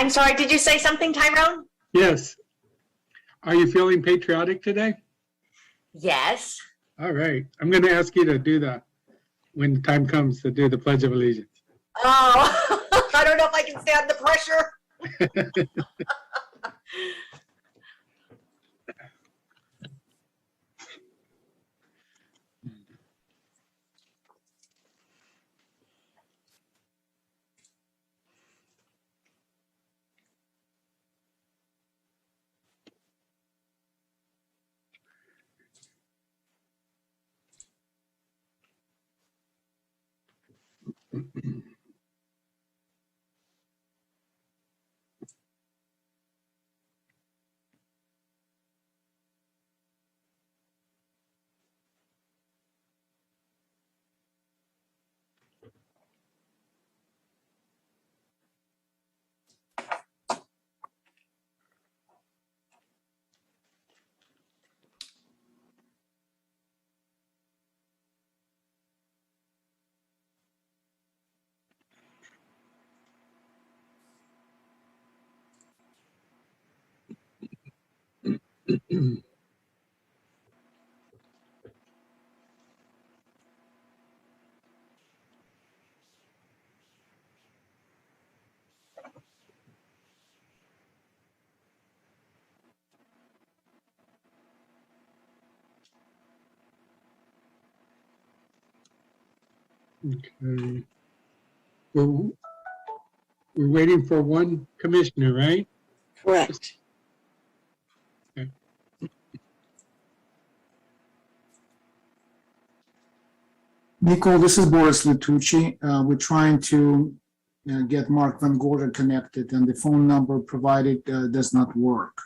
I'm sorry, did you say something, Tyrone? Yes. Are you feeling patriotic today? Yes. All right. I'm going to ask you to do that when the time comes to do the Pledge of Allegiance. Oh, I don't know if I can stand the pressure. Okay. We're waiting for one commissioner, right? Correct. Okay. Nicole, this is Boris Litucci. We're trying to get Mark Van Gorder connected, and the phone number provided does not work.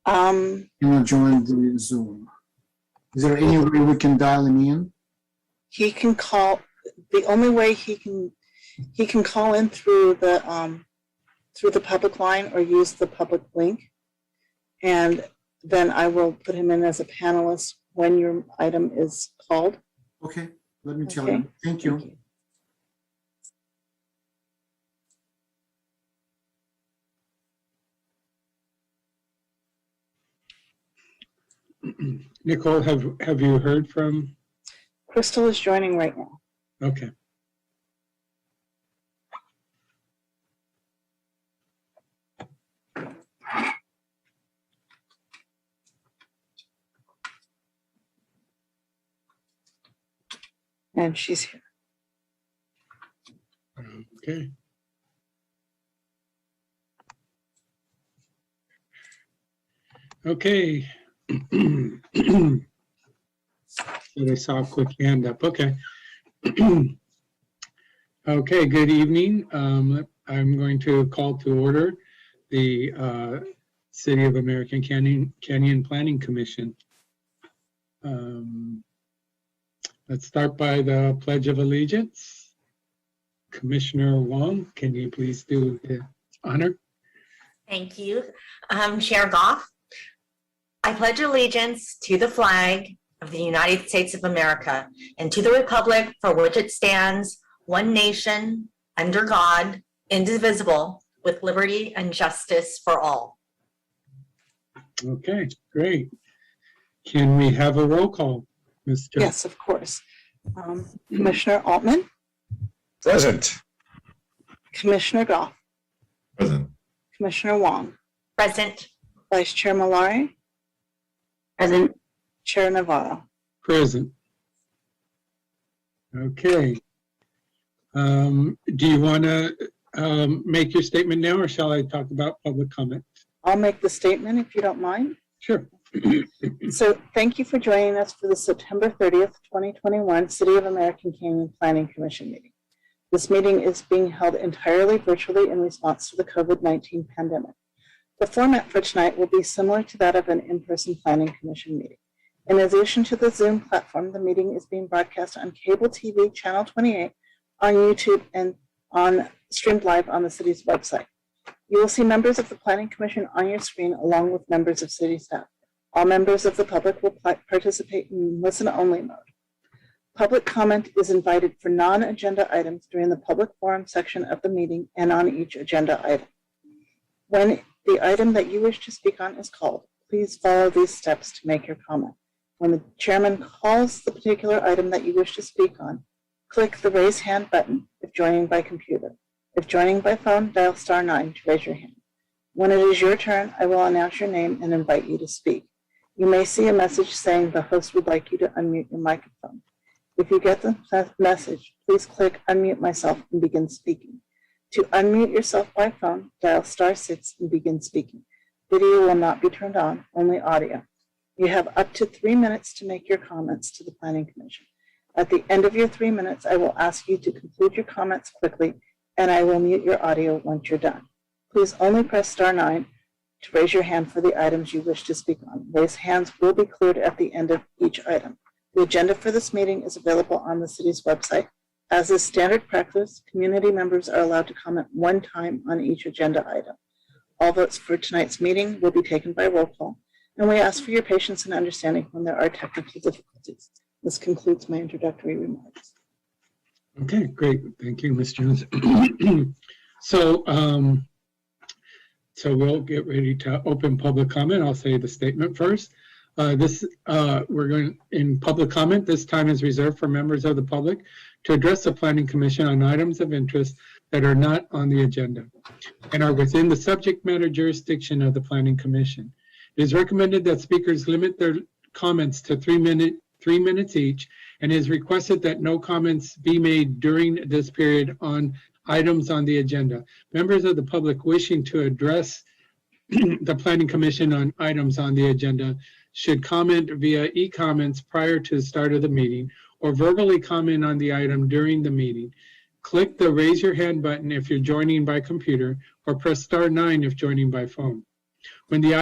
Cannot join the Zoom. Is there any way we can dial him in? He can call. The only way he can call in through the public line or use the public link, and then I will put him in as a panelist when your item is called. Okay, let me tell Okay. him. Thank you. Nicole, have you heard from? Crystal is joining right now. Okay. And she's here. Okay. Okay. I saw a quick hand up. Okay. Okay, good evening. I'm going to call to order the City of American Canyon Planning Commission. Let's start by the Pledge of Allegiance. Commissioner Wong, can you please do the honor? Thank you. Chair Goff, I pledge allegiance to the flag of the United States of America and to the republic for which it stands, one nation, under God, indivisible, with liberty and justice for all. Okay, great. Can we have a roll call, Ms. Jones? Yes, of course. Commissioner Altman, Present. Commissioner Goff, Present. Commissioner Wong, Present. Vice Chair Malari, Present. Chair Navarro. Present. Okay. Do you want to make your statement now, or shall I talk about public comment? I'll make the statement if you don't mind. Sure. So thank you for joining us for the September 30th, 2021 City of American Canyon Planning Commission meeting. This meeting is being held entirely virtually in response to the COVID-19 pandemic. The format for tonight will be similar to that of an in-person planning commission meeting. In addition to the Zoom platform, the meeting is being broadcast on cable TV channel 28, on YouTube, and streamed live on the city's website. You will see members of the Planning Commission on your screen along with members of city staff. All members of the public will participate in listen-only mode. Public comment is invited for non-agenda items during the public forum section of the meeting and on each agenda item. When the item that you wish to speak on is called, please follow these steps to make your comment. When the chairman calls the particular item that you wish to speak on, click the raise hand button if joining by computer. If joining by phone, dial *9 to raise your hand. When it is your turn, I will announce your name and invite you to speak. You may see a message saying the host would like you to unmute your microphone. If you get the message, please click unmute myself and begin speaking. To unmute yourself by phone, dial *6 and begin speaking. Video will not be turned on, only audio. You have up to 3 minutes to make your comments to the Planning Commission. At the end of your 3 minutes, I will ask you to conclude your comments quickly, and I will mute your audio once you're done. Please only press *9 to raise your hand for the items you wish to speak on. Raised hands will be cleared at the end of each item. The agenda for this meeting is available on the city's website. As is standard practice, community members are allowed to comment one time on each agenda item. All votes for tonight's meeting will be taken by roll call, and we ask for your patience and understanding when there are technical difficulties. This concludes my introductory remarks. Okay, great. Thank you, Ms. Jones. So we'll get ready to open public comment. I'll say the statement first. We're going in public comment. This time is reserved for members of the public to address the Planning Commission on items of interest that are not on the agenda and are within the subject matter jurisdiction of the Planning Commission. It is recommended that speakers limit their comments to 3 minutes each, and it is requested that no comments be made during this period on items on the agenda. Members of the public wishing to address the Planning Commission on items on the agenda should comment via e-comments prior to the start of the meeting or verbally comment on the item during the meeting. Click the raise your hand button if you're joining by computer or press *9 if joining by phone when the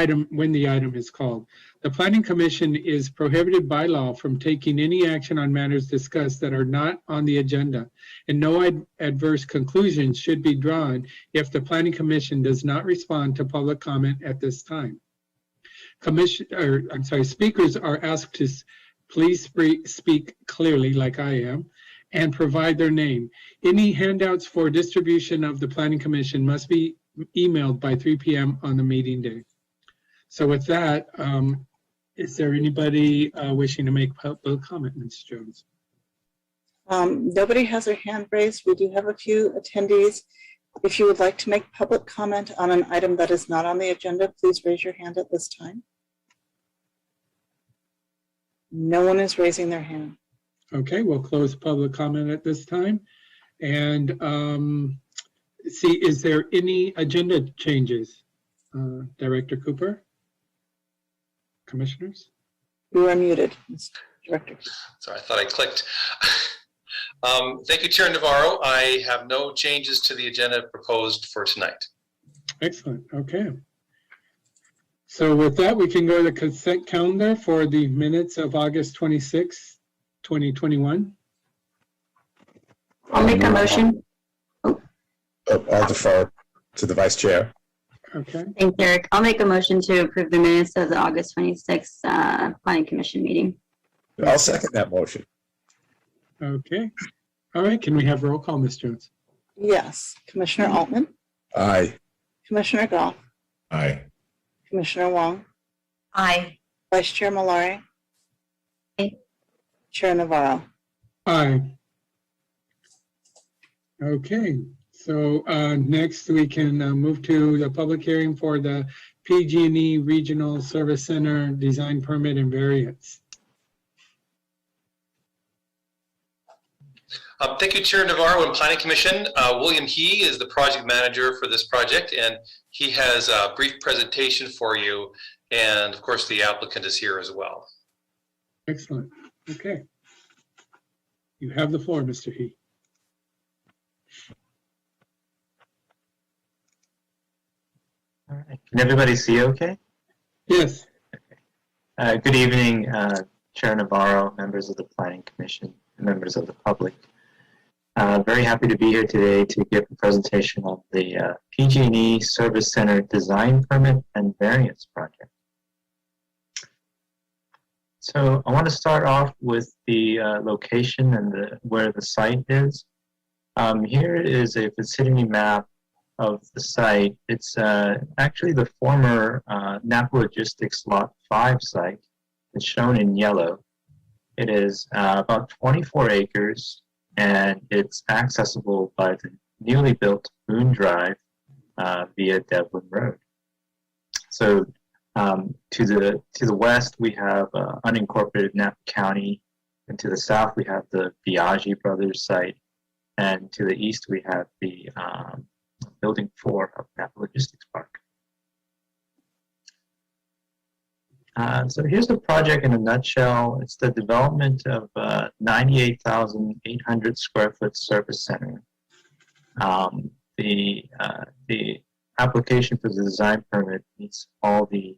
item is called. The Planning Commission is prohibited by law from taking any action on matters discussed that are not on the agenda, and no adverse conclusions should be drawn if the Planning Commission does not respond to public comment at this time. Speakers are asked to please speak clearly, like I am, and provide their name. Any handouts for distribution of the Planning Commission must be emailed by 3 p.m. on the meeting day. So with that, is there anybody wishing to make public comment, Ms. Jones? Nobody has their hand raised. We do have a few attendees. If you would like to make public comment on an item that is not on the agenda, please raise your hand at this time. No one is raising their hand. Okay, we'll close public comment at this time. And is there any agenda changes? Director Cooper? Commissioners? You are muted, Mr. Director. Sorry, I thought I clicked. Thank you, Chair Navarro. I have no changes to the agenda proposed for tonight. Excellent, okay. So with that, we can go to the consent calendar for the minutes of August 26, 2021. I'll make a motion. I'll defer to the vice chair. Okay, Thanks, Eric. I'll make a motion to approve the minutes of the August 26th Planning Commission meeting. I'll second that motion. okay. All right, can we have roll call, Ms. Jones? Yes, Commissioner Altman, Aye. Commissioner Goff, Aye. Commissioner Wong, Aye. Vice Chair Malari. Aye. Chair Navarro. Aye. Okay, so next we can move to the public hearing for the PG&E Regional Service Center Design Permit and Variance. Thank you, Chair Navarro and Planning Commission. William He is the project manager for this project, and he has a brief presentation for you. And of course, the applicant is here as well. Excellent, okay. You have the floor, Mr. He. All right. Can everybody see okay? Yes. Good evening, Chair Navarro, members of the Planning Commission, and members of the public. Very happy to be here today to give a presentation of the PG&E Service Center Design Permit and Variance Project. So I want to start off with the location and where the site is. Here is a vicinity map of the site. It's actually the former Napa Logistics Lot 5 site. It's shown in yellow. It is about 24 acres, and it's accessible by the newly built Boone Drive via Devlin Road. So to the west, we have unincorporated Napa County, and to the south, we have the Biaggi Brothers site, and to the east, we have the Building 4 of Napa Logistics Park. So here's the project in a nutshell. It's the development of 98,800 square foot service center. The application for the design permit meets all the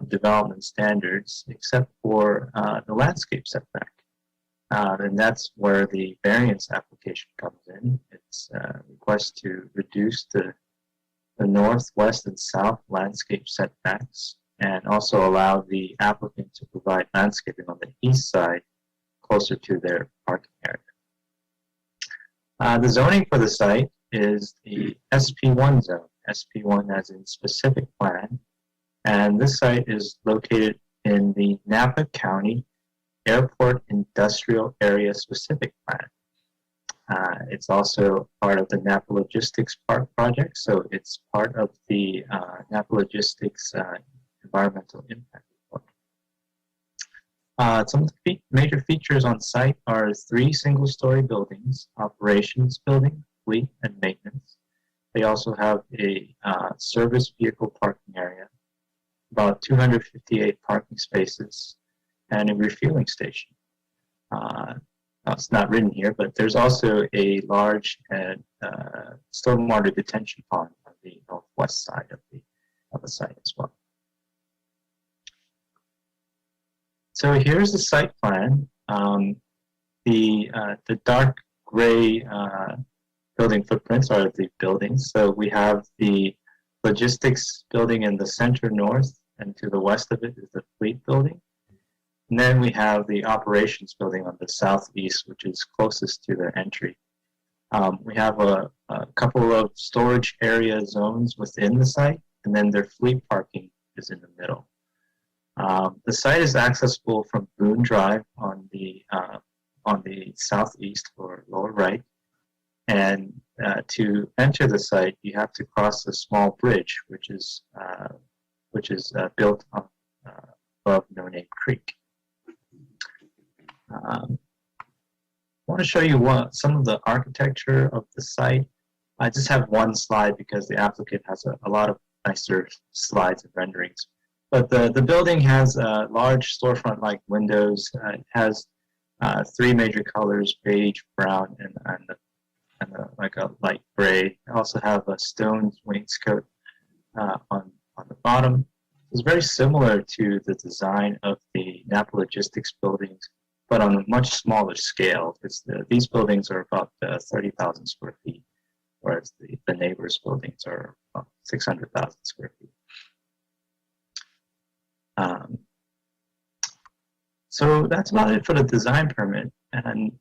development standards except for the landscape setback. And that's where the variance application comes in. It's a request to reduce the north, west, and south landscape setbacks, and also allow the applicant to provide landscaping on the east side closer to their parking area. The zoning for the site is the SP1 zone, SP1 as in specific plan, and this site is located in the Napa County Airport Industrial Area Specific Plan. It's also part of the Napa Logistics Park project, so it's part of the Napa Logistics Environmental Impact Report. Some of the major features on site are 3 single-story buildings, operations building, fleet, and maintenance. They also have a service vehicle parking area, about 258 parking spaces, and a refueling station. It's not written here, but there's also a large stormwater detention pond on the northwest side of the site as well. So here's the site plan. The dark gray building footprints are the buildings. So we have the logistics building in the center north, and to the west of it is the fleet building. And then we have the operations building on the southeast, which is closest to their entry. We have a couple of storage area zones within the site, and then their fleet parking is in the middle. The site is accessible from Boone Drive on the southeast or lower right. And to enter the site, you have to cross a small bridge, which is built on, above No Name Creek. I want to show you some of the architecture of the site. I just have one slide because the applicant has a lot of nicer slides and renderings. But the building has large storefront-like windows. It has 3 major colors: beige, brown, and like a light gray. It also have a stone wainscot on the bottom. It's very similar to the design of the Napa Logistics buildings, but on a much smaller scale. These buildings are about 30,000 square feet, whereas the neighbors' buildings are about 600,000 square feet. So that's about it for the design permit, and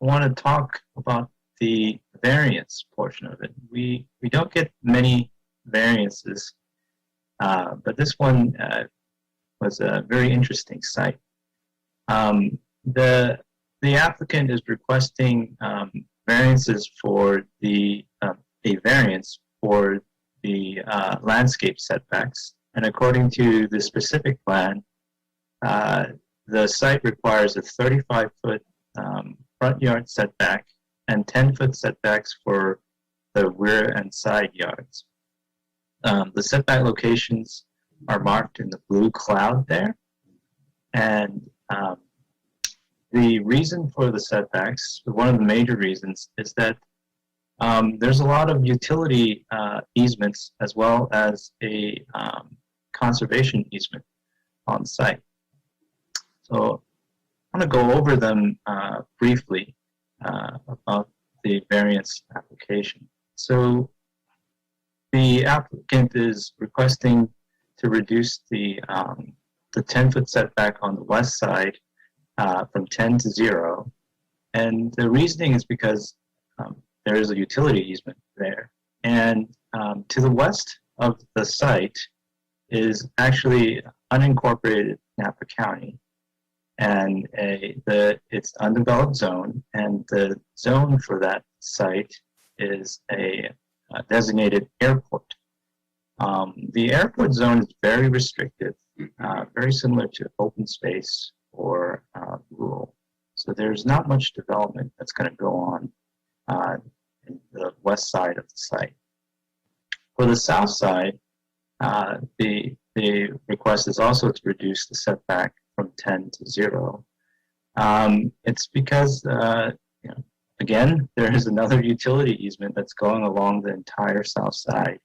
I want to talk about the variance portion of it. We don't get many variances, but this one was a very interesting site. The applicant is requesting variances for a variance for the landscape setbacks, and according to the specific plan, the site requires a 35-foot front yard setback and 10-foot setbacks for the rear and side yards. The setback locations are marked in the blue cloud there, and the reason for the setbacks, one of the major reasons, is that there's a lot of utility easements as well as a conservation easement on site. So I want to go over them briefly about the variance application. So the applicant is requesting to reduce the the 10-foot setback on the west side from 10 to 0. And the reasoning is because there is a utility easement there. And to the west of the site is actually unincorporated Napa County. And it's undeveloped zone, and the zone for that site is a designated airport. The airport zone is very restrictive, very similar to open space or rural. So there's not much development that's going to go on in the west side of the site. For the south side, the request is also to reduce the setback from 10 to 0. It's because, again, there is another utility easement that's going along the entire south side.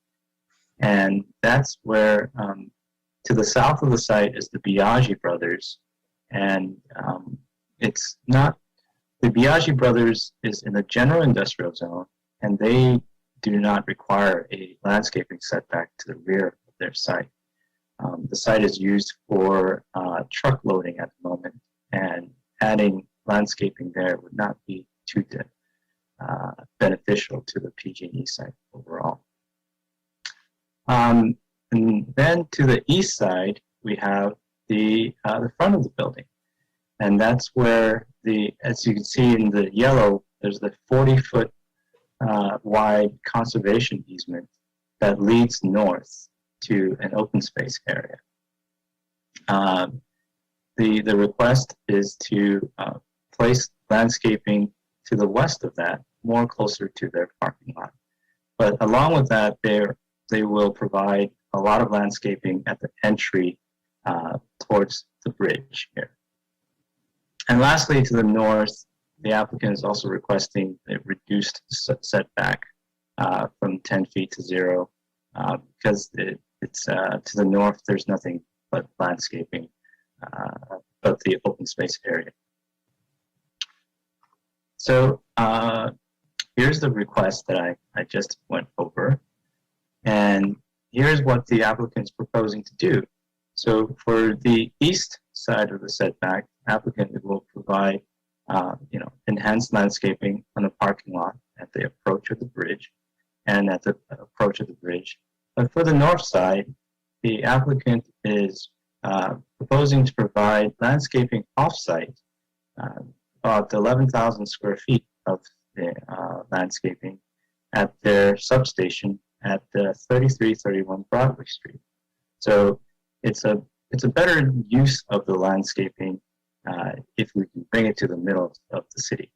And that's where, to the south of the site is the Biaggi brothers. And it's not, the Biaggi brothers is in the general industrial zone, and they do not require a landscaping setback to the rear of their site. The site is used for truck loading at the moment, and adding landscaping there would not be too beneficial to the PG&E site overall. And then to the east side, we have the front of the building. And that's where as you can see in the yellow, there's the 40-foot wide conservation easement that leads north to an open space area. The request is to place landscaping to the west of that, more closer to their parking lot. But along with that, they will provide a lot of landscaping at the entry towards the bridge here. And lastly, to the north, the applicant is also requesting a reduced setback from 10 feet to 0 because it's to the north, there's nothing but landscaping, but the open space area. So here's the request that I just went over. And here's what the applicant's proposing to do. So for the east side of the setback, applicant will provide enhanced landscaping on the parking lot at the approach of the bridge and at the approach of the bridge. But for the north side, the applicant is proposing to provide landscaping off-site, about 11,000 square feet of the landscaping at their substation at 3331 Broadway Street. So it's a better use of the landscaping if we can bring it to the middle of the city.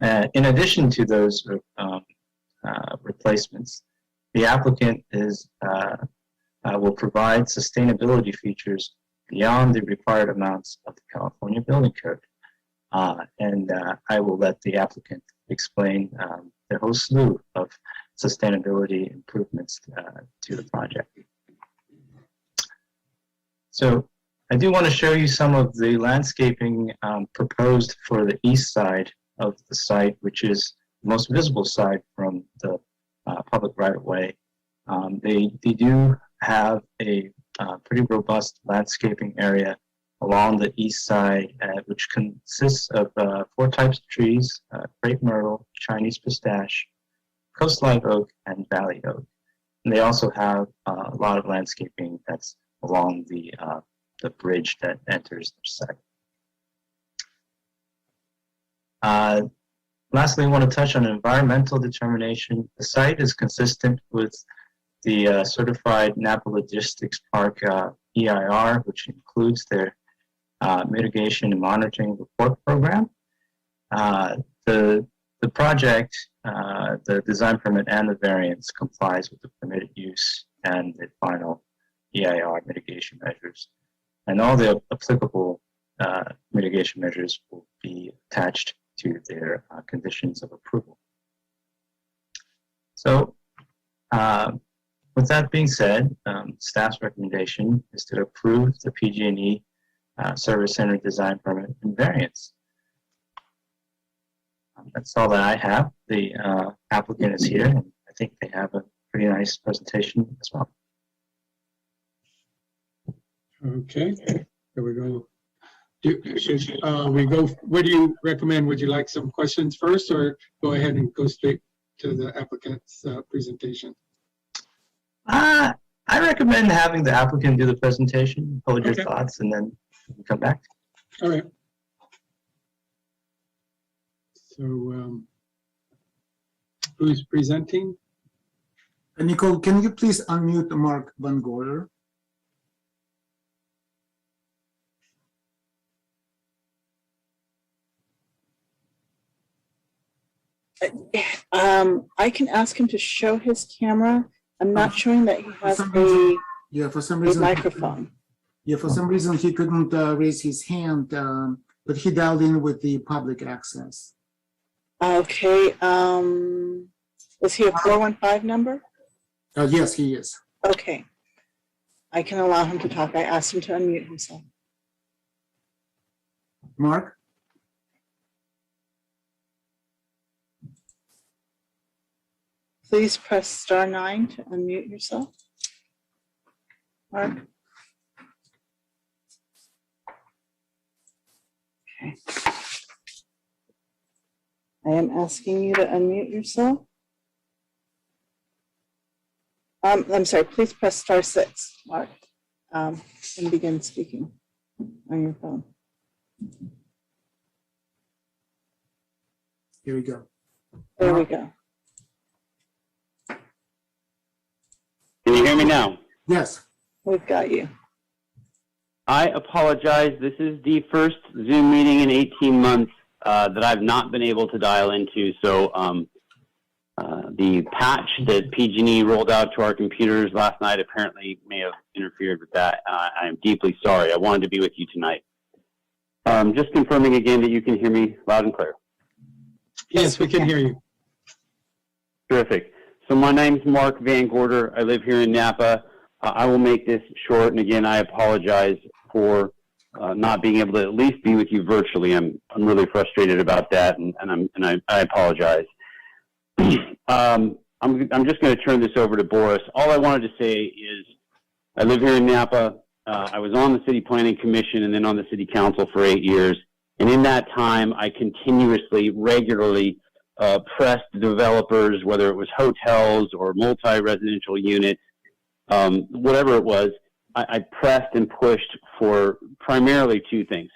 In addition to those replacements, the applicant will provide sustainability features beyond the required amounts of the California Building Code. And I will let the applicant explain the whole slew of sustainability improvements to the project. So I do want to show you some of the landscaping proposed for the east side of the site, which is the most visible side from the public right-of-way. They do have a pretty robust landscaping area along the east side, which consists of 4 types of trees: crepe myrtle, Chinese pistache, coast live oak, and valley oak. And they also have a lot of landscaping that's along the bridge that enters their site. Lastly, I want to touch on environmental determination. The site is consistent with the certified Napa Logistics Park EIR, which includes their mitigation and monitoring report program. The project, the design permit and the variance complies with the permitted use and the final EIR mitigation measures. And all the applicable mitigation measures will be attached to their conditions of approval. So with that being said, staff's recommendation is to approve the PG&E Service Center design permit and variance. That's all that I have. The applicant is here, and I think they have a pretty nice presentation as well. Okay, there we go. What do you recommend? Would you like some questions first or go ahead and go straight to the applicant's presentation? I recommend having the applicant do the presentation, hold your Okay. thoughts, and then we can come back. All right. So who's presenting? Nicole, can you please unmute Mark Van Gorder? I can ask him to show his camera. I'm not showing that he has some a reason- Yeah, for some reason. microphone. Yeah, for some reason he couldn't raise his hand, but he dialed in with the public access. Okay, was he a 415 number? Yes, he is. Okay. I can allow him to talk. I asked him to unmute himself. Mark? Please press *9 to unmute yourself. Mark? Okay. I am asking you to unmute yourself. I'm sorry, please press *6, Mark, and begin speaking on your phone. Here we go. There we go. Can you hear me now? Yes. We've got you. I apologize. This is the first Zoom meeting in 18 months that I've not been able to dial into. So the patch that PG&E rolled out to our computers last night apparently may have interfered with that. I am deeply sorry. I wanted to be with you tonight. Just confirming again that you can hear me loud and clear. Yes, we can hear you. Terrific. So my name's Mark Van Gorder. I live here in Napa. I will make this short, and again, I apologize for not being able to at least be with you virtually. I'm really frustrated about that, and I apologize. I'm just going to turn this over to Boris. All I wanted to say is I live here in Napa. I was on the City Planning Commission and then on the City Council for 8 years, and in that time, I continuously, regularly pressed developers, whether it was hotels or multi-residential units, whatever it was, I pressed and pushed for primarily two things.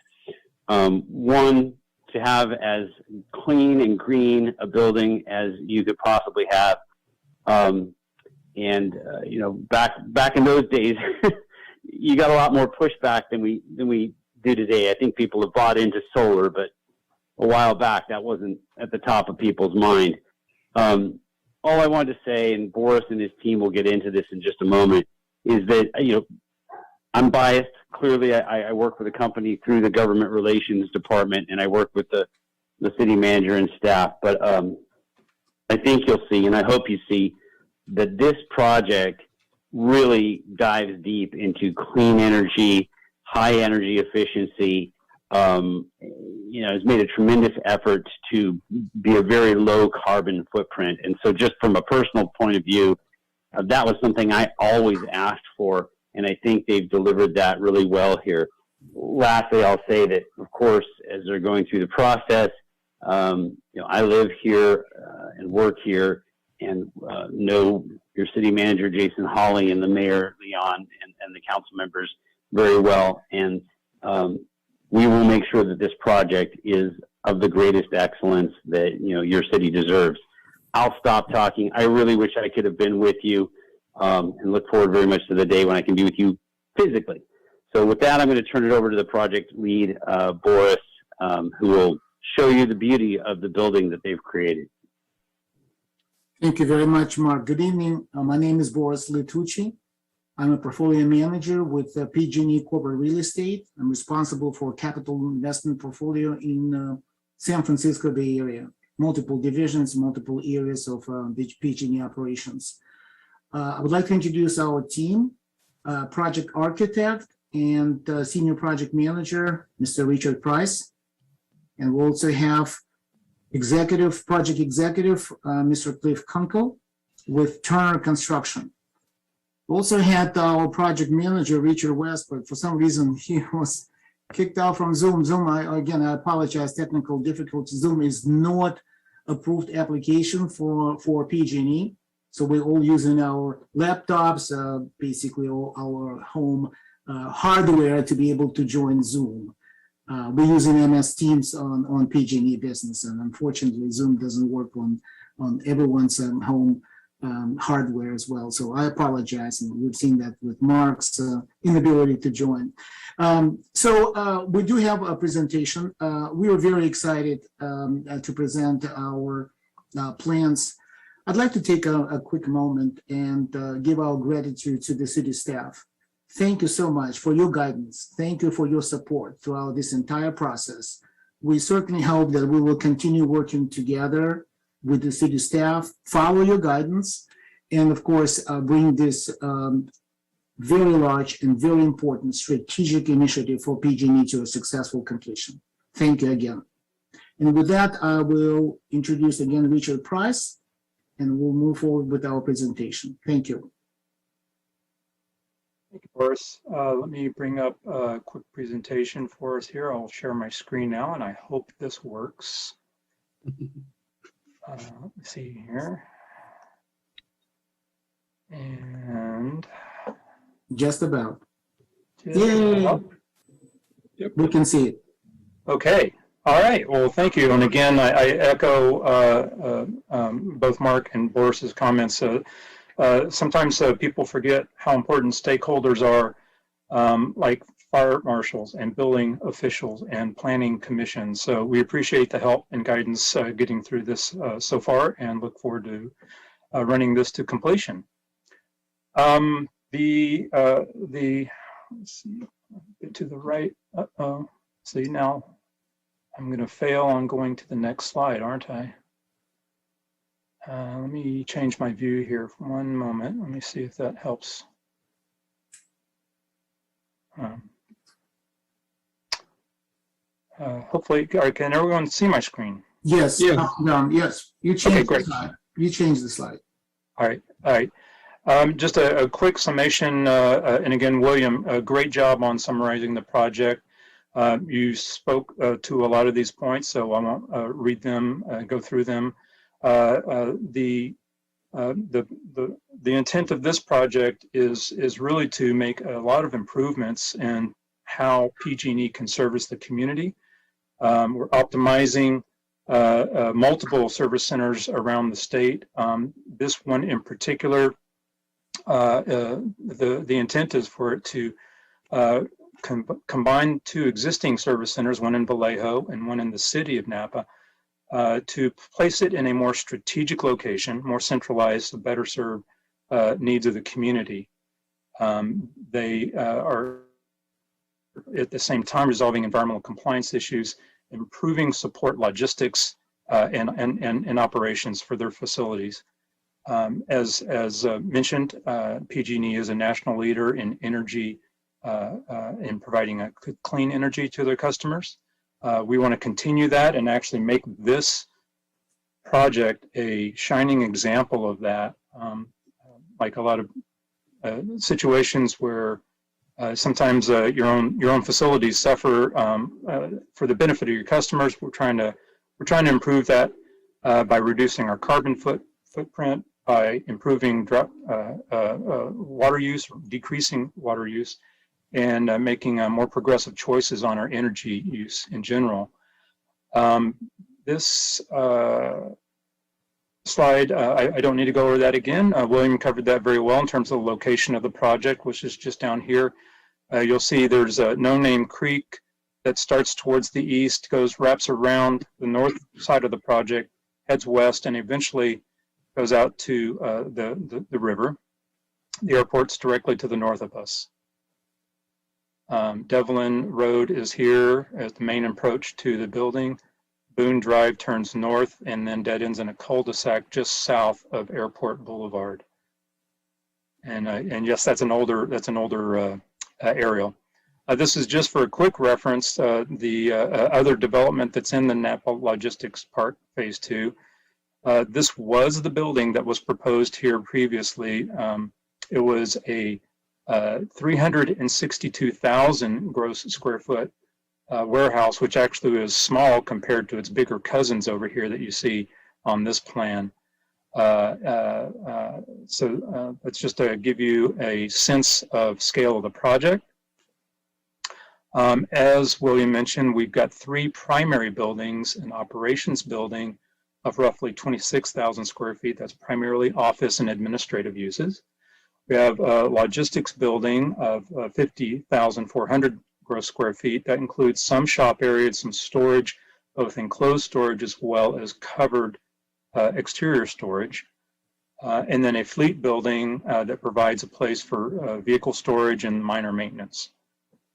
One, to have as clean and green a building as you could possibly have. You know, back in those days, you got a lot more pushback than we do today. I think people have bought into solar, but a while back that wasn't at the top of people's mind. All I wanted to say, and Boris and his team will get into this in just a moment, is that, you know, I'm biased. Clearly, I work for the company through the government relations department, and I work with the city manager and staff. But I think you'll see, and I hope you see, that this project really dives deep into clean energy, high energy efficiency. You know, has made a tremendous effort to be a very low carbon footprint. And so just from a personal point of view, that was something I always asked for. And I think they've delivered that really well here. Lastly, I'll say that, of course, as they're going through the process, you know, I live here and work here and know your city manager, Jason Hawley, and the mayor, Leon, and the council members very well. And we will make sure that this project is of the greatest excellence that, you know, your city deserves. I'll stop talking. I really wish I could have been with you and look forward very much to the day when I can be with you physically. So with that, I'm going to turn it over to the project lead, Boris, who will show you the beauty of the building that they've created. Thank you very much, Mark. Good evening. My name is Boris Litucci. I'm a portfolio manager with PG&E Corporate Real Estate. I'm responsible for capital investment portfolio in San Francisco Bay Area, multiple divisions, multiple areas of PG&E operations. I would like to introduce our team, project architect and senior project manager, Mr. Richard Price. And we also have project executive, Mr. Cliff Kunkel with Turner Construction. We also had our project manager, Richard West, but for some reason he was kicked out from Zoom. I apologize, technical difficulties. Zoom is not approved application for PG&E. So we're all using our laptops, basically all our home hardware to be able to join Zoom. We're using MS Teams on PG&E business, and unfortunately Zoom doesn't work on everyone's home hardware as well. So I apologize, and we've seen that with Mark's inability to join. So we do have a presentation. We are very excited to present our plans. I'd like to take a quick moment and give our gratitude to the city staff. Thank you so much for your guidance. Thank you for your support throughout this entire process. We certainly hope that we will continue working together with the city staff, follow your guidance, and of course, bring this very large and very important strategic initiative for PG&E to a successful completion. Thank you again. And with that, I will introduce again Richard Price, and we'll move forward with our presentation. Thank you. Thank you, Boris. Let me bring up a quick presentation for us here. I'll share my screen now, and I hope this works. Let me see here. And just about. Yay! Yep. We can see it. Okay. All right. Well, thank you. And again, I echo both Mark and Boris's comments. Sometimes people forget how important stakeholders are, like fire marshals and building officials and planning commissions. So we appreciate the help and guidance getting through this so far, and look forward to running this to completion. Let's see, get to the right. See, now I'm going to fail on going to the next slide, aren't I? Let me change my view here for one moment. Let me see if that helps. Hopefully, can everyone see my screen? Yes. Yes. Yes. You changed Okay, great. the slide. You changed the slide. All right. All right. Just a quick summation, and again, William, a great job on summarizing the project. You spoke to a lot of these points, so I won't read them, go through them. The intent of this project is really to make a lot of improvements in how PG&E can service the community. We're optimizing multiple service centers around the state. This one in particular, the intent is for it to combine two existing service centers, one in Vallejo and one in the city of Napa, to place it in a more strategic location, more centralized, to better serve needs of the community. They are at the same time resolving environmental compliance issues, improving support logistics and operations for their facilities. As mentioned, PG&E is a national leader in energy, in providing a clean energy to their customers. We want to continue that and actually make this project a shining example of that. Like a lot of situations where sometimes your own facilities suffer for the benefit of your customers. We're trying to improve that by reducing our carbon footprint, by improving water use, decreasing water use, and making more progressive choices on our energy use in general. This slide, I don't need to go over that again. William covered that very well in terms of the location of the project, which is just down here. You'll see there's a No Name Creek that starts towards the east, wraps around the north side of the project, heads west, and eventually goes out to the river. The airport's directly to the north of us. Devlin Road is here as the main approach to the building. Boone Drive turns north and then dead ends in a cul-de-sac just south of Airport Boulevard. And yes, that's an older aerial. This is just for a quick reference. The other development that's in the Napa Logistics Park Phase 2. This was the building that was proposed here previously It was a 362,000 gross square foot warehouse, which actually is small compared to its bigger cousins over here that you see on this plan. So that's just to give you a sense of scale of the project. As William mentioned, we've got 3 primary buildings, an operations building of roughly 26,000 square feet. That's primarily office and administrative uses. We have a logistics building of 50,400 gross square feet. That includes some shop areas, some storage, both enclosed storage as well as covered exterior storage. And then a fleet building that provides a place for vehicle storage and minor maintenance.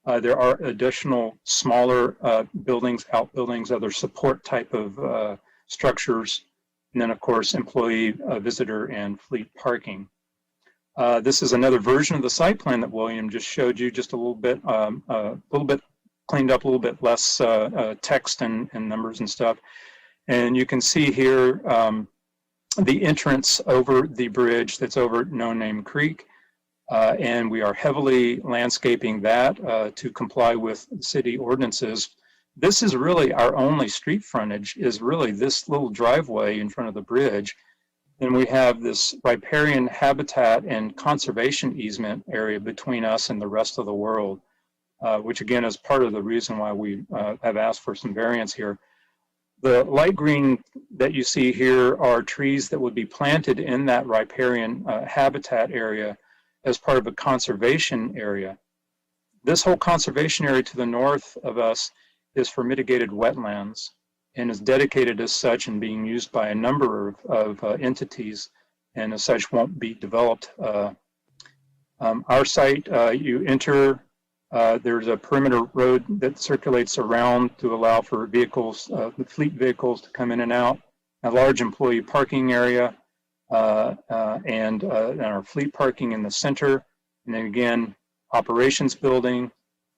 There are additional smaller buildings, outbuildings, other support type of structures, and then of course employee, visitor, and fleet parking. This is another version of the site plan that William just showed you, just a little bit cleaned up, a little bit less text and numbers and stuff. And you can see here the entrance over the bridge that's over No Name Creek. And we are heavily landscaping that to comply with city ordinances. This is really our only street frontage, is really this little driveway in front of the bridge. And we have this riparian habitat and conservation easement area between us and the rest of the world, which again is part of the reason why we have asked for some variance here. The light green that you see here are trees that would be planted in that riparian habitat area as part of a conservation area. This whole conservation area to the north of us is for mitigated wetlands and is dedicated as such and being used by a number of entities, and as such won't be developed. Our site, you enter, there's a perimeter road that circulates around to allow for vehicles, fleet vehicles to come in and out, a large employee parking area, and our fleet parking in the center, and then again, operations building,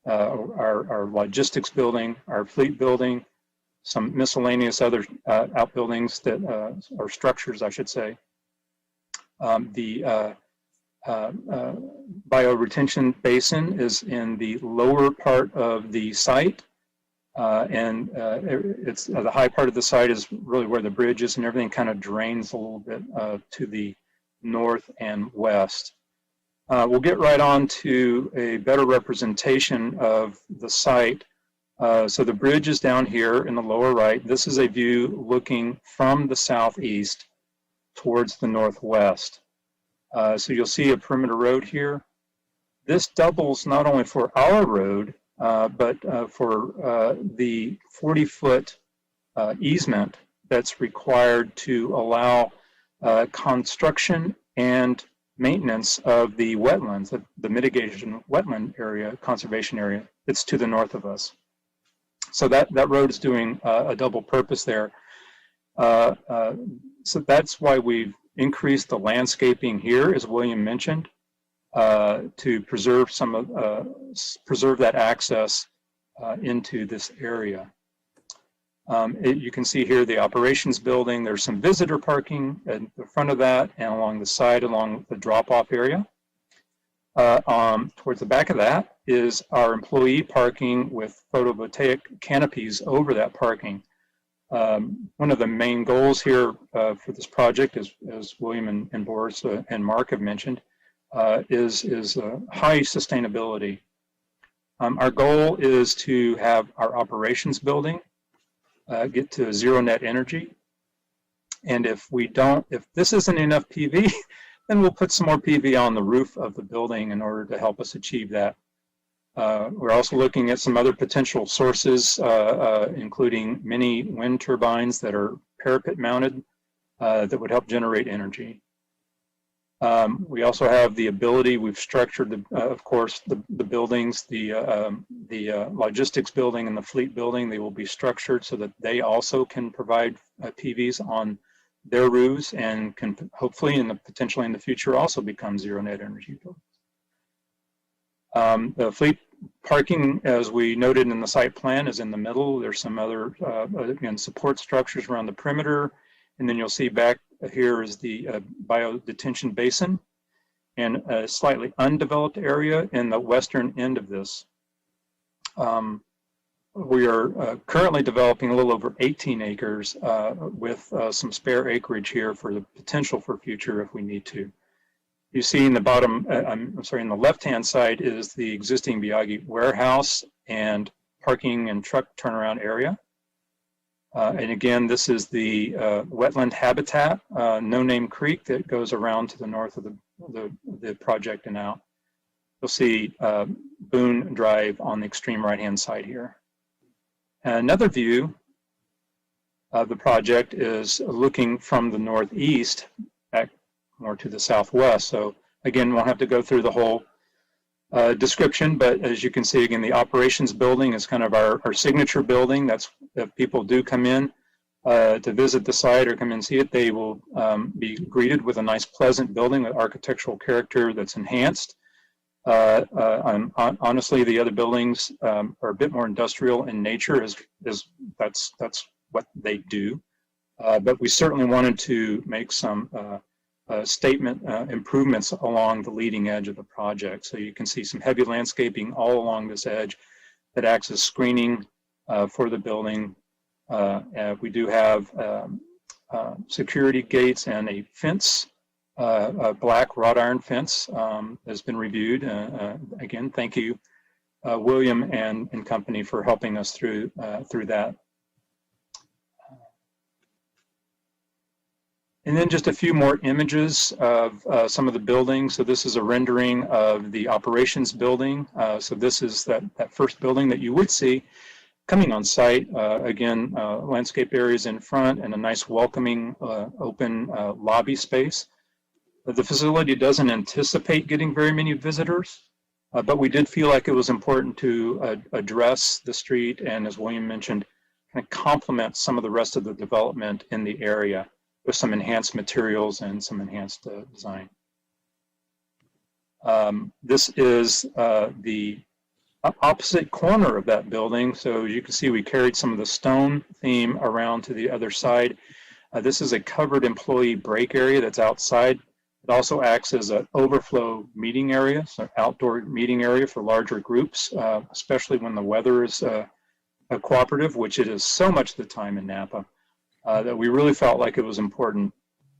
our logistics building, our fleet building, some miscellaneous other outbuildings that or structures, I should say. The bioretention basin is in the lower part of the site, and it's the high part of the site is really where the bridge is, and everything kind of drains a little bit to the north and west. We'll get right on to a better representation of the site. So the bridge is down here in the lower right. This is a view looking from the southeast towards the northwest. So you'll see a perimeter road here. This doubles not only for our road, but for the 40-foot easement that's required to allow construction and maintenance of the wetlands, the mitigation wetland area, conservation area that's to the north of us. So that road is doing a double purpose there. So that's why we've increased the landscaping here, as William mentioned, to preserve preserve that access into this area. You can see here the operations building. There's some visitor parking at the front of that and along the side, along the drop-off area. Towards the back of that is our employee parking with photovoltaic canopies over that parking. One of the main goals here for this project, as William and Boris and Mark have mentioned, is high sustainability. Our goal is to have our operations building get to zero net energy. And if this isn't enough PV, then we'll put some more PV on the roof of the building in order to help us achieve that. We're also looking at some other potential sources, including mini wind turbines that are parapet mounted that would help generate energy. We also have the ability, we've structured, of course, the buildings, the logistics building and the fleet building, they will be structured so that they also can provide PVs on their roofs and can hopefully potentially in the future also become zero net energy buildings. The fleet parking, as we noted in the site plan, is in the middle. There's some other, again, support structures around the perimeter. And then you'll see back here is the biodetention basin. and a slightly undeveloped area in the western end of this. We are currently developing a little over 18 acres with some spare acreage here for the potential for future if we need to. You see in the bottom, I'm sorry, in the left-hand side is the existing Biagi warehouse and parking and truck turnaround area. And again, this is the wetland habitat, No Name Creek, that goes around to the north of the project and out. You'll see Boone Drive on the extreme right-hand side here. Another view of the project is looking from the northeast back more to the southwest. So again, won't have to go through the whole description, but as you can see, again, the operations building is kind of our signature building. That's if people do come in to visit the site or come and see it, they will be greeted with a nice, pleasant building with architectural character that's enhanced. Honestly, the other buildings are a bit more industrial in nature, that's what they do. But we certainly wanted to make some statement improvements along the leading edge of the project. So you can see some heavy landscaping all along this edge that acts as screening for the building. We do have security gates and a fence. A black wrought iron fence has been reviewed. Again, thank you, William and company, for helping us through that. And then just a few more images of some of the buildings. So this is a rendering of the operations building. So this is that first building that you would see coming on site. Again, landscape areas in front and a nice welcoming open lobby space. The facility doesn't anticipate getting very many visitors, but we did feel like it was important to address the street and, as William mentioned, kind of complement some of the rest of the development in the area with some enhanced materials and some enhanced design. This is the opposite corner of that building. So you can see we carried some of the stone theme around to the other side. This is a covered employee break area that's outside. It also acts as an overflow meeting area, so outdoor meeting area for larger groups, especially when the weather is cooperative, which it is so much the time in Napa, that we really felt like it was important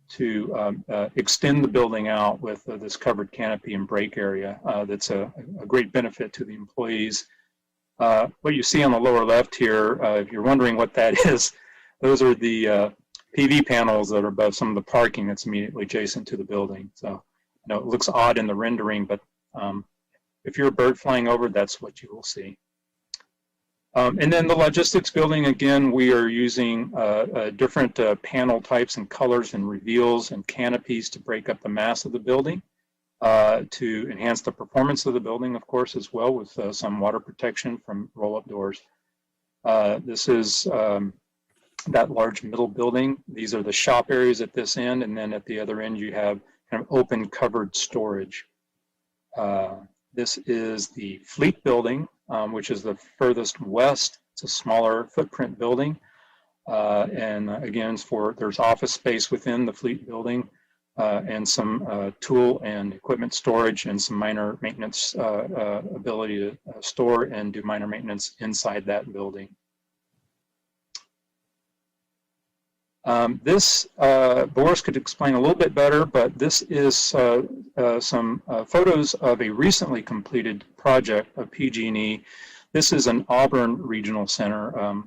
to extend the building out with this covered canopy and break area. That's a great benefit to the employees. What you see on the lower left here, if you're wondering what that is, those are the PV panels that are above some of the parking that's immediately adjacent to the building. So, it looks odd in the rendering, but if you're a bird flying over, that's what you will see. And then the logistics building, again, we are using different panel types and colors and reveals and canopies to break up the mass of the building, to enhance the performance of the building, of course, as well, with some water protection from roll-up doors. This is that large middle building. These are the shop areas at this end, and then at the other end you have kind of open covered storage. This is the Fleet building, which is the furthest west. It's a smaller footprint building, and again, there's office space within the Fleet building, and some tool and equipment storage and some minor maintenance ability to store and do minor maintenance inside that building. This, Boris could explain a little bit better, but this is some photos of a recently completed project of PG&E. This is an Auburn Regional Center,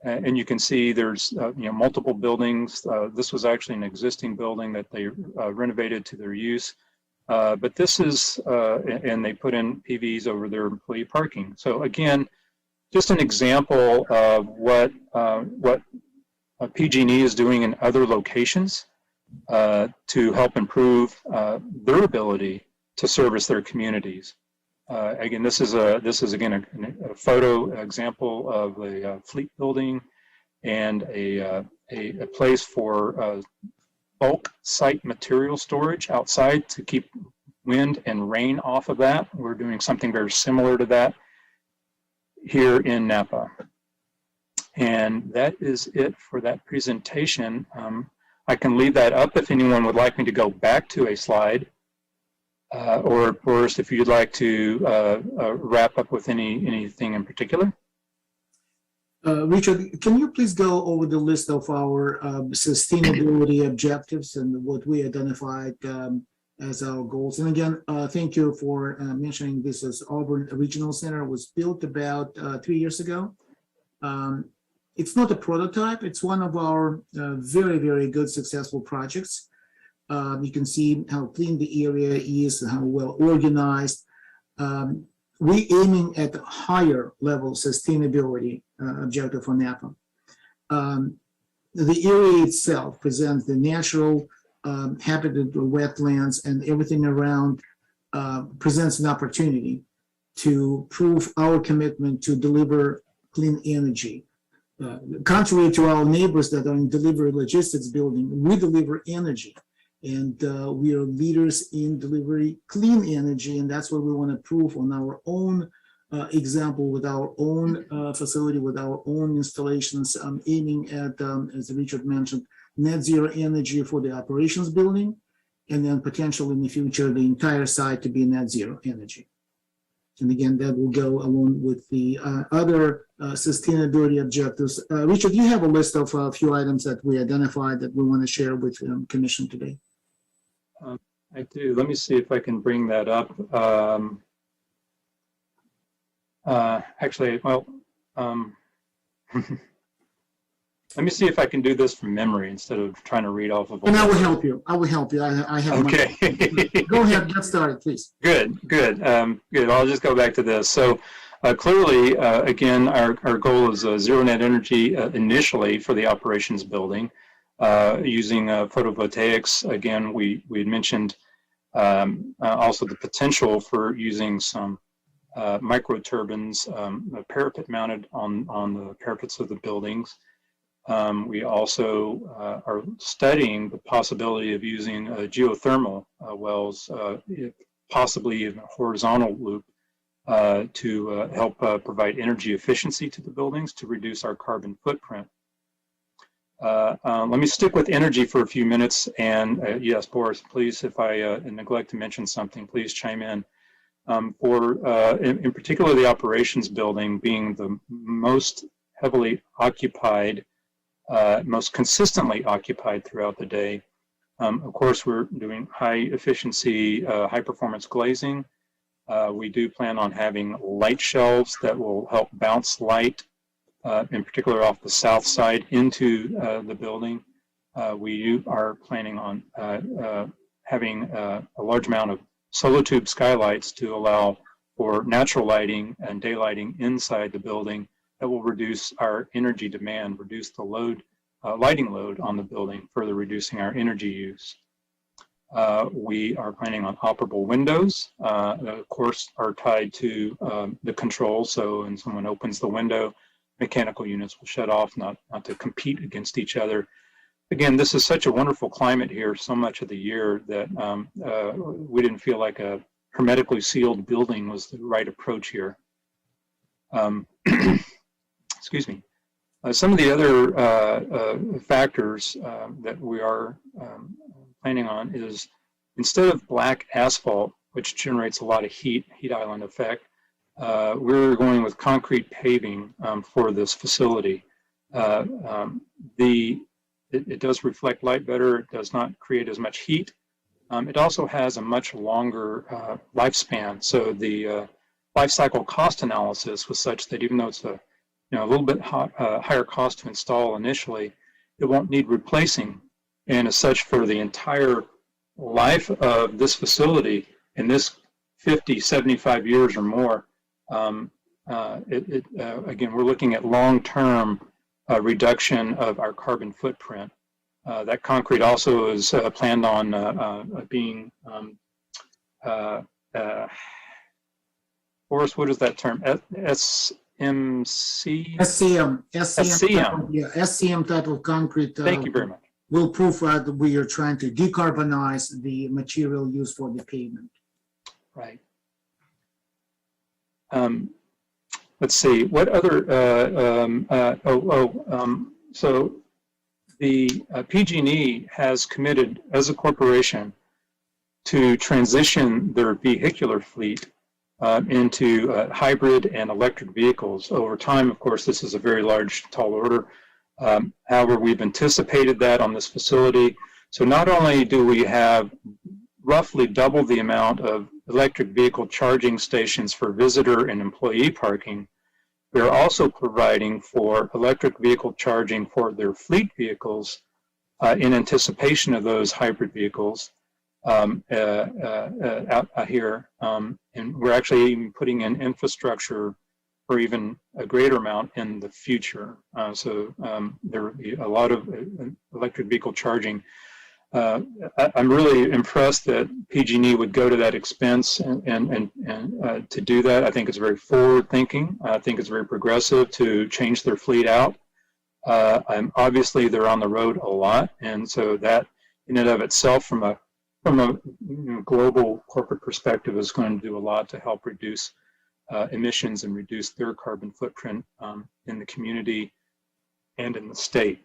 and you can see there's multiple buildings. This was actually an existing building that they renovated to their use, but this is, and they put in PVs over their employee parking. So again, just an example of what PG&E is doing in other locations to help improve their ability to service their communities. Again, this is again a photo example of a Fleet building and a place for bulk site material storage outside to keep wind and rain off of that. We're doing something very similar to that here in Napa. And that is it for that presentation. I can leave that up if anyone would like me to go back to a slide. Or Boris, if you'd like to wrap up with anything in particular. Richard, can you please go over the list of our sustainability objectives and what we identified as our goals? And again, thank you for mentioning this as Auburn Regional Center was built about 3 years ago. It's not a prototype. It's one of our very, very good successful projects. You can see how clean the area is and how well organized. We're aiming at a higher level sustainability objective for Napa. The area itself presents the natural habitat, wetlands, and everything around presents an opportunity to prove our commitment to deliver clean energy. Contrary to our neighbors that are in delivery logistics building, we deliver energy. And we are leaders in delivery clean energy, and that's what we want to prove on our own example with our own facility, with our own installations, aiming at, as Richard mentioned, net zero energy for the operations building, and then potentially in the future, the entire site to be net zero energy. And again, that will go along with the other sustainability objectives. Richard, you have a list of a few items that we identified that we want to share with the Commission today. I do. Let me see if I can bring that up. Actually, well, let me see if I can do this from memory instead of trying to read off of. And I will help you. I will help you. I have. Okay. Go ahead. Get started, please. Good. Good. Good. I'll just go back to this. So clearly, again, our goal is zero net energy initially for the operations building. Using photovoltaics, again, we had mentioned also the potential for using some micro turbines, parapet mounted on the parapets of the buildings. We also are studying the possibility of using geothermal wells, possibly even a horizontal loop, to help provide energy efficiency to the buildings to reduce our carbon footprint. Let me stick with energy for a few minutes, and yes, Boris, please, if I neglect to mention something, please chime in. In particular, the operations building being the most heavily occupied, most consistently occupied throughout the day. Of course, we're doing high efficiency, high performance glazing. We do plan on having light shelves that will help bounce light, in particular off the south side into the building. We are planning on having a large amount of solotube skylights to allow for natural lighting and daylighting inside the building that will reduce our energy demand, reduce the load, lighting load on the building, further reducing our energy use. We are planning on operable windows, that of course are tied to the control. So when someone opens the window, mechanical units will shut off, not to compete against each other. Again, this is such a wonderful climate here so much of the year that we didn't feel like a hermetically sealed building was the right approach here. Excuse me. Some of the other factors that we are planning on is, instead of black asphalt, which generates a lot of heat island effect, we're going with concrete paving for this facility. It does reflect light better. It does not create as much heat. It also has a much longer lifespan. So the life cycle cost analysis was such that even though it's a little bit higher cost to install initially, it won't need replacing. And as such, for the entire life of this facility, in this 50, 75 years or more, again, we're looking at long-term reduction of our carbon footprint. That concrete also is planned on being, Boris, what is that term? SCM? SCM. SCM. Yeah, SCM type of concrete. Thank you very much. Will prove that we are trying to decarbonize the material used for the pavement. Right. Let's see, what other, so the PG&E has committed as a corporation to transition their vehicular fleet into hybrid and electric vehicles. Over time, of course, this is a very large, tall order. However, we've anticipated that on this facility. So not only do we have roughly double the amount of electric vehicle charging stations for visitor and employee parking, we are also providing for electric vehicle charging for their fleet vehicles in anticipation of those hybrid vehicles out here. And we're actually even putting in infrastructure for even a greater amount in the future. So there will be a lot of electric vehicle charging. I'm really impressed that PG&E would go to that expense and to do that. I think it's very forward thinking. I think it's very progressive to change their fleet out. Obviously they're on the road a lot, and so that in and of itself from a global corporate perspective is going to do a lot to help reduce emissions and reduce their carbon footprint in the community and in the state.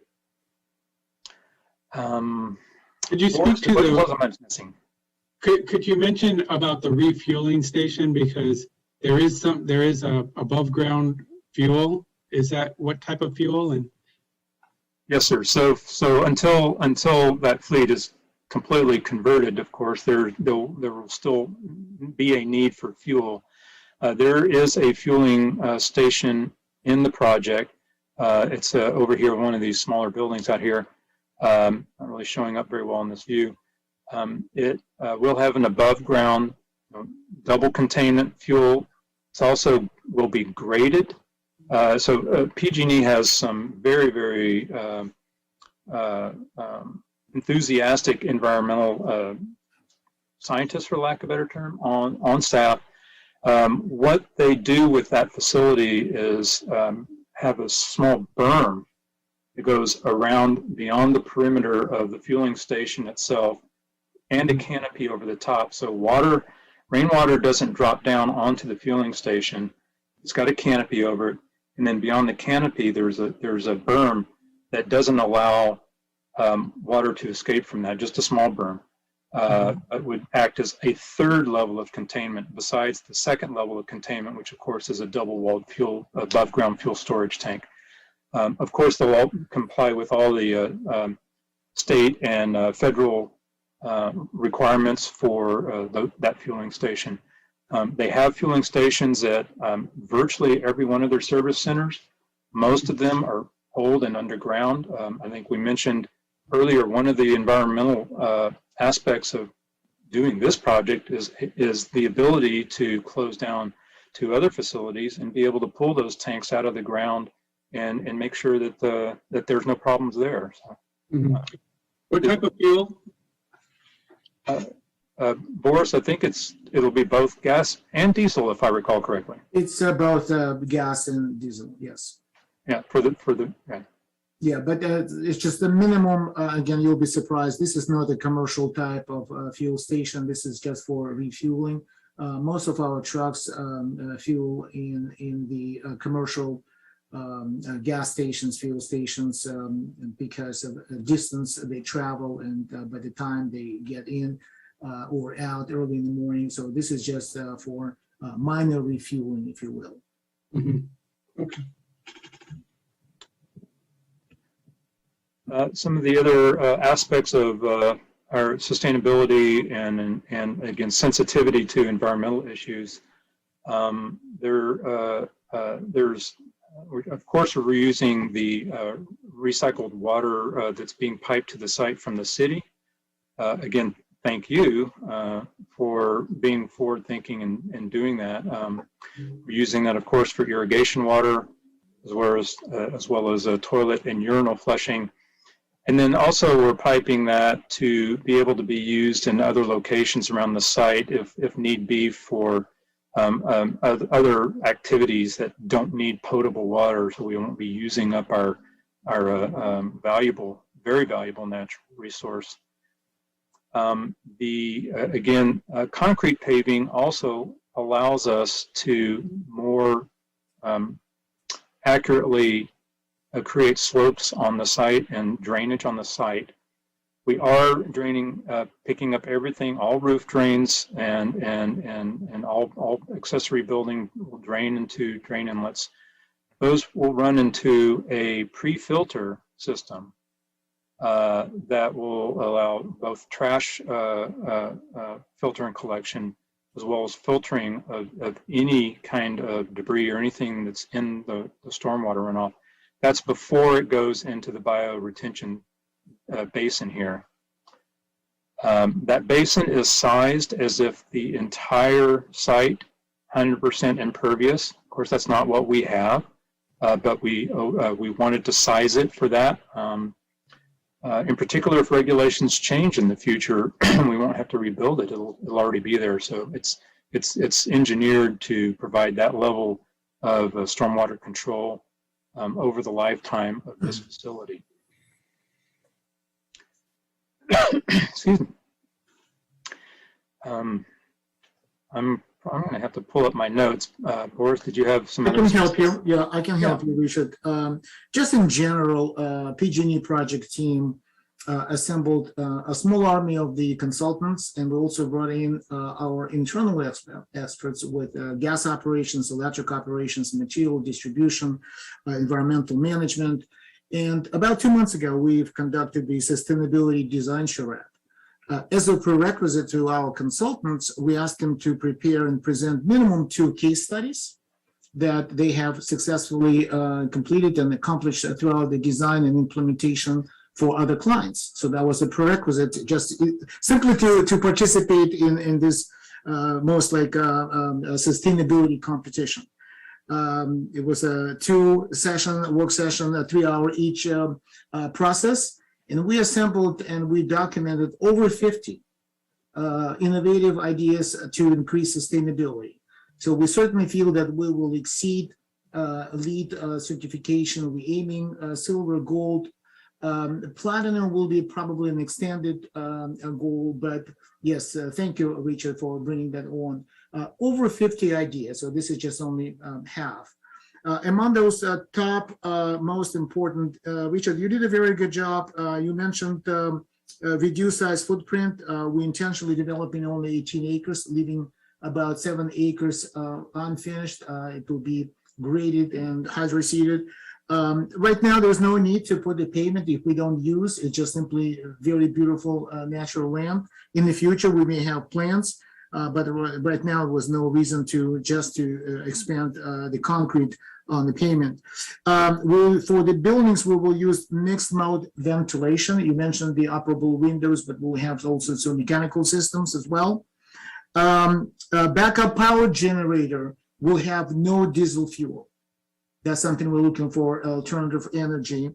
Could you speak to what the, was I missing? could you mention about the refueling station, because there is a above ground fuel. Is that what type of fuel? And Yes, sir. So until that fleet is completely converted, of course, there will still be a need for fuel. There is a fueling station in the project. It's over here, one of these smaller buildings out here. Not really showing up very well in this view. It will have an above ground double containment fuel. It's also will be graded. So PG&E has some very, very enthusiastic environmental scientists, for lack of a better term, on staff. What they do with that facility is have a small berm that goes around beyond the perimeter of the fueling station itself, and a canopy over the top. So rainwater doesn't drop down onto the fueling station. It's got a canopy over it. And then beyond the canopy, there's a berm that doesn't allow water to escape from that, just a small berm. It would act as a third level of containment besides the second level of containment, which of course is a double-walled above ground fuel storage tank. Of course, they'll all comply with all the state and federal requirements for that fueling station. They have fueling stations at virtually every one of their service centers. Most of them are old and underground. I think we mentioned earlier, one of the environmental aspects of doing this project is the ability to close down to other facilities and be able to pull those tanks out of the ground and make sure that there's no problems there. So, what type of fuel? Boris, I think it'll be both gas and diesel, if I recall correctly. It's both gas and diesel, yes. Yeah, Yeah, but it's just the minimum. Again, you'll be surprised. This is not a commercial type of fuel station. This is just for refueling. Most of our trucks fuel in the commercial gas stations, fuel stations, because of the distance they travel, and by the time they get in or out early in the morning. So this is just for minor refueling, if you will. Okay. Some of the other aspects of our sustainability and again sensitivity to environmental issues. There's of course we're using the recycled water that's being piped to the site from the city. Again, thank you for being forward thinking and doing that. We're using that, of course, for irrigation water, as well as toilet and urinal flushing. And then also we're piping that to be able to be used in other locations around the site if need be for other activities that don't need potable water, so we won't be using up our very valuable natural resource. Concrete paving also allows us to more accurately create slopes on the site and drainage on the site. We are draining, picking up everything, all roof drains and all accessory building will drain into drain inlets. Those will run into a pre-filter system that will allow both trash filter and collection, as well as filtering of any kind of debris or anything that's in the stormwater runoff. That's before it goes into the bioretention basin here. That basin is sized as if the entire site 100% impervious. Of course, that's not what we have, but we wanted to size it for that. In particular, if regulations change in the future, we won't have to rebuild it. It'll already be there. So it's engineered to provide that level of stormwater control over the lifetime of this facility. Excuse me. I'm going to have to pull up my notes. Boris, did you have some? I can help you. Yeah, I can help you, Richard. Just in general, PG&E project team assembled a small army of the consultants, and we also brought in our internal experts with gas operations, electric operations, material distribution, environmental management. And about 2 months ago, we've conducted the sustainability design charrette. As a prerequisite to our consultants, we asked them to prepare and present minimum 2 case studies that they have successfully completed and accomplished throughout the design and implementation for other clients. So that was a prerequisite, just simply to participate in this most like sustainability competition. It was a 2-session work session, a 3-hour each process. And we assembled and we documented over 50 innovative ideas to increase sustainability. So we certainly feel that we will exceed LEED certification. We're aiming silver, gold. Platinum will be probably an extended goal, but yes, thank you, Richard, for bringing that on. Over 50 ideas, so this is just only half. Among those top most important, Richard, you did a very good job. You mentioned reduced size footprint. We intentionally developing only 18 acres, leaving about 7 acres unfinished. It will be graded and hydro-seeded. Right now, there's no need to put the pavement if we don't use. It's just simply very beautiful natural land. In the future, we may have plans, but right now, there was no reason to expand the concrete on the pavement. For the buildings, we will use mixed mode ventilation. You mentioned the operable windows, but we'll have also some mechanical systems as well. Backup power generator will have no diesel fuel. That's something we're looking for, alternative energy.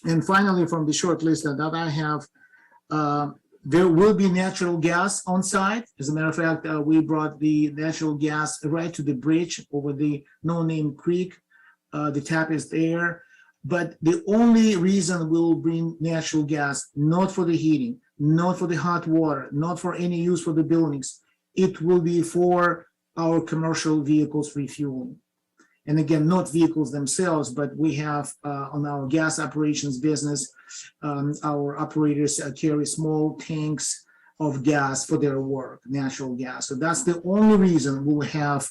And finally, from the short list that I have, there will be natural gas on site. As a matter of fact, we brought the natural gas right to the bridge over the No Name Creek. The tap is there. But the only reason we'll bring natural gas, not for the heating, not for the hot water, not for any use for the buildings, it will be for our commercial vehicles refueling. And again, not vehicles themselves, but we have on our gas operations business, our operators carry small tanks of gas for their work, natural gas. So that's the only reason we'll have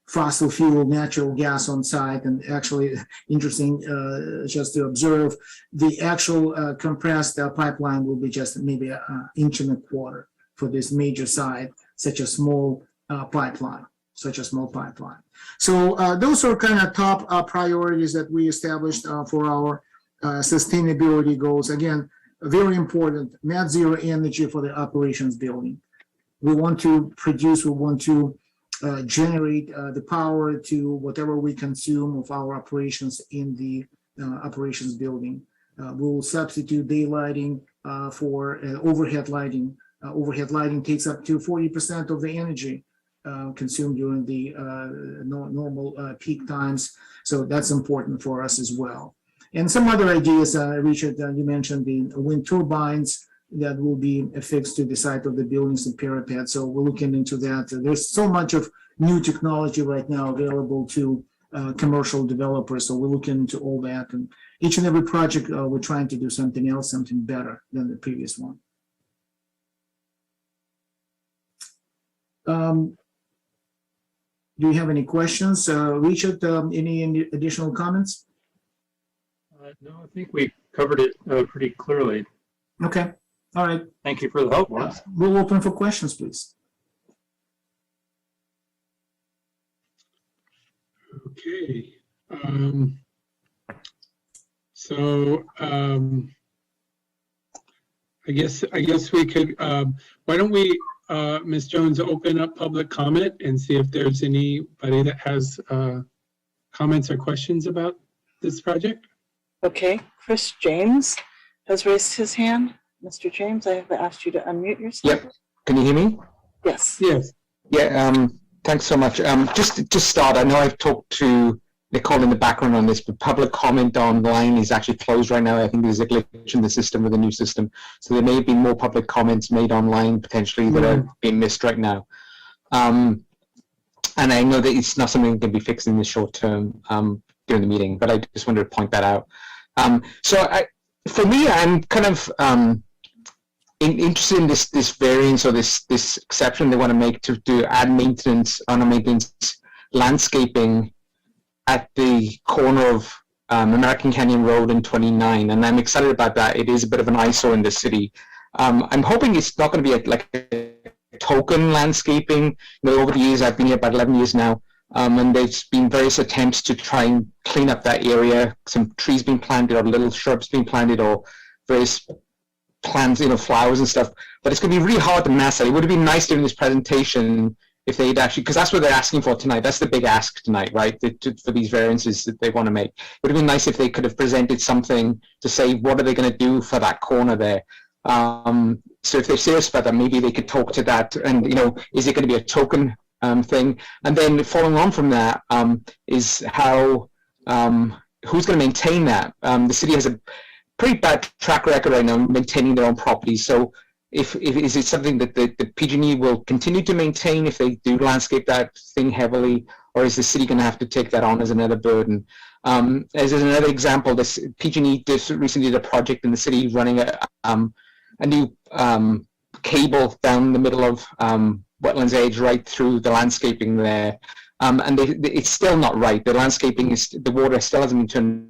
fossil fuel, natural gas on site. And actually, interesting just to observe, the actual compressed pipeline will be just maybe an inch and a quarter for this major site, such a small pipeline. So those are kind of top priorities that we established for our sustainability goals. Again, very important, net zero energy for the operations building. We want to produce, we want to generate the power to whatever we consume of our operations in the operations building. We'll substitute daylighting for overhead lighting. Overhead lighting takes up to 40% of the energy consumed during the normal peak times. So that's important for us as well. And some other ideas, Richard, you mentioned the wind turbines that will be affixed to the side of the buildings and parapet. So we're looking into that. There's so much of new technology right now available to commercial developers. So we're looking into all that. each and every project, we're trying to do something else, something better than the previous one. Do you have any questions? Richard, any additional comments? No, I think we covered it pretty clearly. Okay, all right. Thank you for the help, Lawrence. We'll open for questions, please. Okay. So I guess we could, why don't we, Ms. Jones, open up public comment and see if there's anybody that has comments or questions about this project? Okay, Chris James has raised his hand. Mr. James, I have asked you to unmute yourself. Yep. Can you hear me? Yes. Yes. Yeah. Thanks so much. Just to start, I know I've talked to Nicole in the background on this, but public comment online is actually closed right now. I think there's a glitch in the system with the new system. So there may be more public comments made online potentially that are being missed right now. And I know that it's not something that can be fixed in the short term during the meeting, but I just wanted to point that out. For me, I'm kind of interested in this variance or this exception they want to make to add maintenance on a maintenance landscaping at the corner of American Canyon Road and 29, and I'm excited about that. It is a bit of an eyesore in the city. I'm hoping it's not going to be like a token landscaping. You know, over the years, I've been here about 11 years now, and there's been various attempts to try and clean up that area. Some trees being planted or little shrubs being planted or various plants, you know, flowers and stuff. But it's going to be really hard to master. It would have been nice during this presentation if they'd actually, because that's what they're asking for tonight. That's the big ask tonight, right? For these variances that they want to make. It would have been nice if they could have presented something to say, what are they going to do for that corner there? So if they're serious about that, maybe they could talk to that. And, you know, is it going to be a token thing? And then following on from that is how, who's going to maintain that? The city has a pretty bad track record right now maintaining their own properties. So if is it something that the PG&E will continue to maintain if they do landscape that thing heavily, or is the city going to have to take that on as another burden? As another example, this PG&E recently did a project in the city running a new cable down the middle of Wetlands Edge right through the landscaping there. And it's still not right. The landscaping the water still hasn't been turned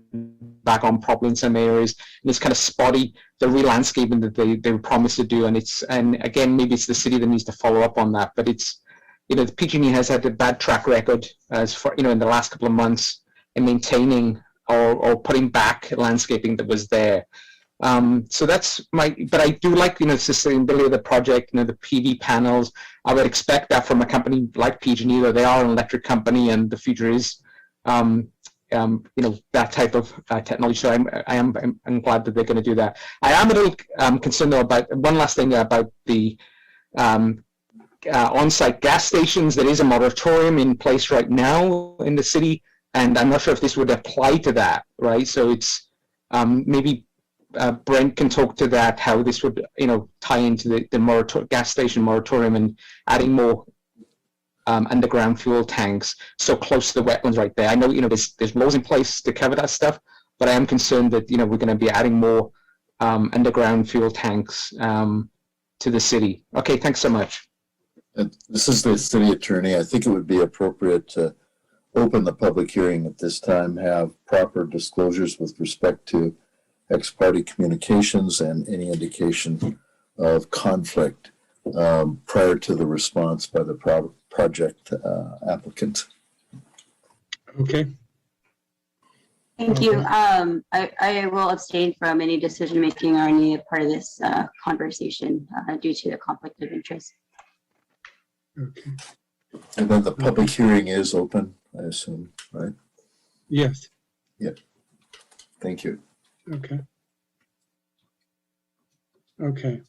back on properly in some areas, and it's kind of spotty. The re-landscaping that they were promised to do, and again, maybe it's the city that needs to follow up on that. But it's, you know, the PG&E has had a bad track record as far, you know, in the last couple of months in maintaining or putting back landscaping that was there. So that's but I do like, you know, the sustainability of the project, you know, the PV panels. I would expect that from a company like PG&E, though they are an electric company and the future is, you know, that type of technology. So I'm glad that they're going to do that. I am a little concerned though about one last thing about the on-site gas stations. There is a moratorium in place right now in the city, and I'm not sure if this would apply to that, right? So it's maybe Brent can talk to that, how this would, you know, tie into the gas station moratorium and adding more underground fuel tanks so close to the wetlands right there. I know, you know, there's laws in place to cover that stuff, but I am concerned that, you know, we're going to be adding more underground fuel tanks to the city. Okay, thanks so much. This is the city attorney. I think it would be appropriate to open the public hearing at this time, have proper disclosures with respect to ex-party communications and any indication of conflict prior to the response by the project applicant. Okay. Thank you. I will abstain from any decision making or any part of this conversation due to a conflict of interest. Okay. And then the public hearing is open, I assume, right? Yes. Yeah. Thank you. Okay. Okay.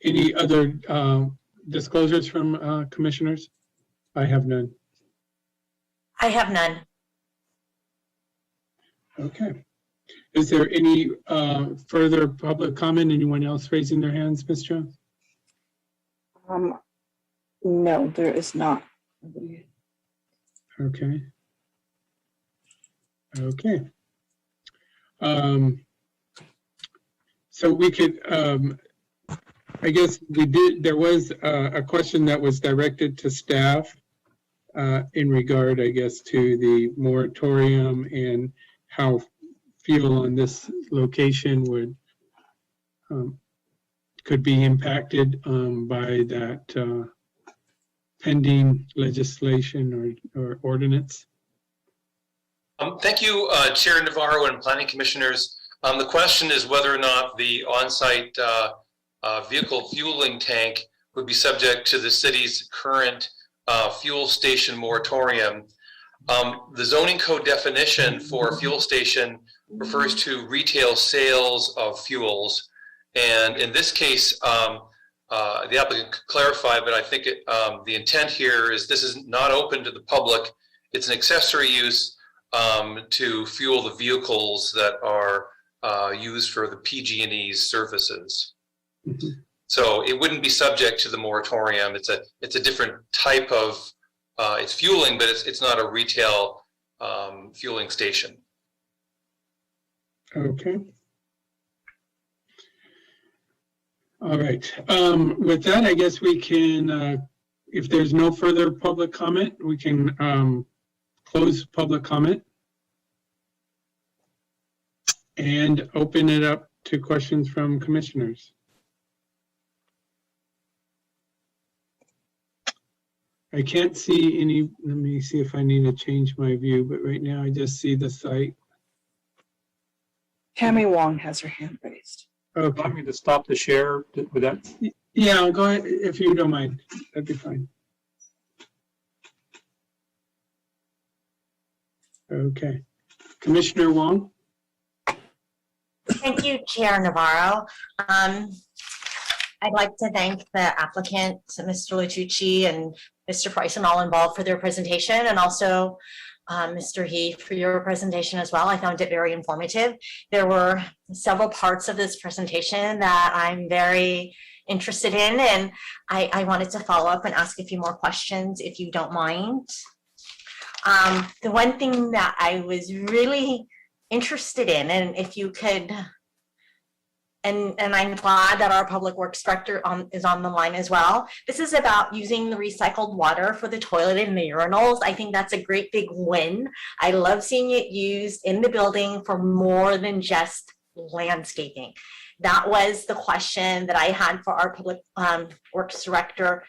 Any other disclosures from commissioners? I have none. I have none. Okay. Is there any further public comment? Anyone else raising their hands, Ms. Jones? No, there is not. Okay. Okay. So we could, I guess there was a question that was directed to staff in regard, I guess, to the moratorium and how fuel on this location could be impacted by that pending legislation or ordinance. Thank you, Chair Navarro and Planning Commissioners. The question is whether or not the on-site vehicle fueling tank would be subject to the city's current fuel station moratorium. The zoning code definition for fuel station refers to retail sales of fuels. And in this case, the applicant could clarify, but I think the intent here is this is not open to the public. It's an accessory use to fuel the vehicles that are used for the PG&E's services. Mm-hmm. So it wouldn't be subject to the moratorium. It's a different type of it's fueling, but it's not a retail fueling station. Okay. All right. With that, I guess we can, if there's no further public comment, we can close public comment and open it up to questions from commissioners. I can't see any, let me see if I need to change my view, but right now I just see the site. Tammy Wong has her hand raised. Okay. Want me to stop the share with that? Yeah, go ahead if you don't mind. That'd be fine. Okay. Commissioner Wong? Thank you, Chair Navarro. I'd like to thank the applicant, Mr. Litucci and Mr. Price and all involved for their presentation, and also Mr. He for your presentation as well. I found it very informative. There were several parts of this presentation that I'm very interested in, and I wanted to follow up and ask a few more questions if you don't mind. The one thing that I was really interested in, and if you could, and I'm glad that our Public Works Director is on the line as well. This is about using the recycled water for the toilet and the urinals. I think that's a great big win. I love seeing it used in the building for more than just landscaping. That was the question that I had for our Public Works Director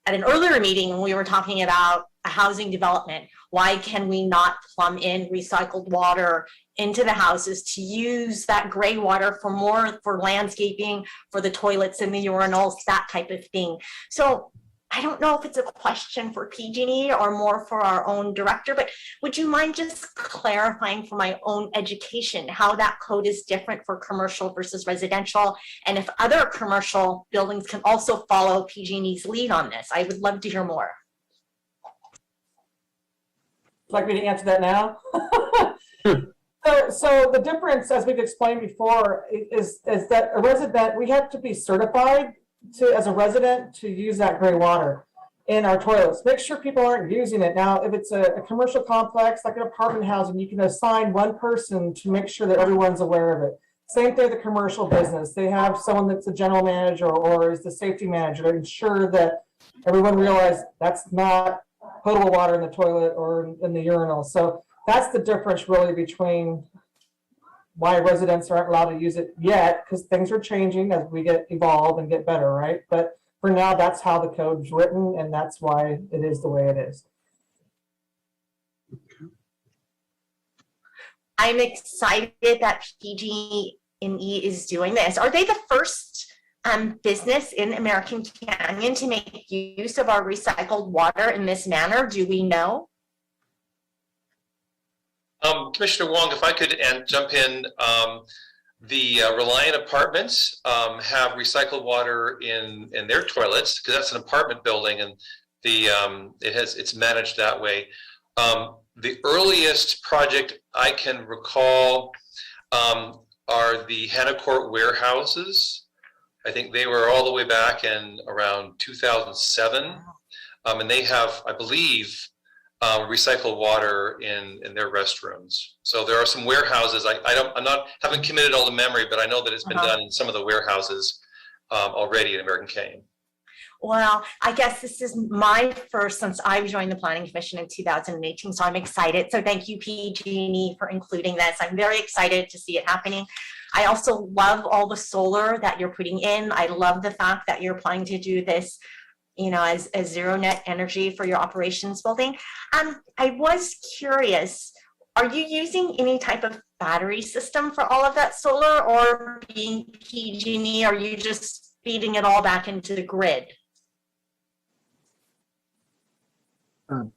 at an earlier meeting when we were talking about a housing development. Why can we not plumb in recycled water into the houses to use that gray water for more for landscaping, for the toilets and the urinals, that type of thing? So I don't know if it's a question for PG&E or more for our own director, but would you mind just clarifying for my own education how that code is different for commercial versus residential, and if other commercial buildings can also follow PG&E's lead on this? I would love to hear more. Like me to answer that now? So the difference, as we've explained before, is that a resident, we have to be certified as a resident to use that gray water in our toilets. Make sure people aren't using it. Now, if it's a commercial complex, like an apartment housing, you can assign one person to make sure that everyone's aware of it. Same thing with the commercial business. They have someone that's a general manager or is the safety manager to ensure that everyone realizes that's not potable water in the toilet or in the urinal. So that's the difference really between why residents aren't allowed to use it yet, because things are changing as we evolve and get better, right? But for now, that's how the code's written, and that's why it is the way it is. I'm excited that PG&E is doing this. Are they the first business in American Canyon to make use of our recycled water in this manner? Do we know? Commissioner Wong, if I could jump in, the Reliant Apartments have recycled water in their toilets because that's an apartment building, and it's managed that way. The earliest project I can recall are the Hannah Court warehouses. I think they were all the way back in around 2007, and they have, I believe, recycled water in their restrooms. So there are some warehouses. Haven't committed all the memory, but I know that it's been done in some of the warehouses already in American Canyon. Well, I guess this is my first since I've joined the Planning Commission in 2018, so I'm excited. So thank you, PG&E, for including this. I'm very excited to see it happening. I also love all the solar that you're putting in. I love the fact that you're planning to do this, you know, as zero net energy for your operations building. I was curious, are you using any type of battery system for all of that solar, or being PG&E, are you just feeding it all back into the grid?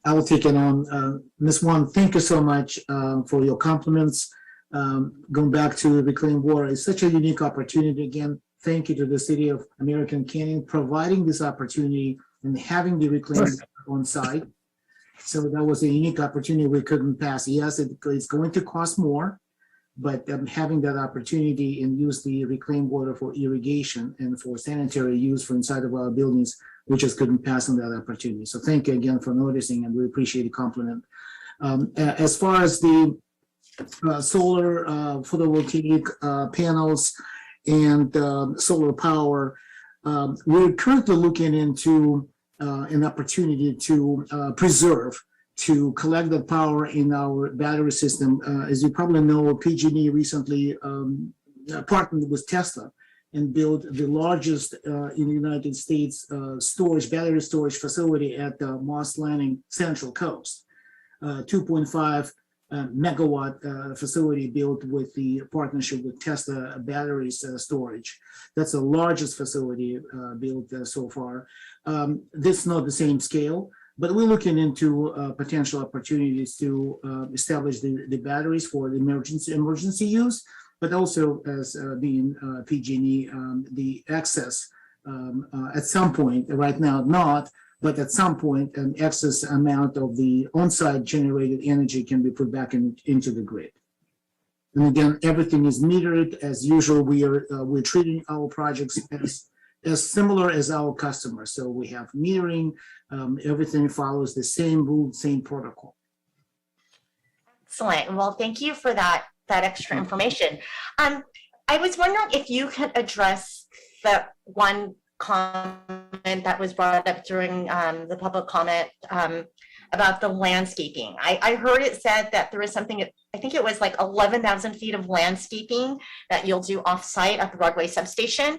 I will take it on. Ms. Wong, thank you so much for your compliments. Going back to reclaimed water, it's such a unique opportunity. Again, thank you to the City of American Canyon providing this opportunity and having the reclaimed on site. So that was a unique opportunity we couldn't pass. Yes, it's going to cost more, but having that opportunity and use the reclaimed water for irrigation and for sanitary use for inside of our buildings, we just couldn't pass on that opportunity. So thank you again for noticing, and we appreciate the compliment. As far as the solar photovoltaic panels and solar power, we're currently looking into an opportunity to to collect the power in our battery system. As you probably know, PG&E recently partnered with Tesla and built the largest in the United States battery storage facility at the Moss Landing Central Coast. 2.5 megawatt facility built with the partnership with Tesla batteries storage. That's the largest facility built so far. This is not the same scale, but we're looking into potential opportunities to establish the batteries for the emergency use, but also as being PG&E, the access at some point, right now not, but at some point an excess amount of the on-site generated energy can be put back into the grid. And again, everything is metered as usual. We're treating our projects as similar as our customers. So we have metering, everything follows the same rule, same protocol. Excellent. Well, thank you for that extra information. I was wondering if you could address the one comment that was brought up during the public comment about the landscaping. I heard it said that there was something, I think it was like 11,000 feet of landscaping that you'll do off-site at the Broadway substation.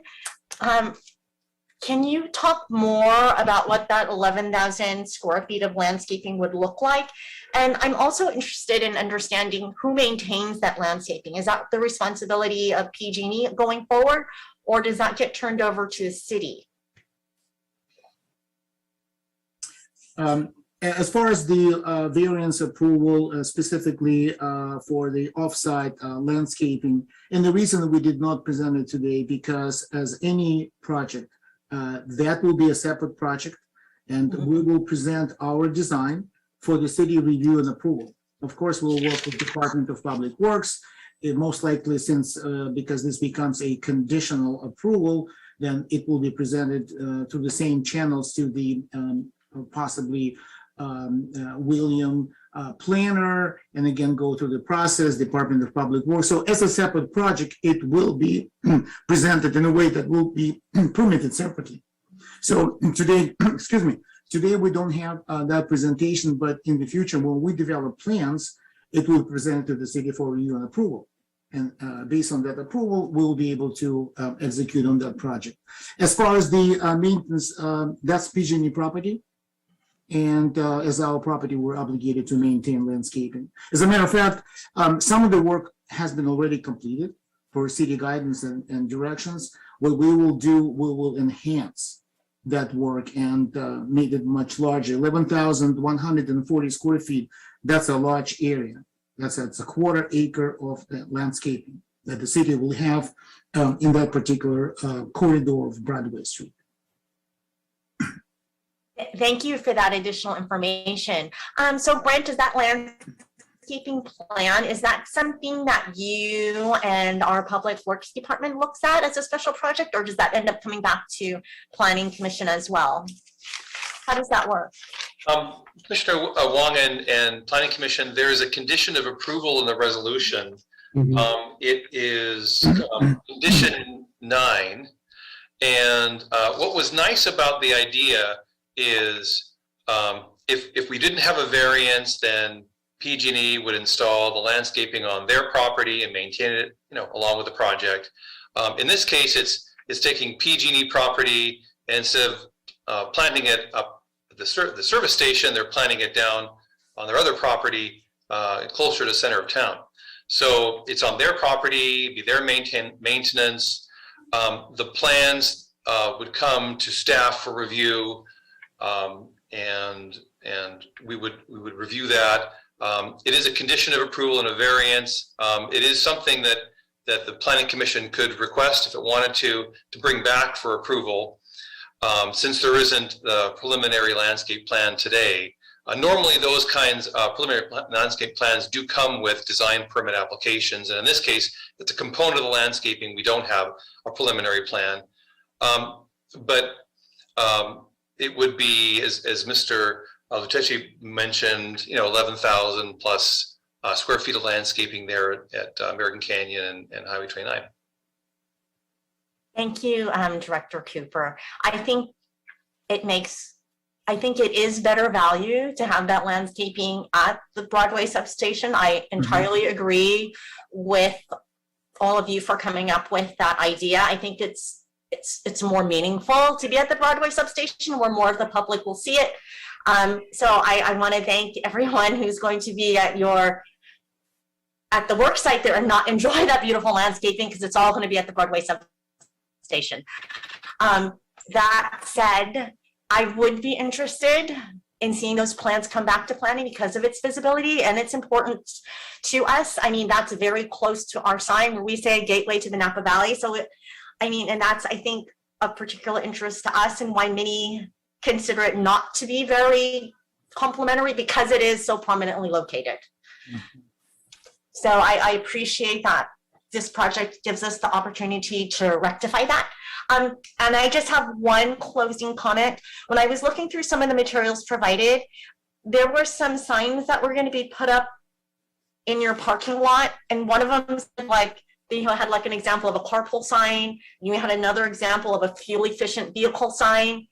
Can you talk more about what that 11,000 square feet of landscaping would look like? And I'm also interested in understanding who maintains that landscaping. Is that the responsibility of PG&E going forward, or does that get turned over to the city? As far as the variance approval, specifically for the offsite landscaping, and the reason that we did not present it today, because as any project, that will be a separate project, and we will present our design for the city review and approval. Of course, we'll work with Department of Public Works. Most likely, since because this becomes a conditional approval, then it will be presented through the same channels to the possibly William planner, and again go through the process, Department of Public Works. So as a separate project, it will be presented in a way that will be permitted separately. So today, excuse me, today we don't have that presentation, but in the future, when we develop plans, it will be presented to the city for review and approval. And based on that approval, we'll be able to execute on that project. As far as the maintenance, that's PG&E property. And as our property, we're obligated to maintain landscaping. As a matter of fact, some of the work has been already completed for city guidance and directions. What we will do, we will enhance that work and make it much larger. 11,140 square feet, that's a large area. That's a quarter acre of landscaping that the city will have in that particular corridor of Broadway Street. Thank you for that additional information. So Brent, is that landscaping plan, is that something that you and our Public Works Department looks at as a special project, or does that end up coming back to Planning Commission as well? How does that work? Commissioner Wong and Planning Commission, there is a condition of approval in the resolution. Mhm. It is condition 9. And what was nice about the idea is if we didn't have a variance, then PG&E would install the landscaping on their property and maintain it, along with the project. In this case, it's taking PG&E property, and instead of planting it up the service station, they're planting it down on their other property closer to the center of town. So it's on their property, be their maintenance. The plans would come to staff for review, and we would review that. It is a condition of approval and a variance. It is something that the Planning Commission could request if it wanted to bring back for approval. Since there isn't the preliminary landscape plan today, normally those kinds of preliminary landscape plans do come with design permit applications. And in this case, it's a component of the landscaping. We don't have a preliminary plan. But it would be, as Mr. Lutechi mentioned, 11,000 plus square feet of landscaping there at American Canyon and Highway 29. Thank you, Director Cooper. I think it is better value to have that landscaping at the Broadway substation. I entirely agree with all of you for coming up with that idea. I think it's more meaningful to be at the Broadway substation where more of the public will see it. So I want to thank everyone who's going to be at the work site there and not enjoy that beautiful landscaping, because it's all going to be at the Broadway substation. That said, I would be interested in seeing those plans come back to planning because of its visibility and its importance to us. I mean, that's very close to our sign where we say gateway to the Napa Valley. So and that's, I think, of particular interest to us, and why many consider it not to be very complementary, because it is so prominently located. So I appreciate that this project gives us the opportunity to rectify that. And I just have one closing comment. When I was looking through some of the materials provided, there were some signs that were going to be put up in your parking lot, and one of them said, like, had like an example of a carpool sign. You had another example of a fuel efficient vehicle sign.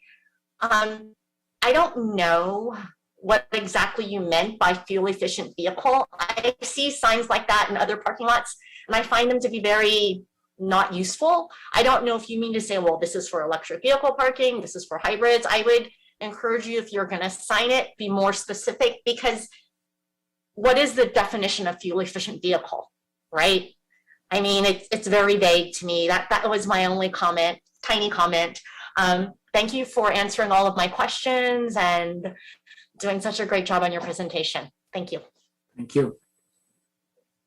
I don't know what exactly you meant by fuel efficient vehicle. I see signs like that in other parking lots, and I find them to be very not useful. I don't know if you mean to say, well, this is for electric vehicle parking, this is for hybrids. I would encourage you, if you're going to sign it, be more specific, because what is the definition of fuel efficient vehicle, right? I mean, it's very vague to me. That was my only comment, tiny comment. Thank you for answering all of my questions and doing such a great job on your presentation. Thank you. Thank you.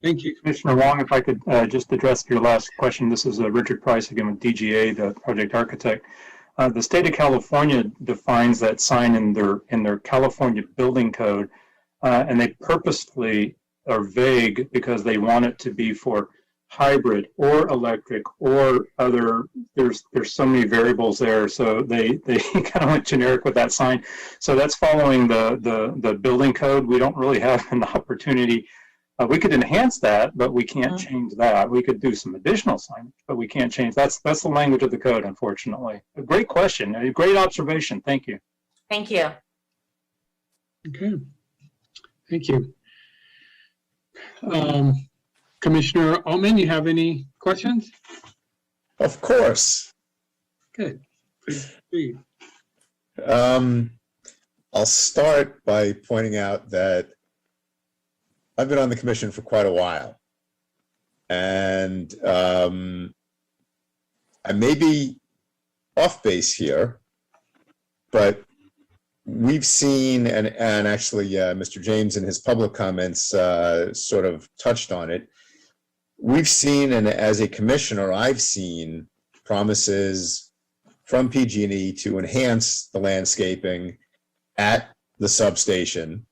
Thank you. Commissioner Wong, if I could just address your last question. This is Richard Price again with DGA, the project architect. The state of California defines that sign in their California building code, and they purposefully are vague because they want it to be for hybrid or electric or other. There's so many variables there, so they kind of went generic with that sign. So that's following the building code. We don't really have an opportunity. We could enhance that, but we can't change that. We could do some additional signage, but we can't change. That's the language of the code, unfortunately. A great question, a great observation. Thank you. Thank you. Okay. Thank you. Commissioner Ullman, you have any questions? Of course. Good. Please. I'll start by pointing out that I've been on the commission for quite a while, and I may be off base here, but we've seen, and actually Mr. James in his public comments sort of touched on it. We've seen, and as a commissioner, I've seen promises from PG&E to enhance the landscaping at the substation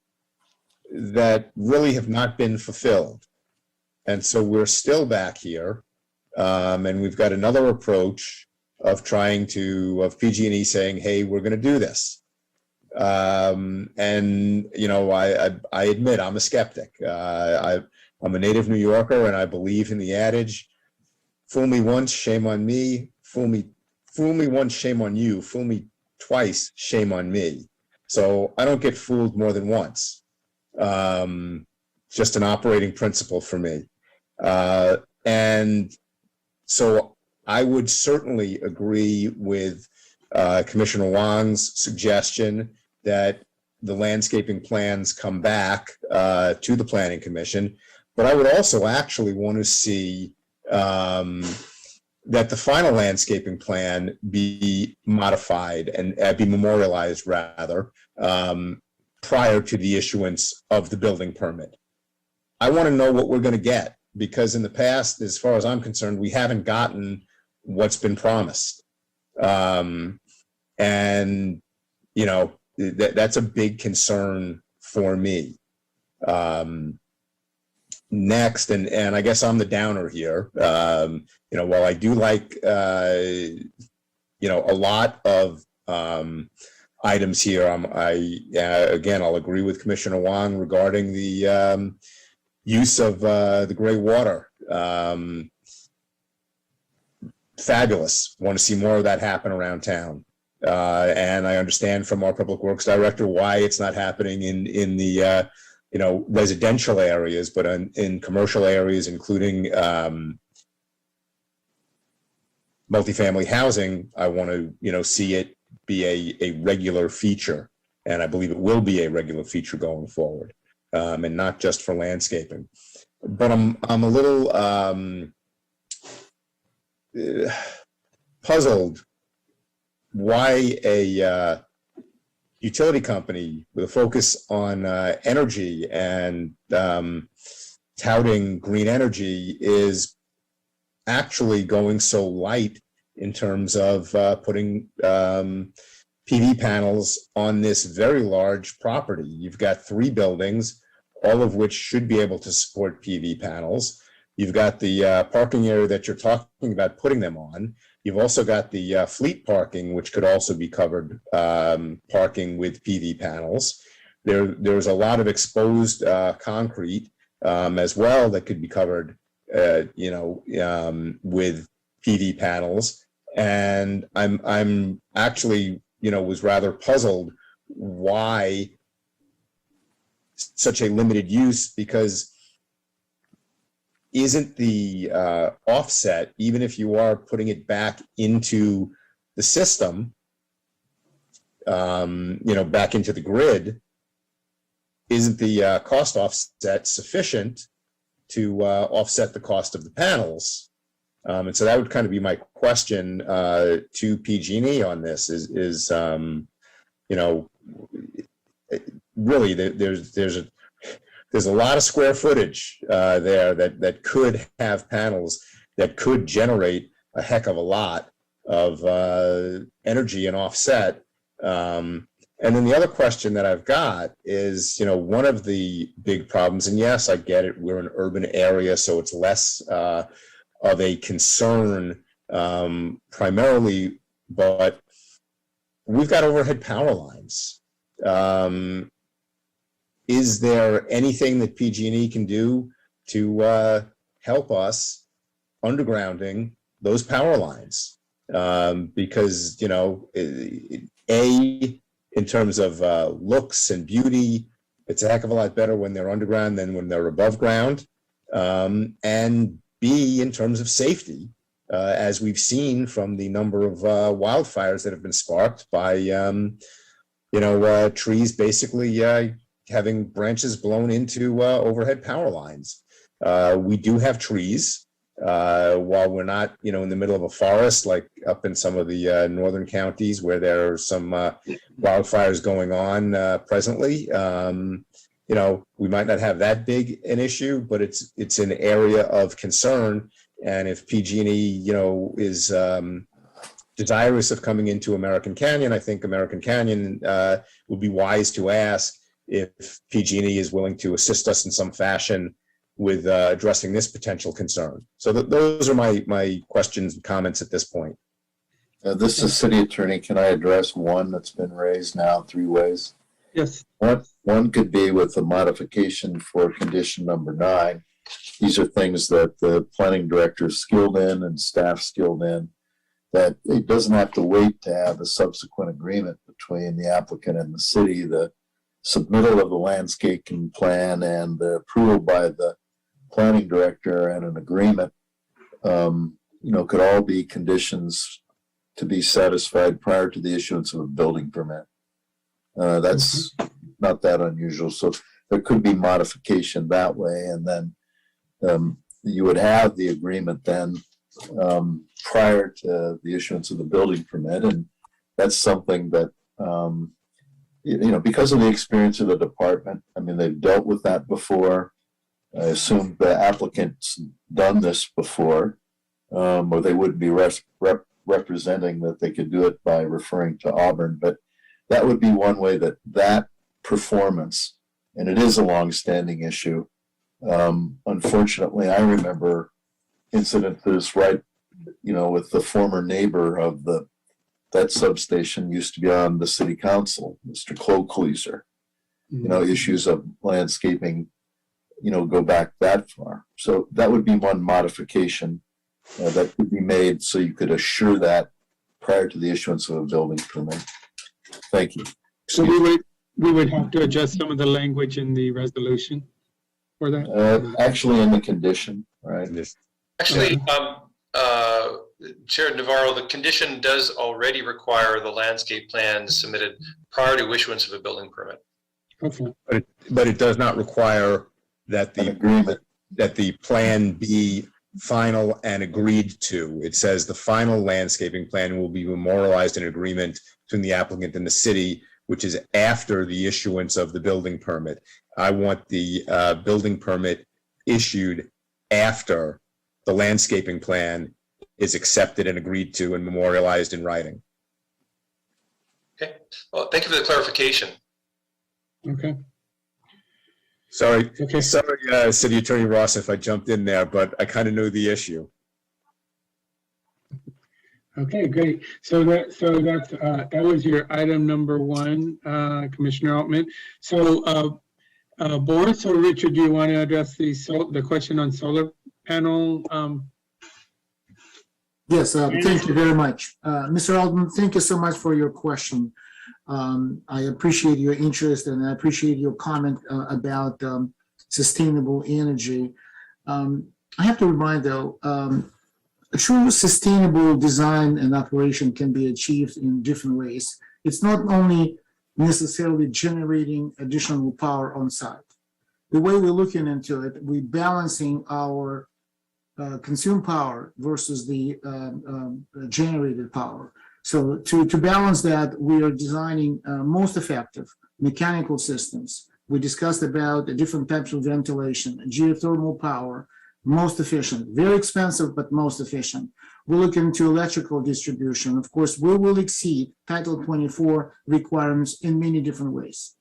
that really have not been fulfilled. And so we're still back here, and we've got another approach of PG&E saying, hey, we're going to do this. And, you know, I admit I'm a skeptic. I'm a native New Yorker, and I believe in the adage, fool me once, shame on me. Fool me once, shame on you. Fool me twice, shame on me. So I don't get fooled more than once. Just an operating principle for me. And so I would certainly agree with Commissioner Wong's suggestion that the landscaping plans come back to the Planning Commission. But I would also actually want to see that the final landscaping plan be modified and be memorialized rather prior to the issuance of the building permit. I want to know what we're going to get, because in the past, as far as I'm concerned, we haven't gotten what's been promised. And, you know, that's a big concern for me. Next, and I guess I'm the downer here, you know, while I do like, you know, a lot of items here, again, I'll agree with Commissioner Wong regarding the use of the gray water. Fabulous. Want to see more of that happen around town. And I understand from our Public Works Director why it's not happening in the you know, residential areas, but in commercial areas, including multifamily housing, I want to, you know, see it be a regular feature. And I believe it will be a regular feature going forward, and not just for landscaping. But I'm a little puzzled why a utility company with a focus on energy and touting green energy is actually going so light in terms of putting PV panels on this very large property. You've got 3 buildings, all of which should be able to support PV panels. You've got the parking area that you're talking about putting them on. You've also got the fleet parking, which could also be covered parking with PV panels. There's a lot of exposed concrete as well that could be covered, you know, with PV panels. And I'm actually, you know, was rather puzzled why such a limited use, because isn't the offset, even if you are putting it back into the system, you know, back into the grid, isn't the cost offset sufficient to offset the cost of the panels? And so that would kind of be my question to PG&E on this is you know, really there's a lot of square footage there that could have panels that could generate a heck of a lot of energy and offset. And then the other question that I've got is, you know, one of the big problems, and yes, I get it, we're an urban area, so it's less of a concern primarily, but we've got overhead power lines. Is there anything that PG&E can do to help us undergrounding those power lines? Because, you know, in terms of looks and beauty, it's a heck of a lot better when they're underground than when they're above ground. And B, in terms of safety, as we've seen from the number of wildfires that have been sparked by, you know, trees basically having branches blown into overhead power lines. We do have trees, while we're not, you know, in the middle of a forest, like up in some of the northern counties where there are some wildfires going on presently. You know, we might not have that big an issue, but it's an area of concern. And if PG&E, you know, is desirous of coming into American Canyon, I think American Canyon would be wise to ask if PG&E is willing to assist us in some fashion with addressing this potential concern. So those are my questions and comments at this point. This is City Attorney. Can I address one that's been raised now 3 ways? Yes. One could be with the modification for condition number 9. These are things that the planning director is skilled in and staff skilled in, that it doesn't have to wait to have a subsequent agreement between the applicant and the city. The submittal of the landscaping plan and the approval by the planning director and an agreement, could all be conditions to be satisfied prior to the issuance of a building permit. That's not that unusual. So there could be modification that way, and then you would have the agreement then prior to the issuance of the building permit. And that's something that, because of the experience of the department, I mean, they've dealt with that before. I assume the applicant's done this before, or they wouldn't be representing that they could do it by referring to Auburn. But that would be one way that performance, and it is a long-standing issue. Unfortunately, I remember incidences with the former neighbor of that substation used to be on the city council, Mr. Clokeleser. Issues of landscaping, go back that far. So that would be one modification that could be made so you could assure that prior to the issuance of a building permit. Thank you. So we would have to adjust some of the language in the resolution for that? Actually, in the condition, right? Actually, Chair Navarro, the condition does already require the landscape plan submitted prior to issuance of a building permit. Okay. But it does not require that An agreement. that the plan be final and agreed to. It says the final landscaping plan will be memorialized in agreement between the applicant and the city, which is after the issuance of the building permit. I want the building permit issued after the landscaping plan is accepted and agreed to and memorialized in writing. Okay. Well, thank you for the clarification. Okay. Sorry, Okay. City Attorney Ross, if I jumped in there, but I kind of knew the issue. Okay, great. So that was your item number 1, Commissioner Altman. So Boris or Richard, do you want to address the question on solar panel? Yes, thank you very much. Mr. Altman, thank you so much for your question. I appreciate your interest and I appreciate your comment about sustainable energy. I have to remind though, a true sustainable design and operation can be achieved in different ways. It's not only necessarily generating additional power on site. The way we're looking into it, we're balancing our consumed power versus the generated power. So to balance that, we are designing most effective mechanical systems. We discussed about the different types of ventilation, geothermal power, most efficient, very expensive, but most efficient. We're looking into electrical distribution. Of course, we will exceed Title 24 requirements in many different ways.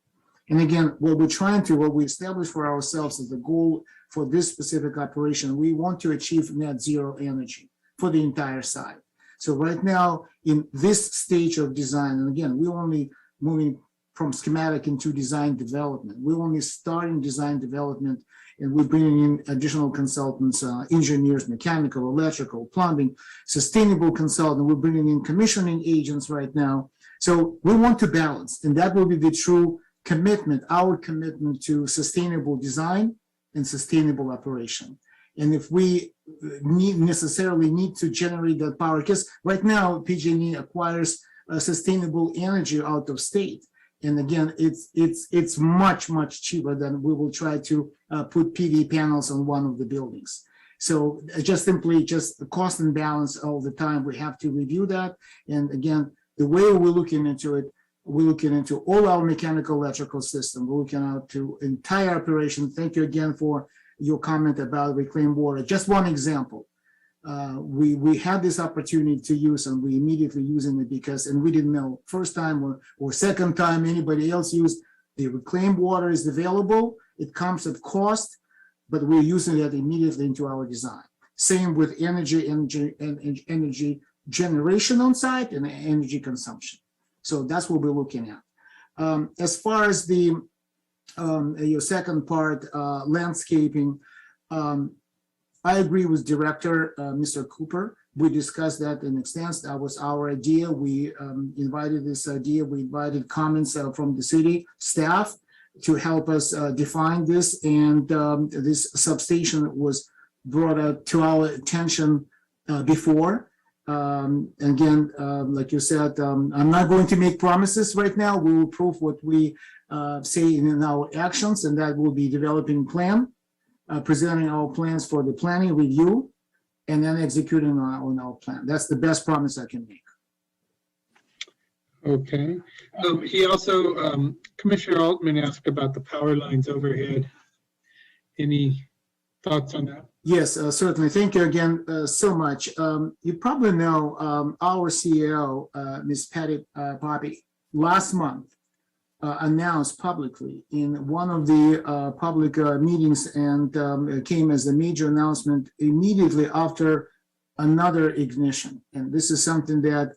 And again, what we establish for ourselves as the goal for this specific operation, we want to achieve net zero energy for the entire site. So right now, in this stage of design, and again, we're only moving from schematic into design development. We're only starting design development, and we're bringing in additional consultants, engineers, mechanical, electrical, plumbing, sustainable consultant. We're bringing in commissioning agents right now. So we want to balance, and that will be the true commitment, our commitment to sustainable design and sustainable operation. And if we necessarily need to generate that power, because right now PG&E acquires sustainable energy out of state. And again, it's much cheaper than we will try to put PV panels on one of the buildings. So just the cost and balance all the time. We have to review that. And again, the way we're looking into it, we're looking into all our mechanical electrical system. We're looking out to entire operation. Thank you again for your comment about reclaimed water. Just one example. We had this opportunity to use, and we immediately using it because, and we didn't know first time or second time anybody else used. The reclaimed water is available. It comes at cost, but we're using that immediately into our design. Same with energy generation on site and energy consumption. So that's what we're looking at. As far as the your second part, landscaping, I agree with Director Mr. Cooper. We discussed that in extent. That was our idea. We invited this idea. We invited comments from the city staff to help us define this. And this substation was brought up to our attention before. Again, like you said, I'm not going to make promises right now. We will prove what we say in our actions, and that will be developing plan, presenting our plans for the planning review, and then executing on our plan. That's the best promise I can make. Okay. He also, Commissioner Altman asked about the power lines overhead. Any thoughts on that? Yes, certainly. Thank you again so much. You probably know our CEO, Ms. Patty Poppy, last month announced publicly in one of the public meetings, and it came as a major announcement immediately after another ignition. And this is something that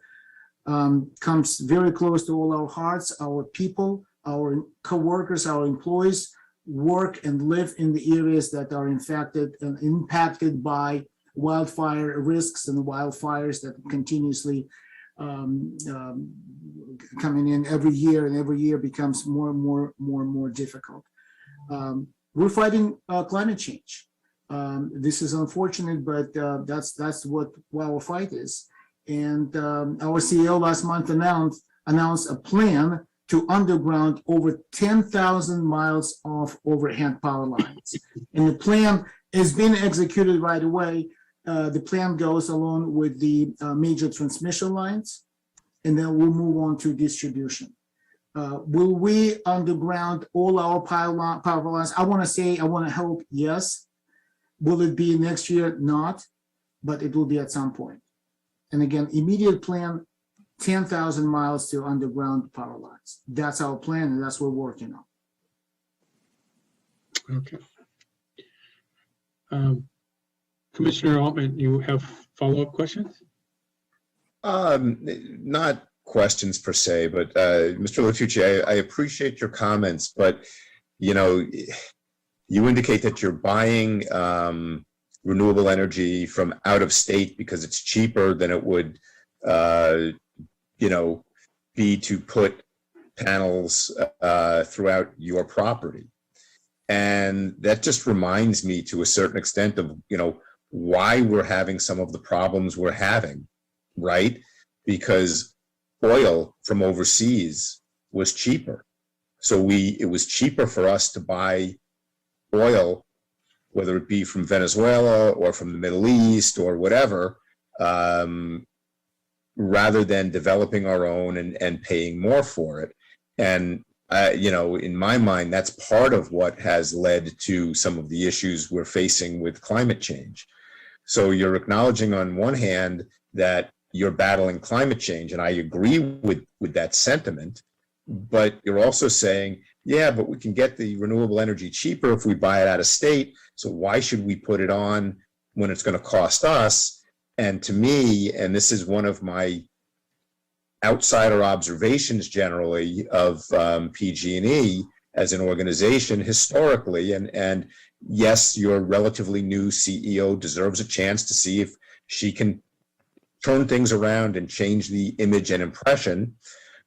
comes very close to all our hearts. Our people, our coworkers, our employees work and live in the areas that are infected and impacted by wildfire risks and wildfires that continuously coming in every year, and every year becomes more and more difficult. We're fighting climate change. This is unfortunate, but that's what our fight is. And our CEO last month announced a plan to underground over 10,000 miles of overhead power lines. And the plan is being executed right away. The plan goes along with the major transmission lines, and then we'll move on to distribution. Will we underground all our power lines? I want to hope yes. Will it be next year? Not, but it will be at some point. And again, immediate plan, 10,000 miles to underground power lines. That's our plan, and that's what we're working on. Okay. Commissioner Altman, you have follow-up questions? Not questions per se, but Mr. Latucci, I appreciate your comments, but you indicate that you're buying renewable energy from out of state because it's cheaper than it would be to put panels throughout your property. And that just reminds me to a certain extent of, why we're having some of the problems we're having, right? Because oil from overseas was cheaper. So it was cheaper for us to buy oil, whether it be from Venezuela or from the Middle East or whatever, rather than developing our own and paying more for it. And, in my mind, that's part of what has led to some of the issues we're facing with climate change. So you're acknowledging on one hand that you're battling climate change, and I agree with that sentiment, but you're also saying, yeah, but we can get the renewable energy cheaper if we buy it out of state, so why should we put it on when it's going to cost us? And to me, and this is one of my outsider observations generally of PG&E as an organization historically, and yes, your relatively new CEO deserves a chance to see if she can turn things around and change the image and impression.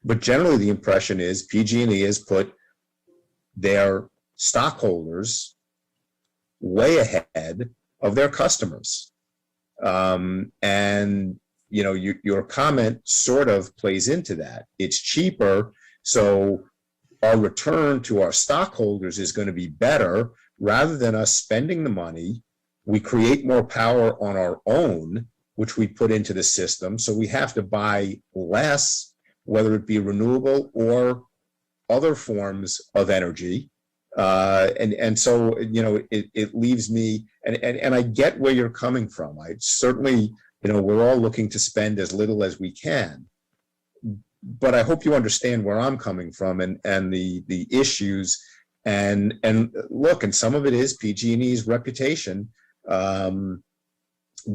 But generally the impression is PG&E has put their stockholders way ahead of their customers. And your comment sort of plays into that. It's cheaper, so our return to our stockholders is going to be better. Rather than us spending the money, we create more power on our own, which we put into the system. So we have to buy less, whether it be renewable or other forms of energy. And so, it leaves me, and I get where you're coming from. I certainly, we're all looking to spend as little as we can. But I hope you understand where I'm coming from and the issues. And look, and some of it is PG&E's reputation.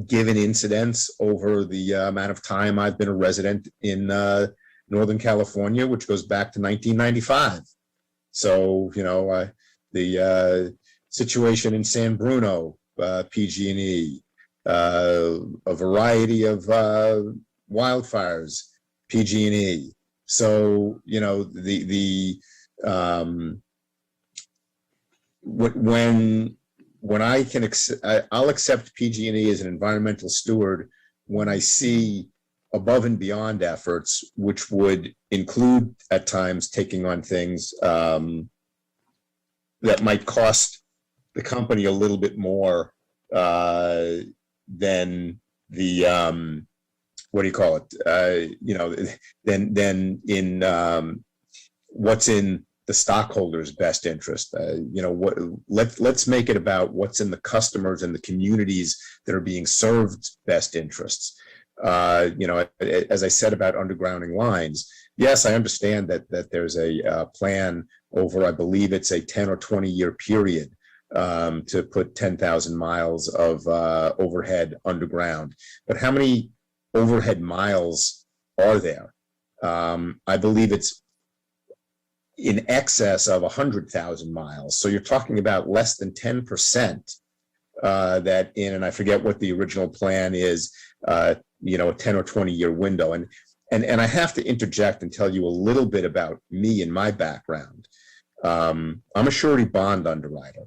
given incidents over the amount of time I've been a resident in Northern California, which goes back to 1995. So, the situation in San Bruno, PG&E, a variety of wildfires, PG&E. So, when I can, I'll accept PG&E as an environmental steward when I see above and beyond efforts, which would include at times taking on things that might cost the company a little bit more than the what do you call it? Than in what's in the stockholders' best interest. Let's make it about what's in the customers and the communities that are being served best interests. As I said about undergrounding lines, yes, I understand that there's a plan over, I believe it's a 10 or 20 year period to put 10,000 miles of overhead underground. But how many overhead miles are there? I believe it's in excess of 100,000 miles. So you're talking about less than 10% that in, and I forget what the original plan is, a 10 or 20 year window. And I have to interject and tell you a little bit about me and my background. I'm a surety bond underwriter,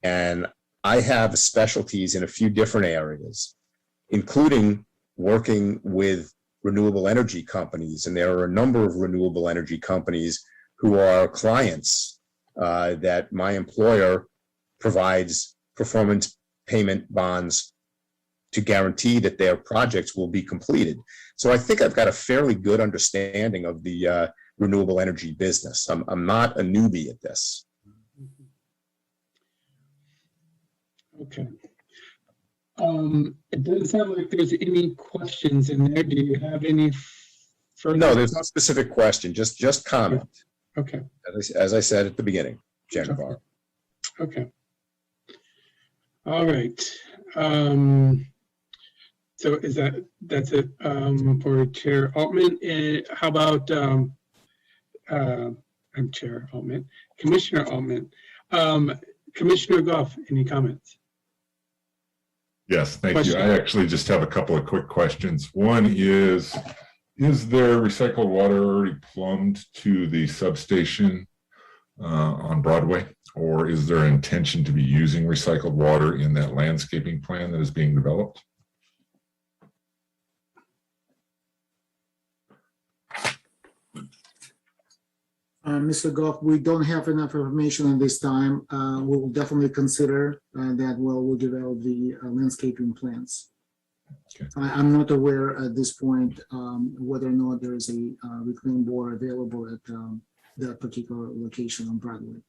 and I have specialties in a few different areas, including working with renewable energy companies. And there are a number of renewable energy companies who are clients that my employer provides performance payment bonds to guarantee that their projects will be completed. So I think I've got a fairly good understanding of the renewable energy business. I'm not a newbie at this. Okay. It doesn't sound like there's any questions in there. Do you have any further? No, there's no specific question, just comment. Okay. As I said at the beginning, Chair Navarro. Okay. All right. So that's it for Chair Altman. How about I'm Chair Altman, Commissioner Altman. Commissioner Goff, any comments? Yes, thank you. I actually just have a couple of quick questions. One is there recycled water already plumbed to the substation on Broadway? Or is there intention to be using recycled water in that landscaping plan that is being developed? Mr. Goff, we don't have enough information at this time. We will definitely consider that while we develop the landscaping plans. Okay. I'm not aware at this point whether or not there is a reclaimed water available at that particular location on Broadway.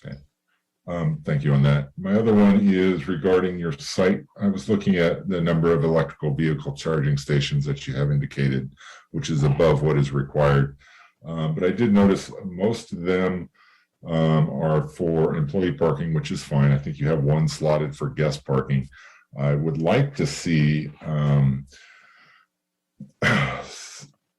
Okay. Thank you on that. My other one is regarding your site. I was looking at the number of electrical vehicle charging stations that you have indicated, which is above what is required. But I did notice most of them are for employee parking, which is fine. I think you have one slotted for guest parking. I would like to see an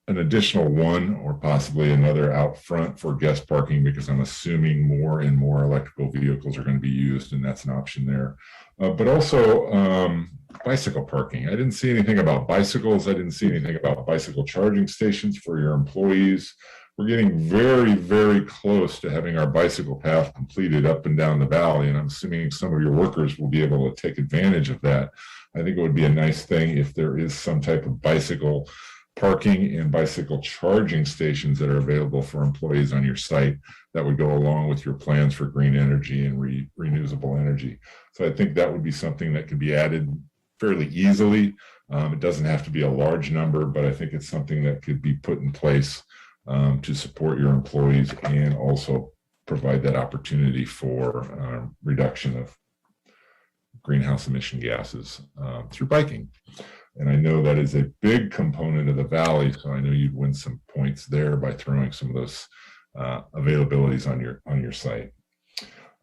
additional one or possibly another out front for guest parking, because I'm assuming more and more electrical vehicles are going to be used, and that's an option there. But also bicycle parking. I didn't see anything about bicycles. I didn't see anything about bicycle charging stations for your employees. We're getting very, very close to having our bicycle path completed up and down the valley, and I'm assuming some of your workers will be able to take advantage of that. I think it would be a nice thing if there is some type of bicycle parking and bicycle charging stations that are available for employees on your site that would go along with your plans for green energy and renewable energy. So I think that would be something that could be added fairly easily. It doesn't have to be a large number, but I think it's something that could be put in place to support your employees and also provide that opportunity for reduction of greenhouse emission gases through biking. And I know that is a big component of the valley, so I know you'd win some points there by throwing some of those availabilities on your site.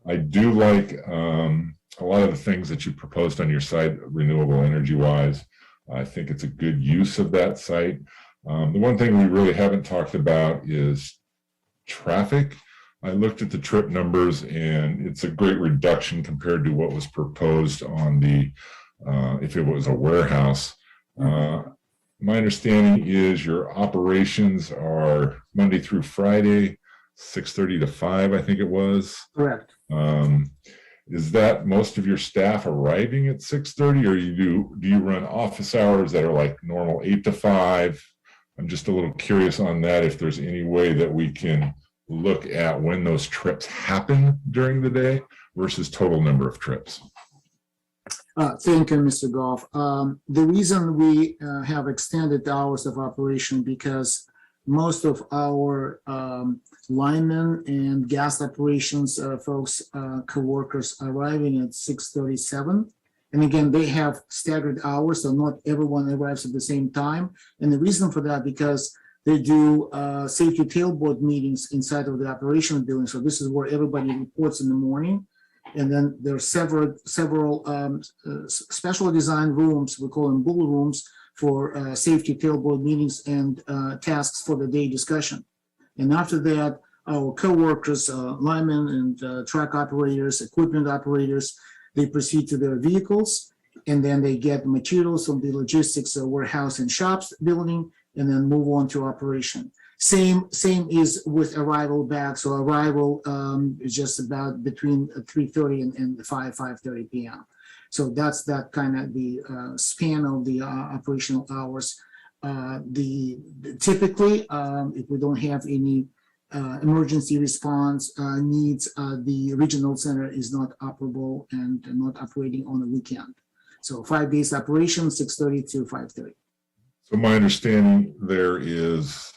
I do like a lot of the things that you proposed on your site, renewable energy wise. I think it's a good use of that site. The one thing we really haven't talked about is traffic. I looked at the trip numbers and it's a great reduction compared to what was proposed on the, if it was a warehouse. My understanding is your operations are Monday through Friday, 6:30 to 5, I think it was. Correct. Is that most of your staff arriving at 6:30, or do you run office hours that are like normal 8 to 5? I'm just a little curious on that, if there's any way that we can look at when those trips happen during the day versus total number of trips. Thank you, Mr. Goff. The reason we have extended the hours of operation because most of our linemen and gas operations folks, co-workers arriving at 6:37. And again, they have staggered hours, so not everyone arrives at the same time. And the reason for that, because they do safety tailboard meetings inside of the operational building. So this is where everybody reports in the morning. And then there are several special design rooms, we call them bull rooms, for safety tailboard meetings and tasks for the day discussion. And after that, our co-workers, linemen and truck operators, equipment operators, they proceed to their vehicles, and then they get materials from the logistics warehouse and shops building, and then move on to operation. Same is with arrival back. So arrival is just about between 3:30 and 5:30 p.m. So that's that kind of the span of the operational hours. Typically, if we don't have any emergency response needs, the regional center is not operable and not operating on a weekend. So 5 days operation, 6:30 to 5:30. So my understanding there is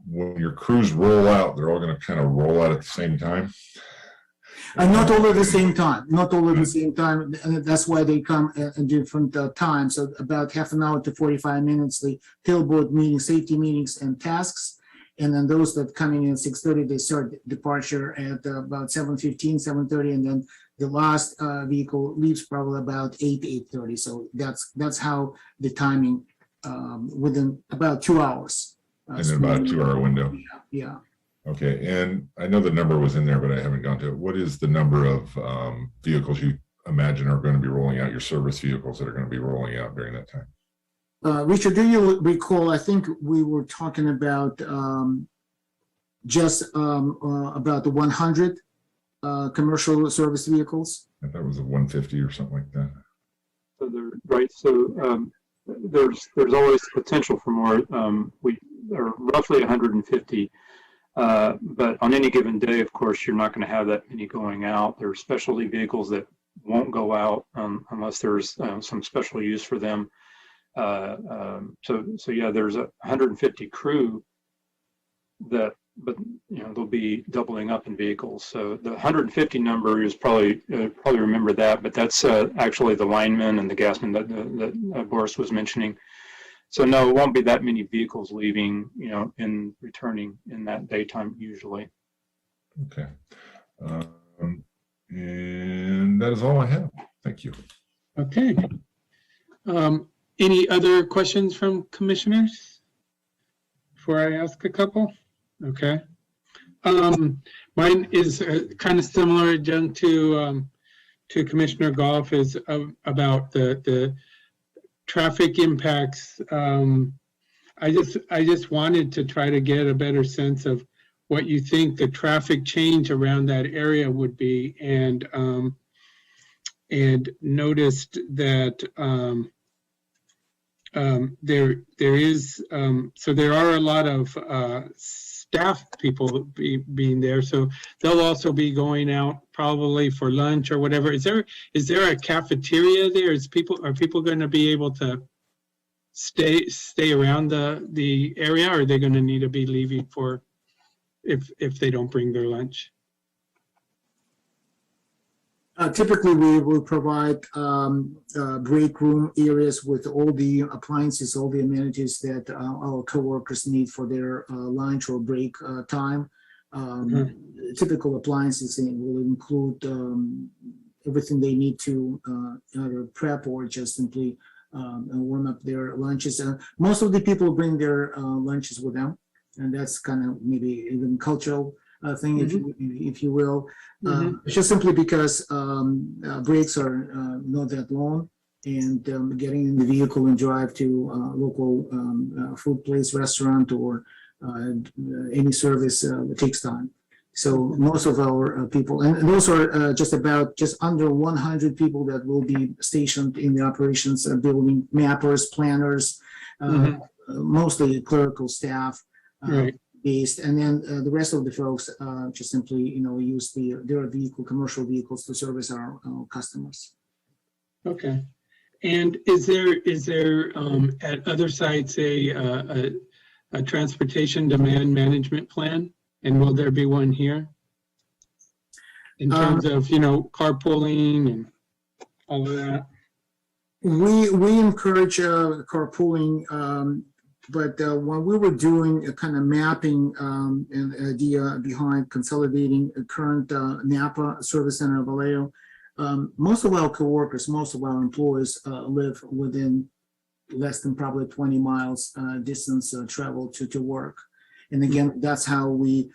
when your crews roll out, they're all going to kind of roll out at the same time. Not all at the same time. Not all at the same time. And that's why they come at different times. So about half an hour to 45 minutes, the tailboard meetings, safety meetings, and tasks. And then those that coming in at 6:30, they start departure at about 7:15, 7:30, and then the last vehicle leaves probably about 8:30. So that's how the timing within about 2 hours. In about a 2-hour window. Yeah. Okay, and I know the number was in there, but I haven't gone to it. What is the number of vehicles you imagine are going to be rolling out, your service vehicles that are going to be rolling out during that time? Richard, do you recall, I think we were talking about just about the 100 commercial service vehicles? I thought it was a 150 or something like that. So there's always potential for more. We are roughly 150, but on any given day, of course, you're not going to have that many going out. There are specialty vehicles that won't go out unless there's some special use for them. So yeah, there's 150 crew that, but they'll be doubling up in vehicles. So the 150 number is probably remember that, but that's actually the linemen and the gasmen that Boris was mentioning. So no, it won't be that many vehicles leaving, and returning in that daytime usually. Okay. And that is all I have. Thank you. Okay. Any other questions from commissioners before I ask a couple? Okay. Mine is kind of similar, Jen, to Commissioner Goff, is about the traffic impacts. I just wanted to try to get a better sense of what you think the traffic change around that area would be, and noticed that there is so there are a lot of staff people being there, so they'll also be going out probably for lunch or whatever. Is there a cafeteria there? Are people going to be able to stay around the area, or are they going to need to be leaving for if they don't bring their lunch? Typically, we will provide break room areas with all the appliances, all the amenities that our coworkers need for their lunch or break time. typical appliances, and it will include everything they need to either prep or just simply warm up their lunches. Most of the people bring their lunches with them, and that's kind of maybe even cultural thing, if you will. Just simply because breaks are not that long, and getting in the vehicle and drive to a local food place, restaurant, or any service takes time. So most of our people, and those are just under 100 people that will be stationed in the operations building, mappers, planners, mostly clerical staff based, and then the rest of the folks just simply use their commercial vehicles to service our customers. Okay. And is there at other sites a transportation demand management plan? And will there be one here? In terms of, carpooling and all of that? We encourage carpooling, but when we were doing a kind of mapping and idea behind consolidating a current Napa Service Center of Vallejo, most of our coworkers, most of our employees live within less than probably 20 miles distance travel to work. And again, that's how we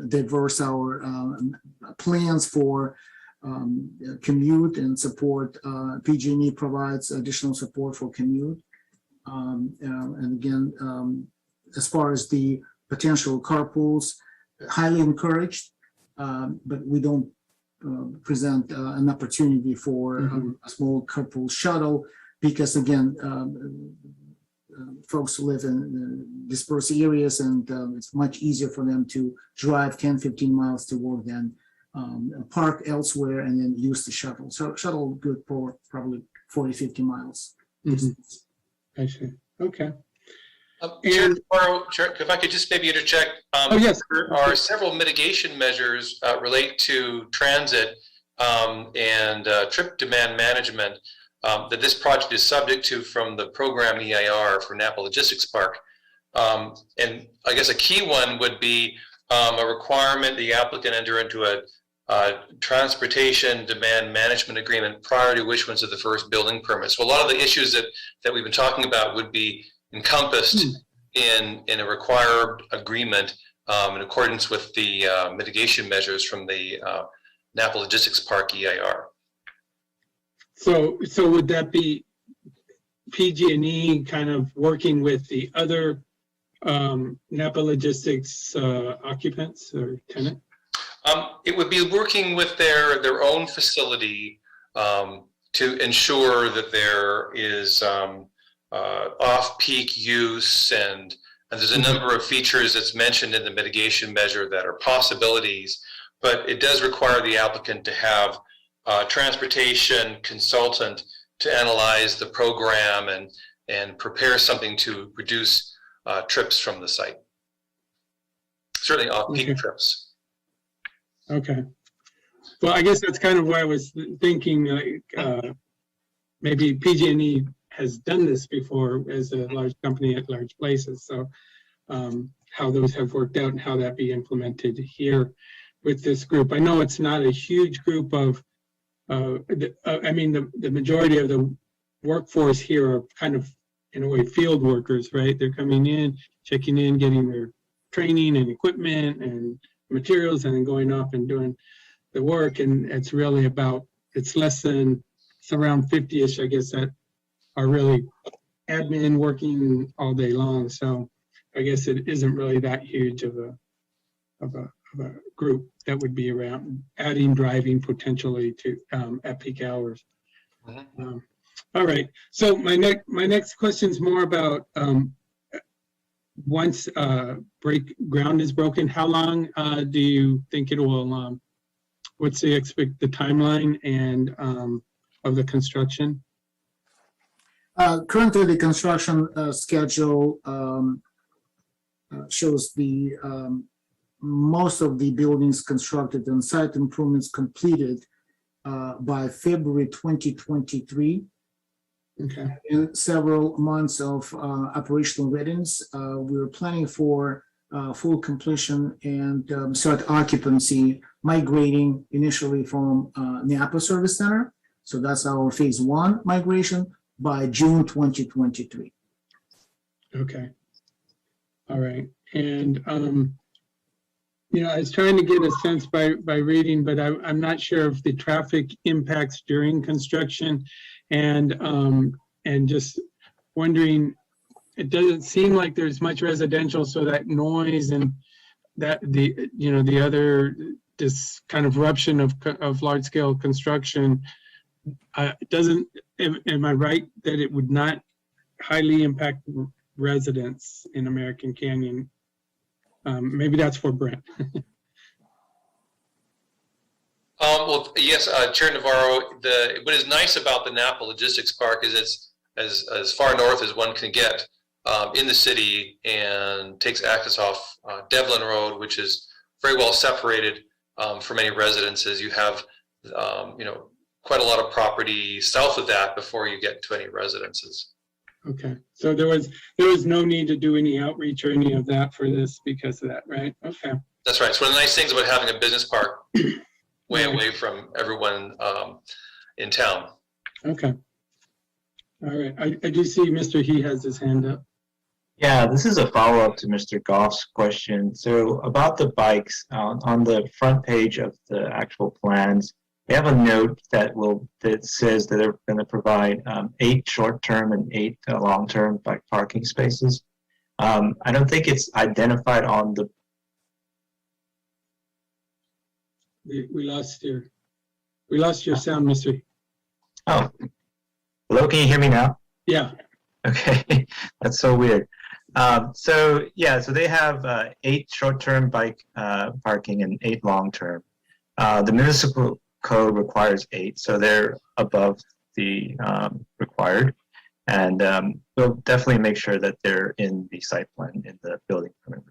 diverse our plans for commute and support. PG&E provides additional support for commute. And again, as far as the potential carpools, highly encouraged, but we don't present an opportunity for a small carpool shuttle, because again, folks who live in dispersed areas, and it's much easier for them to drive 10-15 miles to work than park elsewhere and then use the shuttle. So shuttle good for probably 40-50 miles. I see. Okay. Chair, if I could just maybe interject. Yes. There are several mitigation measures relate to transit and trip demand management that this project is subject to from the program EIR for Napa Logistics Park. And I guess a key one would be a requirement the applicant enter into a transportation demand management agreement prior to issuance of the first building permit. So a lot of the issues that we've been talking about would be encompassed in a required agreement in accordance with the mitigation measures from the Napa Logistics Park EIR. So would that be PG&E kind of working with the other Napa Logistics occupants or tenant? It would be working with their own facility to ensure that there is off-peak use, and there's a number of features that's mentioned in the mitigation measure that are possibilities, but it does require the applicant to have a transportation consultant to analyze the program and prepare something to reduce trips from the site. Certainly off-peak trips. Okay. Well, I guess that's kind of why I was thinking, like, maybe PG&E has done this before as a large company at large places. So how those have worked out and how that be implemented here with this group. I know it's not a huge group of, I mean, the majority of the workforce here are kind of, in a way, field workers, right? They're coming in, checking in, getting their training and equipment and materials, and then going off and doing the work. And it's really about, it's around 50-ish, I guess, that are really admin working all day long. So I guess it isn't really that huge of a group that would be around, adding driving potentially to at peak hours. All right. So my next question is more about once ground is broken, how long do you think it will? What's the timeline and of the construction? Currently, the construction schedule shows the most of the buildings constructed and site improvements completed by February 2023. Okay. In several months of operational readiness, we were planning for full completion and start occupancy migrating initially from Napa Service Center. So that's our phase 1 migration by June 2023. Okay. All right. And, you know, I was trying to get a sense by reading, but I'm not sure if the traffic impacts during construction and just wondering, it doesn't seem like there's much residential, so that noise and that the other, this kind of eruption of large scale construction am I right that it would not highly impact residents in American Canyon? Maybe that's for Brent. Well, yes, Chair Navarro, what is nice about the Napa Logistics Park is it's as far north as one can get in the city and takes access off Devlin Road, which is very well separated from any residences. You have, quite a lot of property south of that before you get to any residences. Okay, so there was no need to do any outreach or any of that for this because of that, right? Okay. That's right. It's one of the nice things about having a business park way away from everyone in town. Okay. All right. I do see Mr. He has his hand up. Yeah, this is a follow-up to Mr. Goff's question. So about the bikes, on the front page of the actual plans, they have a note that says that they're going to provide 8 short-term and 8 long-term bike parking spaces. I don't think it's identified on the. We lost your sound, Mr. Oh, hello. Can you hear me now? Yeah. Okay, that's so weird. So they have 8 short-term bike parking and 8 long-term. The municipal code requires 8, so they're above the required, and we'll definitely make sure that they're in the site plan in the building permit.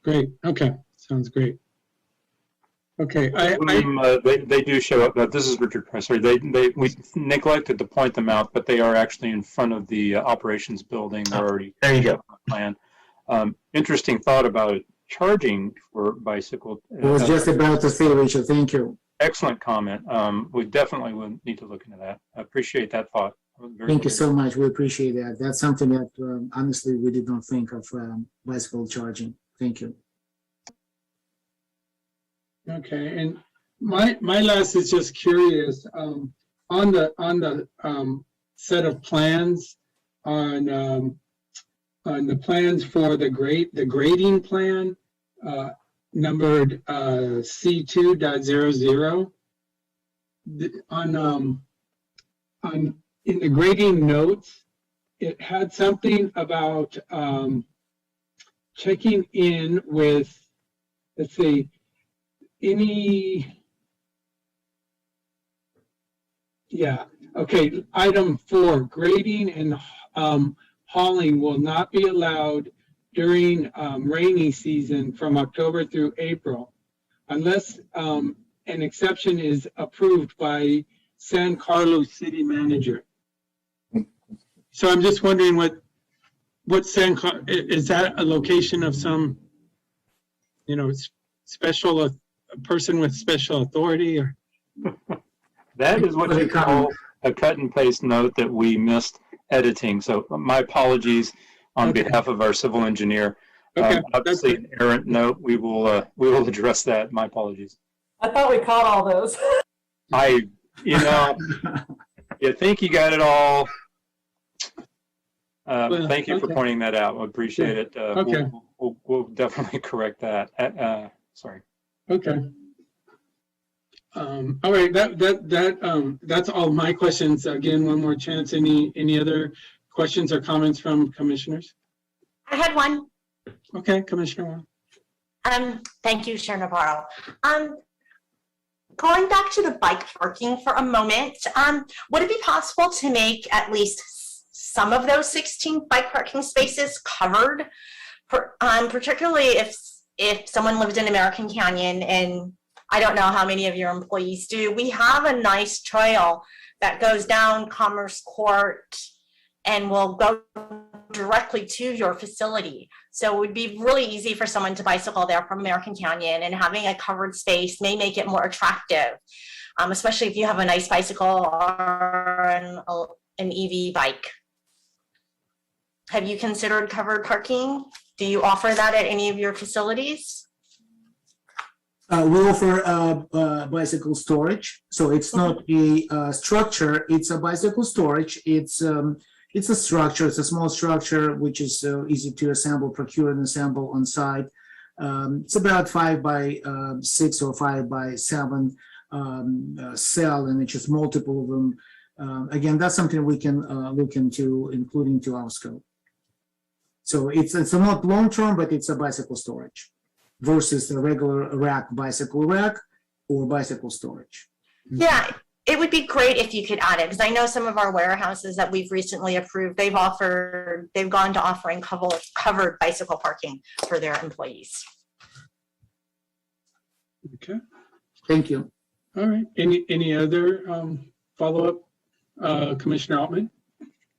Great. Okay. Sounds great. Okay. They do show up. This is Richard Presser. We neglected to point them out, but they are actually in front of the operations building. They're already there. You go. Plan. Interesting thought about charging for bicycle. I was just about to say, Rachel, thank you. Excellent comment. We definitely will need to look into that. I appreciate that thought. Thank you so much. We appreciate that. That's something that honestly we did not think of, bicycle charging. Thank you. Okay, and my last is just curious, on the set of plans on the plans for the grading plan, numbered C2.00, in the grading notes, it had something about checking in with, let's see, item 4, grading and hauling will not be allowed during rainy season from October through April unless an exception is approved by San Carlos city manager. So I'm just wondering what is that a location of some, special, a person with special authority, or? That is what you call a cut and paste note that we missed editing. So my apologies on behalf of our civil engineer. Okay. Obviously an errant note. We will address that. My apologies. I thought we caught all those. You think you got it all. Thank you for pointing that out. I appreciate it. Okay. We'll definitely correct that. Sorry. Okay. All right. That's all my questions. Again, one more chance. Any other questions or comments from commissioners? I had one. Okay, Commissioner Wong. Thank you, Chair Navarro. Going back to the bike parking for a moment, would it be possible to make at least some of those 16 bike parking spaces covered? Particularly if someone lived in American Canyon, and I don't know how many of your employees do, we have a nice trail that goes down Commerce Court and will go directly to your facility. So it would be really easy for someone to bicycle there from American Canyon, and having a covered space may make it more attractive, especially if you have a nice bicycle or an EV bike. Have you considered covered parking? Do you offer that at any of your facilities? We offer bicycle storage, so it's not a structure. It's a bicycle storage. It's a structure. It's a small structure which is easy to assemble, procure, and assemble on site. It's about 5 by 6 or 5 by 7 cell, and it's just multiple of them. Again, that's something we can look into, including to our scope. So it's not long term, but it's a bicycle storage versus the regular rack, bicycle rack, or bicycle storage. Yeah, it would be great if you could add it, because I know some of our warehouses that we've recently approved, they've gone to offering covered bicycle parking for their employees. Okay, Thank you. all right. Any other follow-up, Commissioner Altman?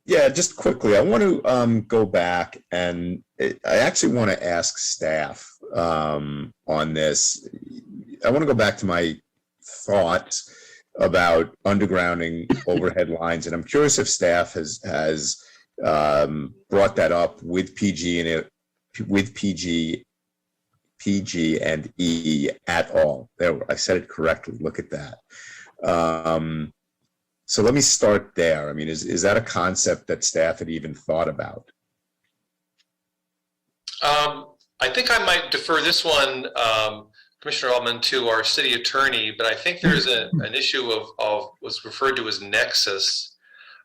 Yeah, just quickly, I want to go back, and I actually want to ask staff on this. I want to go back to my thoughts about undergrounding overhead lines, and I'm curious if staff has brought that up with PG and E at all. There, I said it correctly. Look at that. So let me start there. I mean, is that a concept that staff had even thought about? I think I might defer this one, Commissioner Altman, to our city attorney, but I think there's an issue of what's referred to as nexus.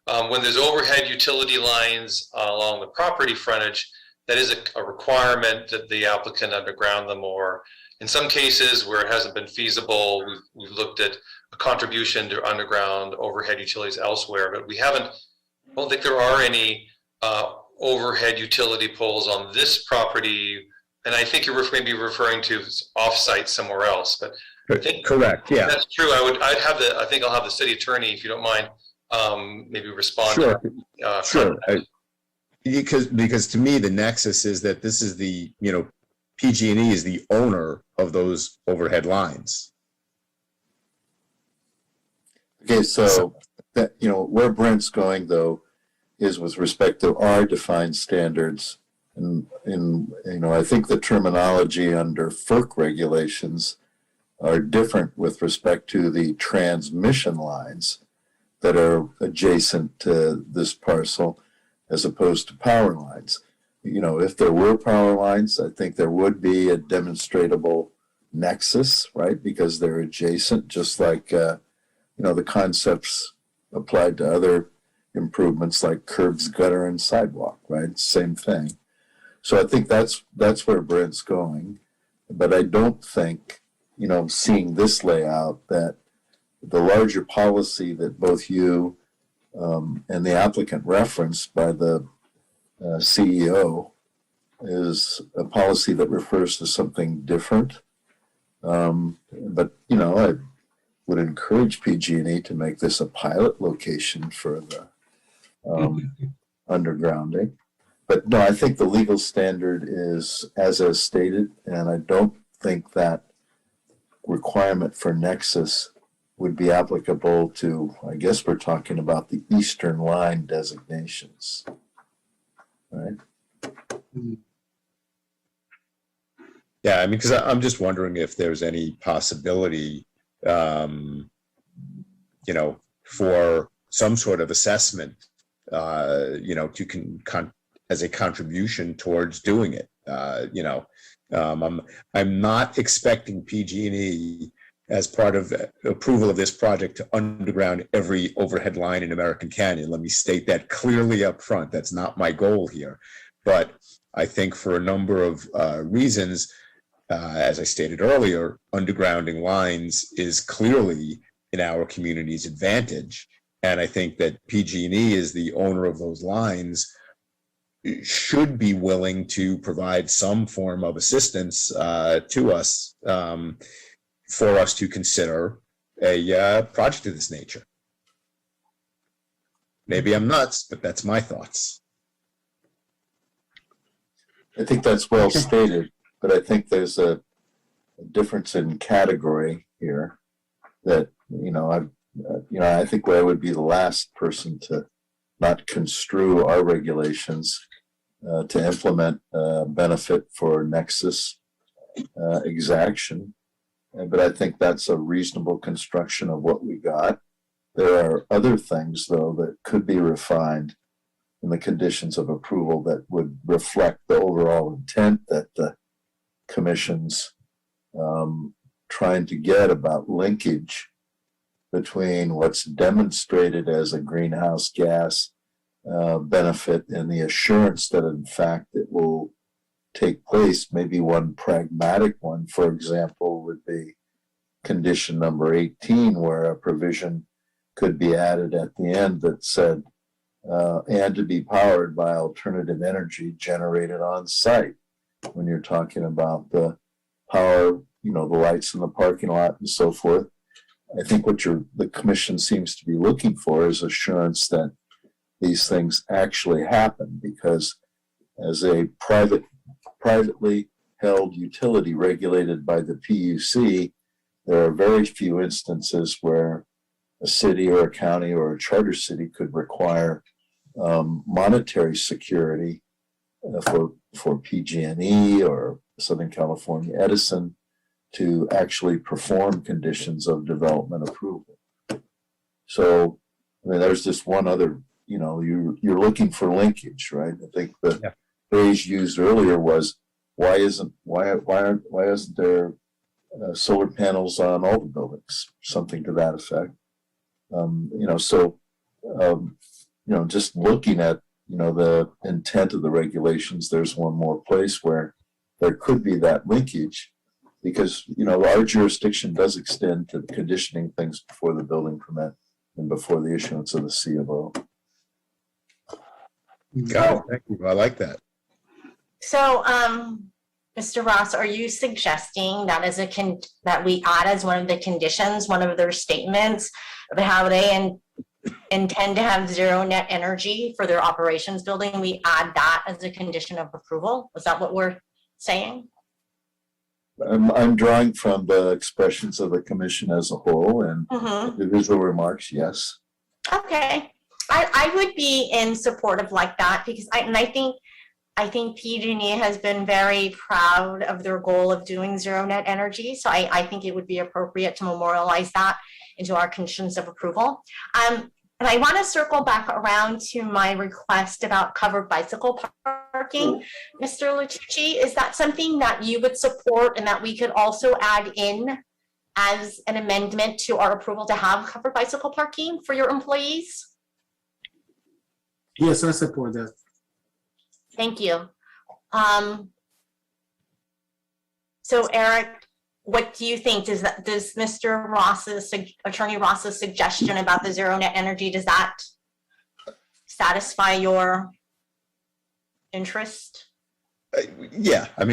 When there's overhead utility lines along the property frontage, that is a requirement that the applicant underground them, or in some cases where it hasn't been feasible, we've looked at a contribution to underground overhead utilities elsewhere, but I don't think there are any overhead utility poles on this property. And I think you're maybe referring to off-site somewhere else, but I think Correct, yeah. that's true. I think I'll have the city attorney, if you don't mind, maybe respond. Sure, sure. comment. Because to me, the nexus is that this is the, PG&E is the owner of those overhead lines. Okay, so that, where Brent's going though, is with respect to our defined standards. And I think the terminology under FERC regulations are different with respect to the transmission lines that are adjacent to this parcel as opposed to power lines. If there were power lines, I think there would be a demonstrable nexus, right? Because they're adjacent, just like, the concepts applied to other improvements like curbs, gutter, and sidewalk, right? Same thing. So I think that's where Brent's going. But I don't think, seeing this layout, that the larger policy that both you and the applicant referenced by the CEO is a policy that refers to something different. But, I would encourage PG&E to make this a pilot location for the undergrounding. But no, I think the legal standard is as stated, and I don't think that requirement for nexus would be applicable to, I guess we're talking about the Eastern Line designations, right? Yeah, I mean, because I'm just wondering if there's any possibility, for some sort of assessment, as a contribution towards doing it. I'm not expecting PG&E as part of approval of this project to underground every overhead line in American Canyon. Let me state that clearly up front. That's not my goal here. But I think for a number of reasons, as I stated earlier, undergrounding lines is clearly in our community's advantage. And I think that PG&E is the owner of those lines, should be willing to provide some form of assistance to us for us to consider a project of this nature. Maybe I'm nuts, but that's my thoughts. I think that's well stated, but I think there's a difference in category here that, I think I would be the last person to not construe our regulations to implement benefit for nexus exaction. But I think that's a reasonable construction of what we got. There are other things, though, that could be refined in the conditions of approval that would reflect the overall intent that the commission's trying to get about linkage between what's demonstrated as a greenhouse gas benefit and the assurance that in fact it will take place. Maybe one pragmatic one, for example, would be condition number 18, where a provision could be added at the end that said, and to be powered by alternative energy generated on site. When you're talking about the power, the lights in the parking lot and so forth, I think what the commission seems to be looking for is assurance that these things actually happen, because as a privately held utility regulated by the PUC, there are very few instances where a city or a county or a charter city could require monetary security for PG&E or Southern California Edison to actually perform conditions of development approval. So, there's just one other, you're looking for linkage, right? I think the phrase used earlier was, why isn't there solar panels on all the buildings? Something to that effect. Just looking at, the intent of the regulations, there's one more place where there could be that linkage, because, our jurisdiction does extend to conditioning things before the building permit and before the issuance of the C of O. Got it. Thank you. I like that. So, Mr. Ross, are you suggesting that that we add as one of the conditions, one of their statements of how they intend to have zero net energy for their operations building? We add that as a condition of approval? Is that what we're saying? I'm drawing from the expressions of the commission as a whole and individual remarks, yes. Okay, I would be in support of like that, because I think PG&E has been very proud of their goal of doing zero net energy. So I think it would be appropriate to memorialize that into our conditions of approval. And I want to circle back around to my request about covered bicycle parking. Mr. Litucci, is that something that you would support and that we could also add in as an amendment to our approval to have covered bicycle parking for your employees? Yes, I support that. Thank you. So Eric, what do you think? Does Mr. Attorney Ross's suggestion about the zero net energy, does that satisfy your interest? Yeah, I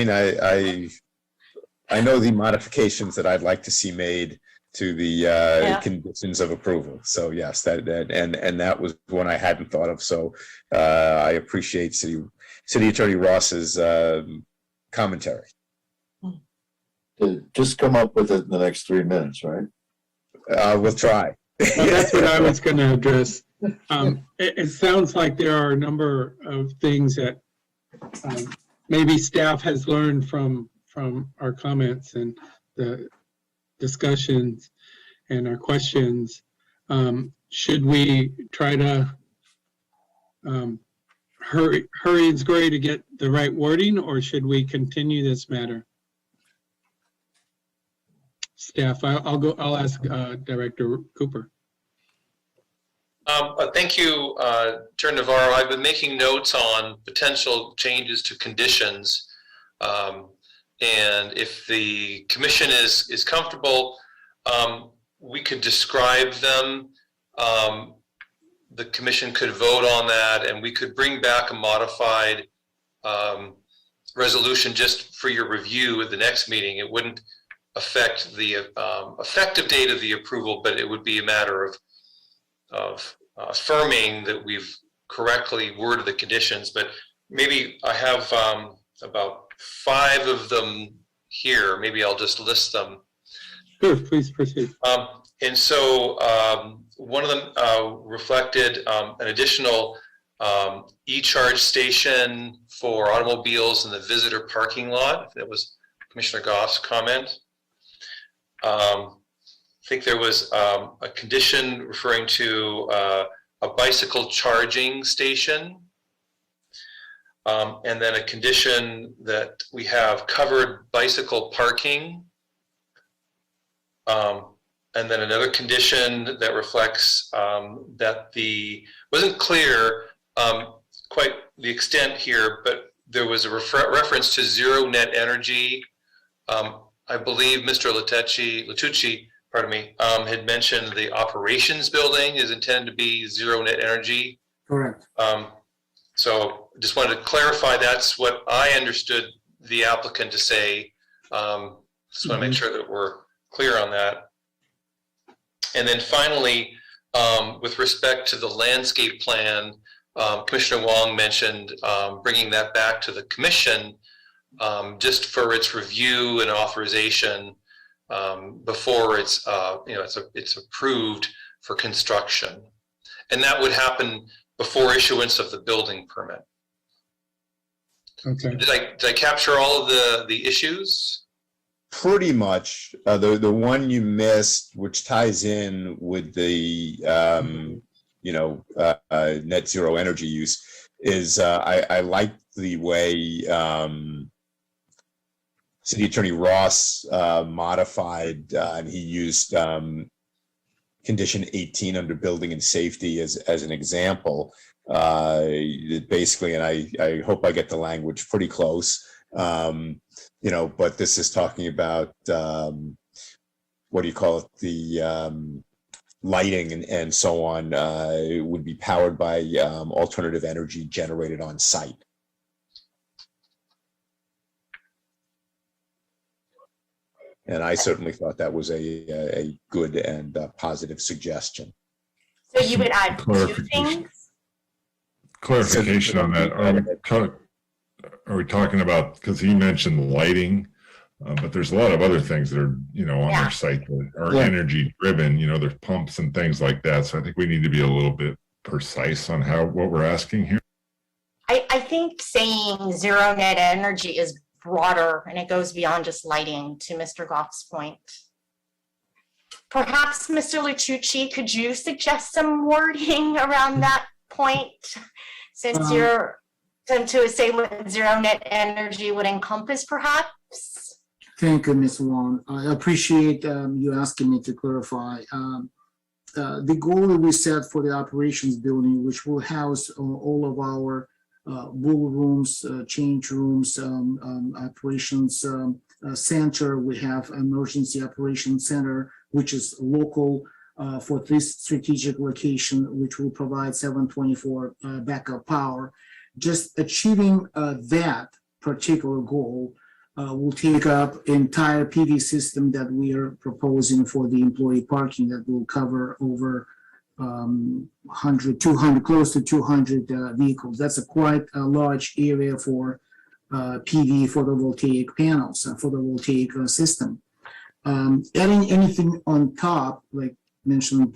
know the modifications that I'd like to see made to the conditions of approval. So yes, that was one I hadn't thought of. So I appreciate City Attorney Ross's commentary. Just come up with it in the next 3 minutes, right? We'll try. Well, that's what I was going to address. It sounds like there are a number of things that maybe staff has learned from our comments and the discussions and our questions. Should we try to hurry and scurry to get the right wording, or should we continue this matter? Staff, I'll ask Director Cooper. Thank you, Chair Navarro. I've been making notes on potential changes to conditions. And if the commission is comfortable, we could describe them. The commission could vote on that, and we could bring back a modified resolution just for your review at the next meeting. It wouldn't affect the effective date of the approval, but it would be a matter of affirming that we've correctly worded the conditions. But maybe I have about 5 of them here. Maybe I'll just list them. Sure, please proceed. And so one of them reflected an additional e-charge station for automobiles in the visitor parking lot. That was Commissioner Goff's comment. I think there was a condition referring to a bicycle charging station. And then a condition that we have covered bicycle parking. And then another condition that reflects that wasn't clear quite the extent here, but there was a reference to zero net energy. I believe Mr. Latucci, pardon me, had mentioned the operations building is intended to be zero net energy. Correct. So just wanted to clarify that's what I understood the applicant to say. Just want to make sure that we're clear on that. And then finally, with respect to the landscape plan, Commissioner Wong mentioned bringing that back to the commission just for its review and authorization before it's it's approved for construction, and that would happen before issuance of the building permit. Okay. Did I capture all of the issues? Pretty much. The one you missed, which ties in with the net zero energy use, is I like the way City Attorney Ross modified, and he used condition 18 under building and safety as an example. Basically, and I hope I get the language pretty close. But this is talking about what do you call it? The lighting and so on would be powered by alternative energy generated on site. And I certainly thought that was a good and positive suggestion. So you would add 2 things? Clarification on that. Are we talking about, because he mentioned lighting, but there's a lot of other things that are, on their site that are energy driven, there's pumps and things like that. So I think we need to be a little bit precise on what we're asking here. I think saying zero net energy is broader and it goes beyond just lighting, to Mr. Goff's point. Perhaps Mr. Latucci, could you suggest some wording around that point? Since to say what zero net energy would encompass, perhaps? Thank you, Ms. Wong. I appreciate you asking me to clarify. The goal that we set for the operations building, which will house all of our bull rooms, change rooms, operations center. We have emergency operations center, which is local for this strategic location, which will provide 7/24 backup power. Just achieving that particular goal will take up entire PV system that we are proposing for the employee parking that will cover over 100, 200, close to 200 vehicles. That's a quite a large area for PV photovoltaic panels, photovoltaic system. Adding anything on top, like mentioned,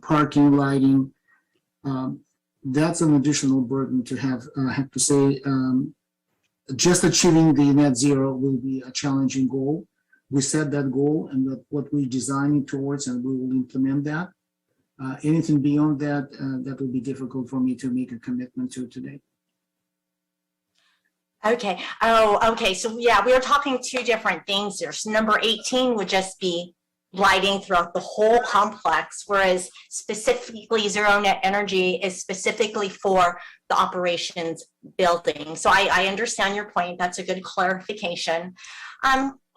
parking, lighting, that's an additional burden to have to say. Just achieving the net zero will be a challenging goal. We set that goal and that what we're designing towards, and we will implement that. Anything beyond that, that will be difficult for me to make a commitment to today. Okay. Oh, okay. So yeah, we are talking 2 different things here. So number 18 would just be lighting throughout the whole complex, whereas specifically zero net energy is specifically for the operations building. So I understand your point. That's a good clarification.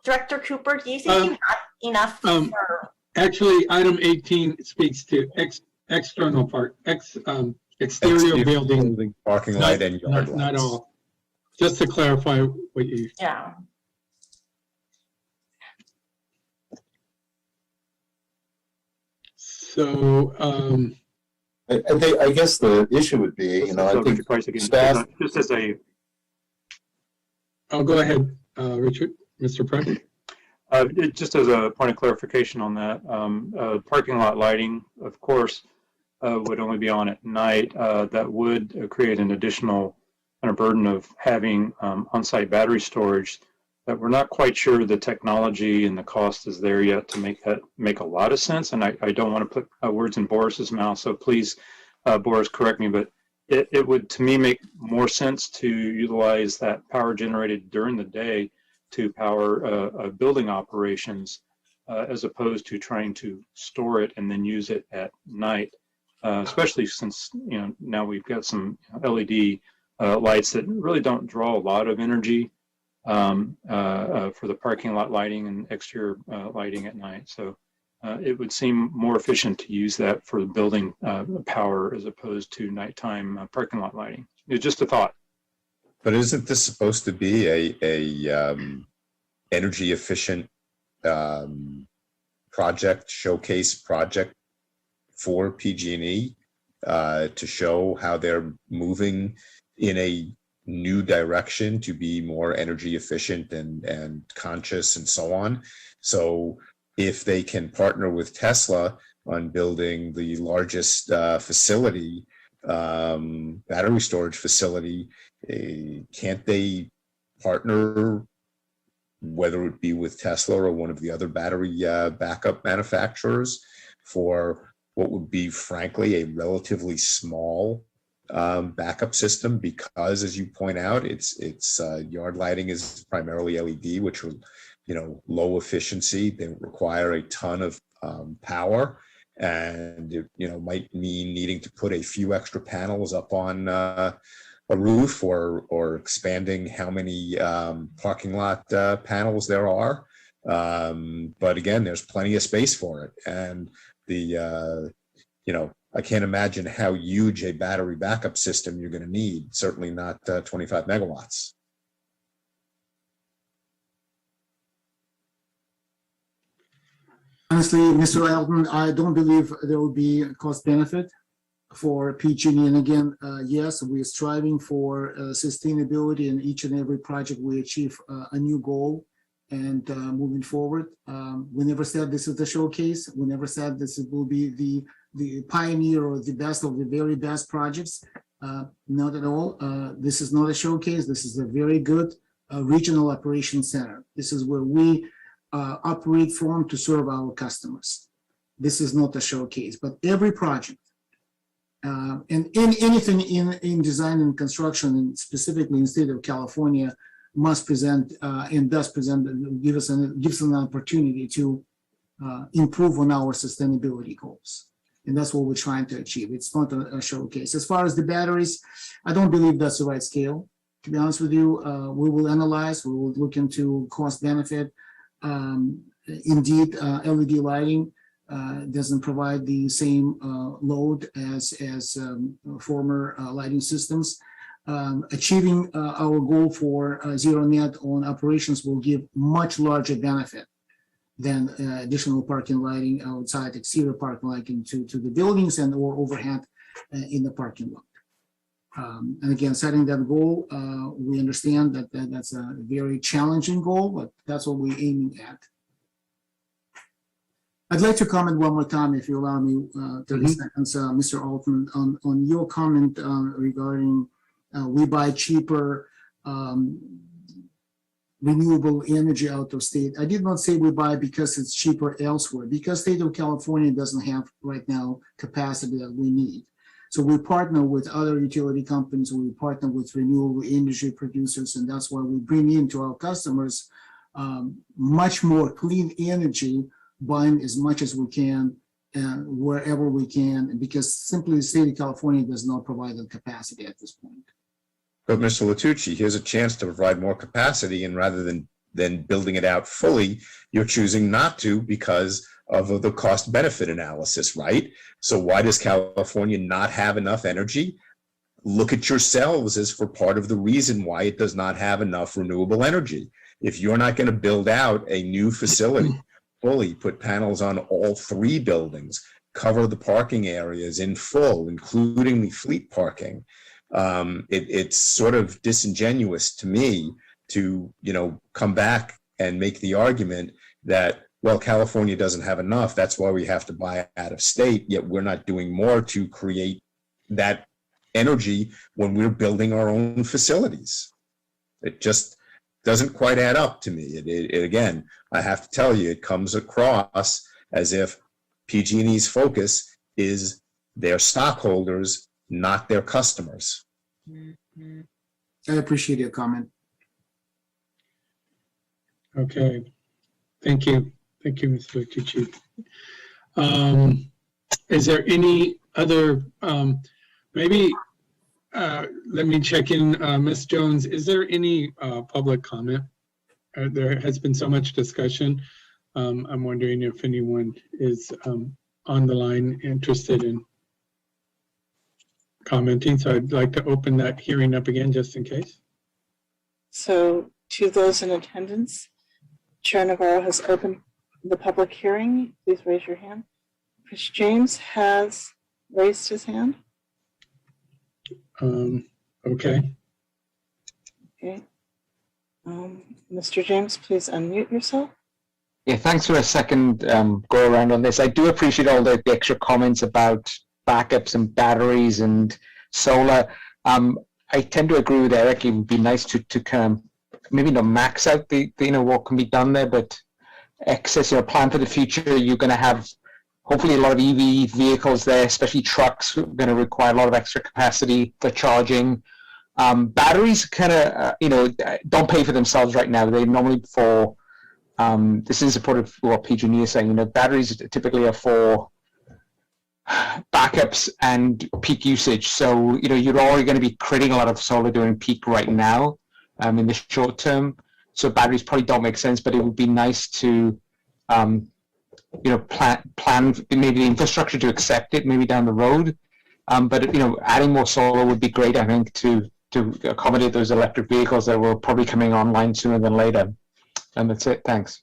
Director Cooper, do you think you have enough for... Actually, item 18 speaks to external part, exterior building. Parking light and yard lights. Not all. Just to clarify what you... Yeah. So, I guess the issue would be, I think staff. Just as a I'll go ahead, Richard, Mr. Price. Just as a point of clarification on that, parking lot lighting, of course, would only be on at night. That would create an additional kind of burden of having on-site battery storage that we're not quite sure the technology and the cost is there yet to make that make a lot of sense. And I don't want to put words in Boris's mouth, so please, Boris, correct me, but it would, to me, make more sense to utilize that power generated during the day to power building operations as opposed to trying to store it and then use it at night, especially since, now we've got some LED lights that really don't draw a lot of energy for the parking lot lighting and exterior lighting at night. So it would seem more efficient to use that for the building power as opposed to nighttime parking lot lighting. It's just a thought. But isn't this supposed to be a energy efficient project, showcase project for PG&E to show how they're moving in a new direction to be more energy efficient and conscious and so on? So if they can partner with Tesla on building the largest facility, battery storage facility, can't they partner, whether it be with Tesla or one of the other battery backup manufacturers, for what would be, frankly, a relatively small backup system? Because, as you point out, it's yard lighting is primarily LED, which are, low efficiency. They require a ton of power, and it, might mean needing to put a few extra panels up on a roof, or expanding how many parking lot panels there are. But again, there's plenty of space for it, and I can't imagine how huge a battery backup system you're going to need. Certainly not 25 megawatts. Honestly, Mr. Elton, I don't believe there will be a cost benefit for PG&E. And again, yes, we're striving for sustainability in each and every project. We achieve a new goal, and moving forward, we never said this is the showcase. We never said this will be the pioneer or the best of the very best projects. Not at all. This is not a showcase. This is a very good regional operations center. This is where we operate from to serve our customers. This is not a showcase, but every project and anything in design and construction, and specifically in the state of California, must present and does present, gives us an opportunity to improve on our sustainability goals. And that's what we're trying to achieve. It's not a showcase. As far as the batteries, I don't believe that's the right scale. To be honest with you, we will analyze, we will look into cost benefit. Indeed, LED lighting doesn't provide the same load as former lighting systems. Achieving our goal for zero net on operations will give much larger benefit than additional parking lighting outside, exterior parking lighting to the buildings and or overhead in the parking lot. And again, setting that goal, we understand that that's a very challenging goal, but that's what we're aiming at. I'd like to comment one more time, if you allow me 30 seconds, Mr. Altman, on your comment regarding we buy cheaper renewable energy out of state. I did not say we buy because it's cheaper elsewhere, because state of California doesn't have right now capacity that we need. So we partner with other utility companies, we partner with renewable energy producers, and that's why we bring into our customers much more clean energy, buying as much as we can and wherever we can, because simply the state of California does not provide the capacity at this point. But Mr. Latucci, here's a chance to provide more capacity, and rather than building it out fully, you're choosing not to because of the cost benefit analysis, right? So why does California not have enough energy? Look at yourselves as for part of the reason why it does not have enough renewable energy. If you're not going to build out a new facility, fully put panels on all 3 buildings, cover the parking areas in full, including the fleet parking, it's sort of disingenuous to me to, come back and make the argument that, well, California doesn't have enough. That's why we have to buy out of state, yet we're not doing more to create that energy when we're building our own facilities. It just doesn't quite add up to me. It again, I have to tell you, it comes across as if PG&E's focus is their stockholders, not their customers. I appreciate your comment. Okay, thank you. Thank you, Mr. Tucci. Is there any other, maybe, let me check in, Ms. Jones, is there any public comment? There has been so much discussion. I'm wondering if anyone is on the line interested in commenting. So I'd like to open that hearing up again, just in case. So to those in attendance, Chair Navarro has opened the public hearing. Please raise your hand. Chris James has raised his hand. Okay. Okay. Mr. James, please unmute yourself. Yeah, thanks for a second go around on this. I do appreciate all the extra comments about backups and batteries and solar. I tend to agree with Eric. It would be nice to kind of maybe not max out the what can be done there, but excess plan for the future. You're going to have hopefully a lot of EV vehicles there, especially trucks are going to require a lot of extra capacity for charging. Batteries kind of don't pay for themselves right now. They normally for this is supportive of what PG&E is saying. Batteries typically are for backups and peak usage. So you're already going to be creating a lot of solar during peak right now in the short term. So batteries probably don't make sense, but it would be nice to plan maybe the infrastructure to accept it maybe down the road. But adding more solar would be great, I think, to accommodate those electric vehicles that will probably coming online sooner than later. And that's it. Thanks.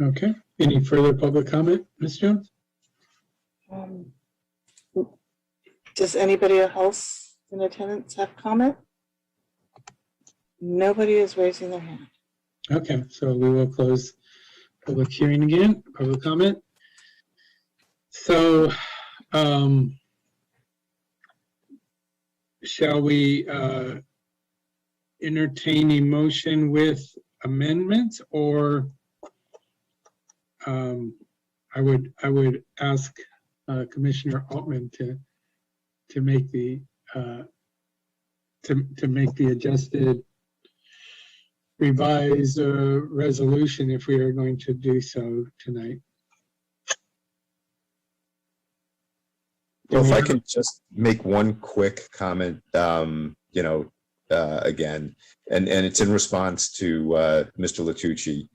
Okay. Any further public comment, Ms. Jones? Does anybody else in attendance have comment? Nobody is raising their hand. Okay, so we will close public hearing again, public comment. So, shall we entertain a motion with amendments, or I would ask Commissioner Altman to make the adjusted revised resolution if we are going to do so tonight. Well, if I can just make one quick comment, again, and it's in response to Mr. Latucci.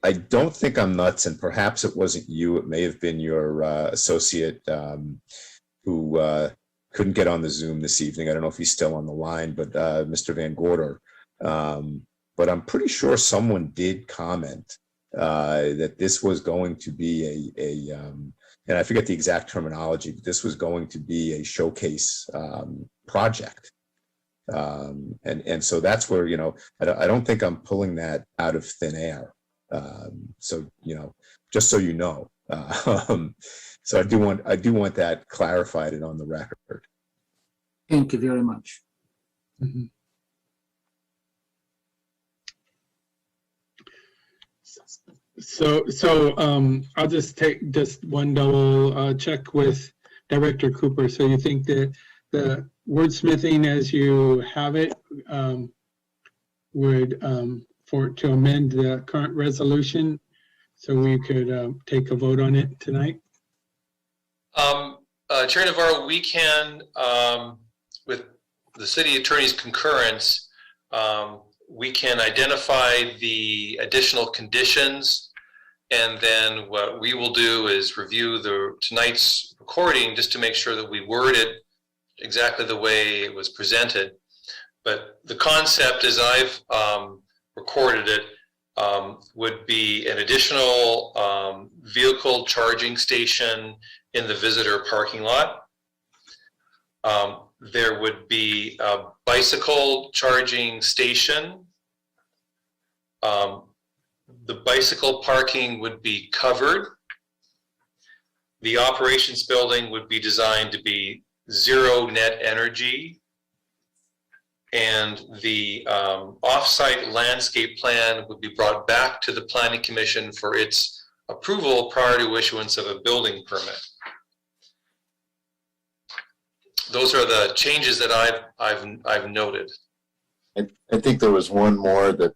I don't think I'm nuts, and perhaps it wasn't you. It may have been your associate who couldn't get on the Zoom this evening. I don't know if he's still on the line, but Mr. Van Gorder. But I'm pretty sure someone did comment that this was going to be and I forget the exact terminology, but this was going to be a showcase project. And so that's where, I don't think I'm pulling that out of thin air. So, just so you know. So I do want that clarified and on the record. Thank you very much. Mm-hmm. So I'll just take just one double check with Director Cooper. So you think that the wordsmithing as you have it would to amend the current resolution so we could take a vote on it tonight? Chair Navarro, we can, with the city attorney's concurrence, we can identify the additional conditions, and then what we will do is review tonight's recording just to make sure that we word it exactly the way it was presented. But the concept, as I've recorded it, would be an additional vehicle charging station in the visitor parking lot. there would be a bicycle charging station. The bicycle parking would be covered. The operations building would be designed to be zero net energy. And the off-site landscape plan would be brought back to the Planning Commission for its approval prior to issuance of a building permit. Those are the changes that I've noted. I think there was one more that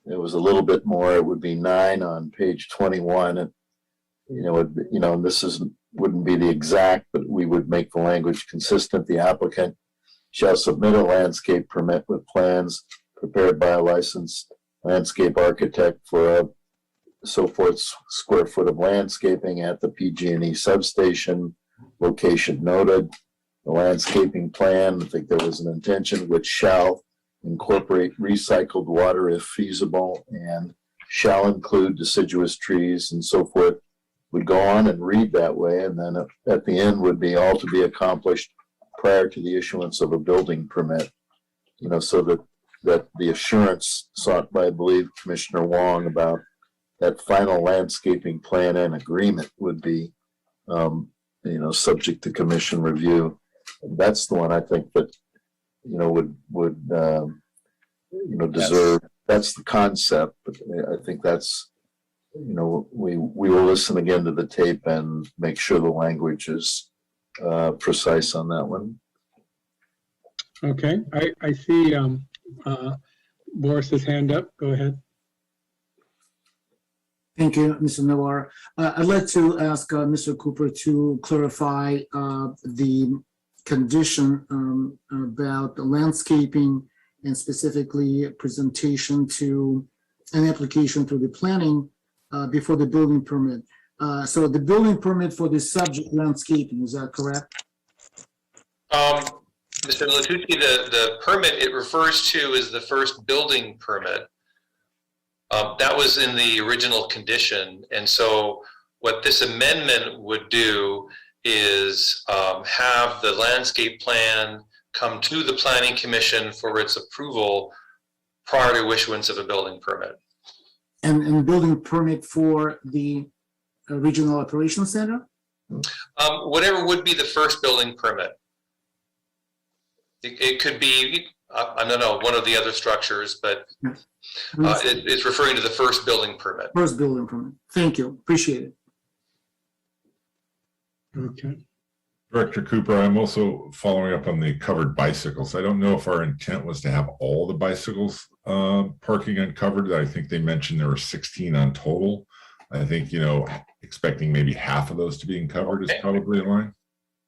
it was a little bit more. It would be 9 on page 21. And, this wouldn't be the exact, but we would make the language consistent. The applicant shall submit a landscape permit with plans prepared by a licensed landscape architect for a so forth square foot of landscaping at the PG&E substation, location noted. The landscaping plan, I think there was an intention, which shall incorporate recycled water if feasible and shall include deciduous trees and so forth, would go on and read that way. And then at the end would be all to be accomplished prior to the issuance of a building permit, so that the assurance sought by, I believe, Commissioner Wong about that final landscaping plan and agreement would be, subject to commission review. That's the one I think that, would deserve, that's the concept, but I think that's, we will listen again to the tape and make sure the language is precise on that one. Okay, I see Boris's hand up. Go ahead. Thank you, Mr. Navarro. I'd like to ask Mr. Cooper to clarify the condition about the landscaping and specifically presentation to an application to the planning before the building permit. So the building permit for the subject landscaping, is that correct? Mr. Latucci, the permit it refers to is the first building permit. That was in the original condition. And so what this amendment would do is have the landscape plan come to the Planning Commission for its approval prior to issuance of a building permit. And building permit for the regional operations center? Whatever would be the first building permit. It could be, I don't know, one of the other structures, but it's referring to the first building permit. First building permit. Thank you. Appreciate it. Okay. Director Cooper, I'm also following up on the covered bicycles. I don't know if our intent was to have all the bicycles parking uncovered. I think they mentioned there were 16 on total. I think, expecting maybe half of those to be covered is probably in line.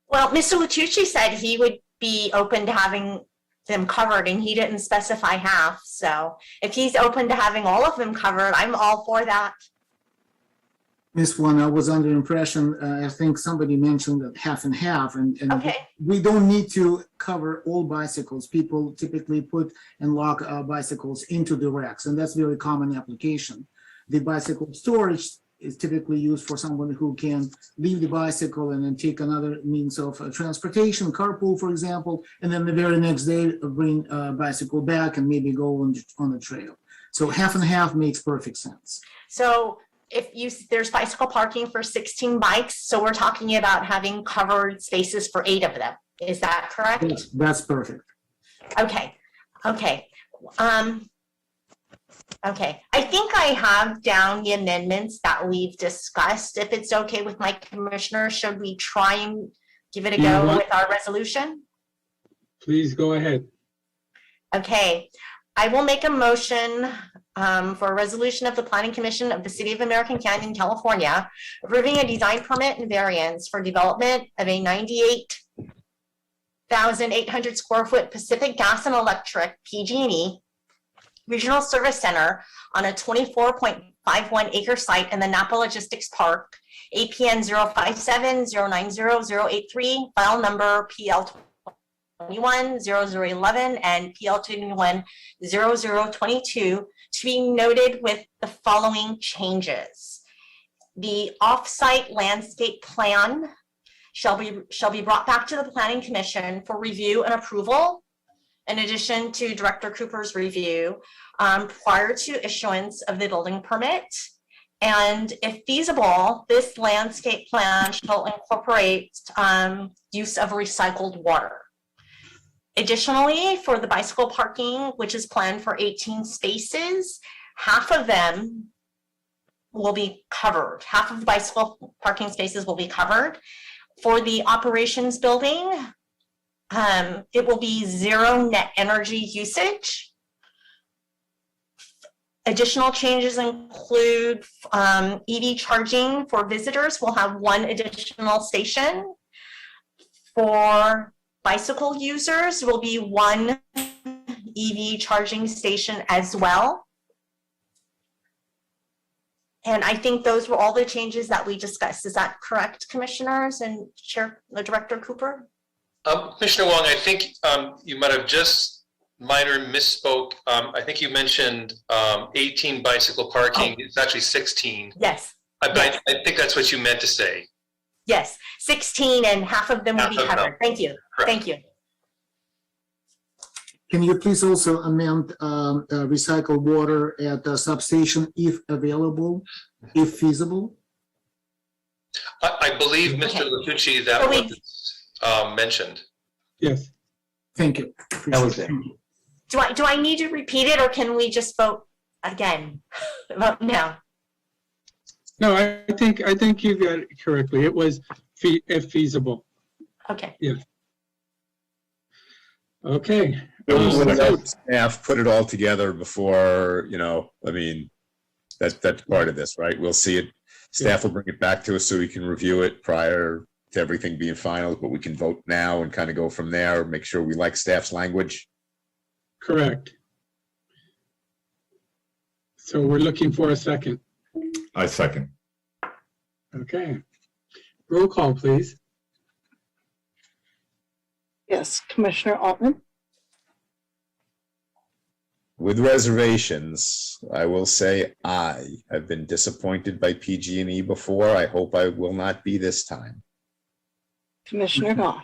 Well, Mr. Latucci said he would be open to having them covered, and he didn't specify half. So if he's open to having all of them covered, I'm all for that. Ms. One, I was under impression, I think somebody mentioned that half and half, and Okay. we don't need to cover all bicycles. People typically put and lock bicycles into the racks, and that's very common application. The bicycle storage is typically used for someone who can leave the bicycle and then take another means of transportation, carpool, for example, and then the very next day bring a bicycle back and maybe go on the trail. So half and half makes perfect sense. So there's bicycle parking for 16 bikes, so we're talking about having covered spaces for 8 of them. Is that correct? Yes, that's perfect. Okay. Okay, I think I have down the amendments that we've discussed. If it's okay with my commissioner, should we try and give it a go with our resolution? Please go ahead. Okay, I will make a motion for a resolution of the Planning Commission of the City of American Canyon, California, approving a design permit and variance for development of a 98,800 square foot Pacific Gas and Electric PG&E Regional Service Center on a 24.51 acre site in the Napa Logistics Park, APN 057-090-083, file number PL21-0011 and PL21-0022, to be noted with the following changes. The off-site landscape plan shall be brought back to the Planning Commission for review and approval, in addition to Director Cooper's review, prior to issuance of the building permit. And if feasible, this landscape plan shall incorporate use of recycled water. Additionally, for the bicycle parking, which is planned for 18 spaces, half of them will be covered. Half of the bicycle parking spaces will be covered. For the operations building, it will be zero net energy usage. Additional changes include EV charging for visitors. We'll have one additional station. For bicycle users, will be one EV charging station as well. And I think those were all the changes that we discussed. Is that correct, Commissioners and Director Cooper? Commissioner Wong, I think you might have just minor misspoke. I think you mentioned 18 bicycle parking. It's actually 16. Yes. I think that's what you meant to say. Yes, 16 and half of them will be covered. Thank you. Correct. Thank you. Can you please also amend recycled water at the substation if available, if feasible? I believe, Mr. Latucci, that was mentioned. Yes. Thank you. That was it. Do I need to repeat it, or can we just vote again? Vote now. No, I think you got it correctly. It was if feasible. Okay. Yeah. Okay. Staff put it all together before, I mean, that's part of this, right? We'll see it. Staff will bring it back to us so we can review it prior to everything being final, but we can vote now and kind of go from there, make sure we like staff's language. Correct. So we're looking for a second. I second. Okay. Roll call, please. Yes, Commissioner Altman, With reservations, I will say I have been disappointed by PG&E before. I hope I will not be this time. Commissioner Goff,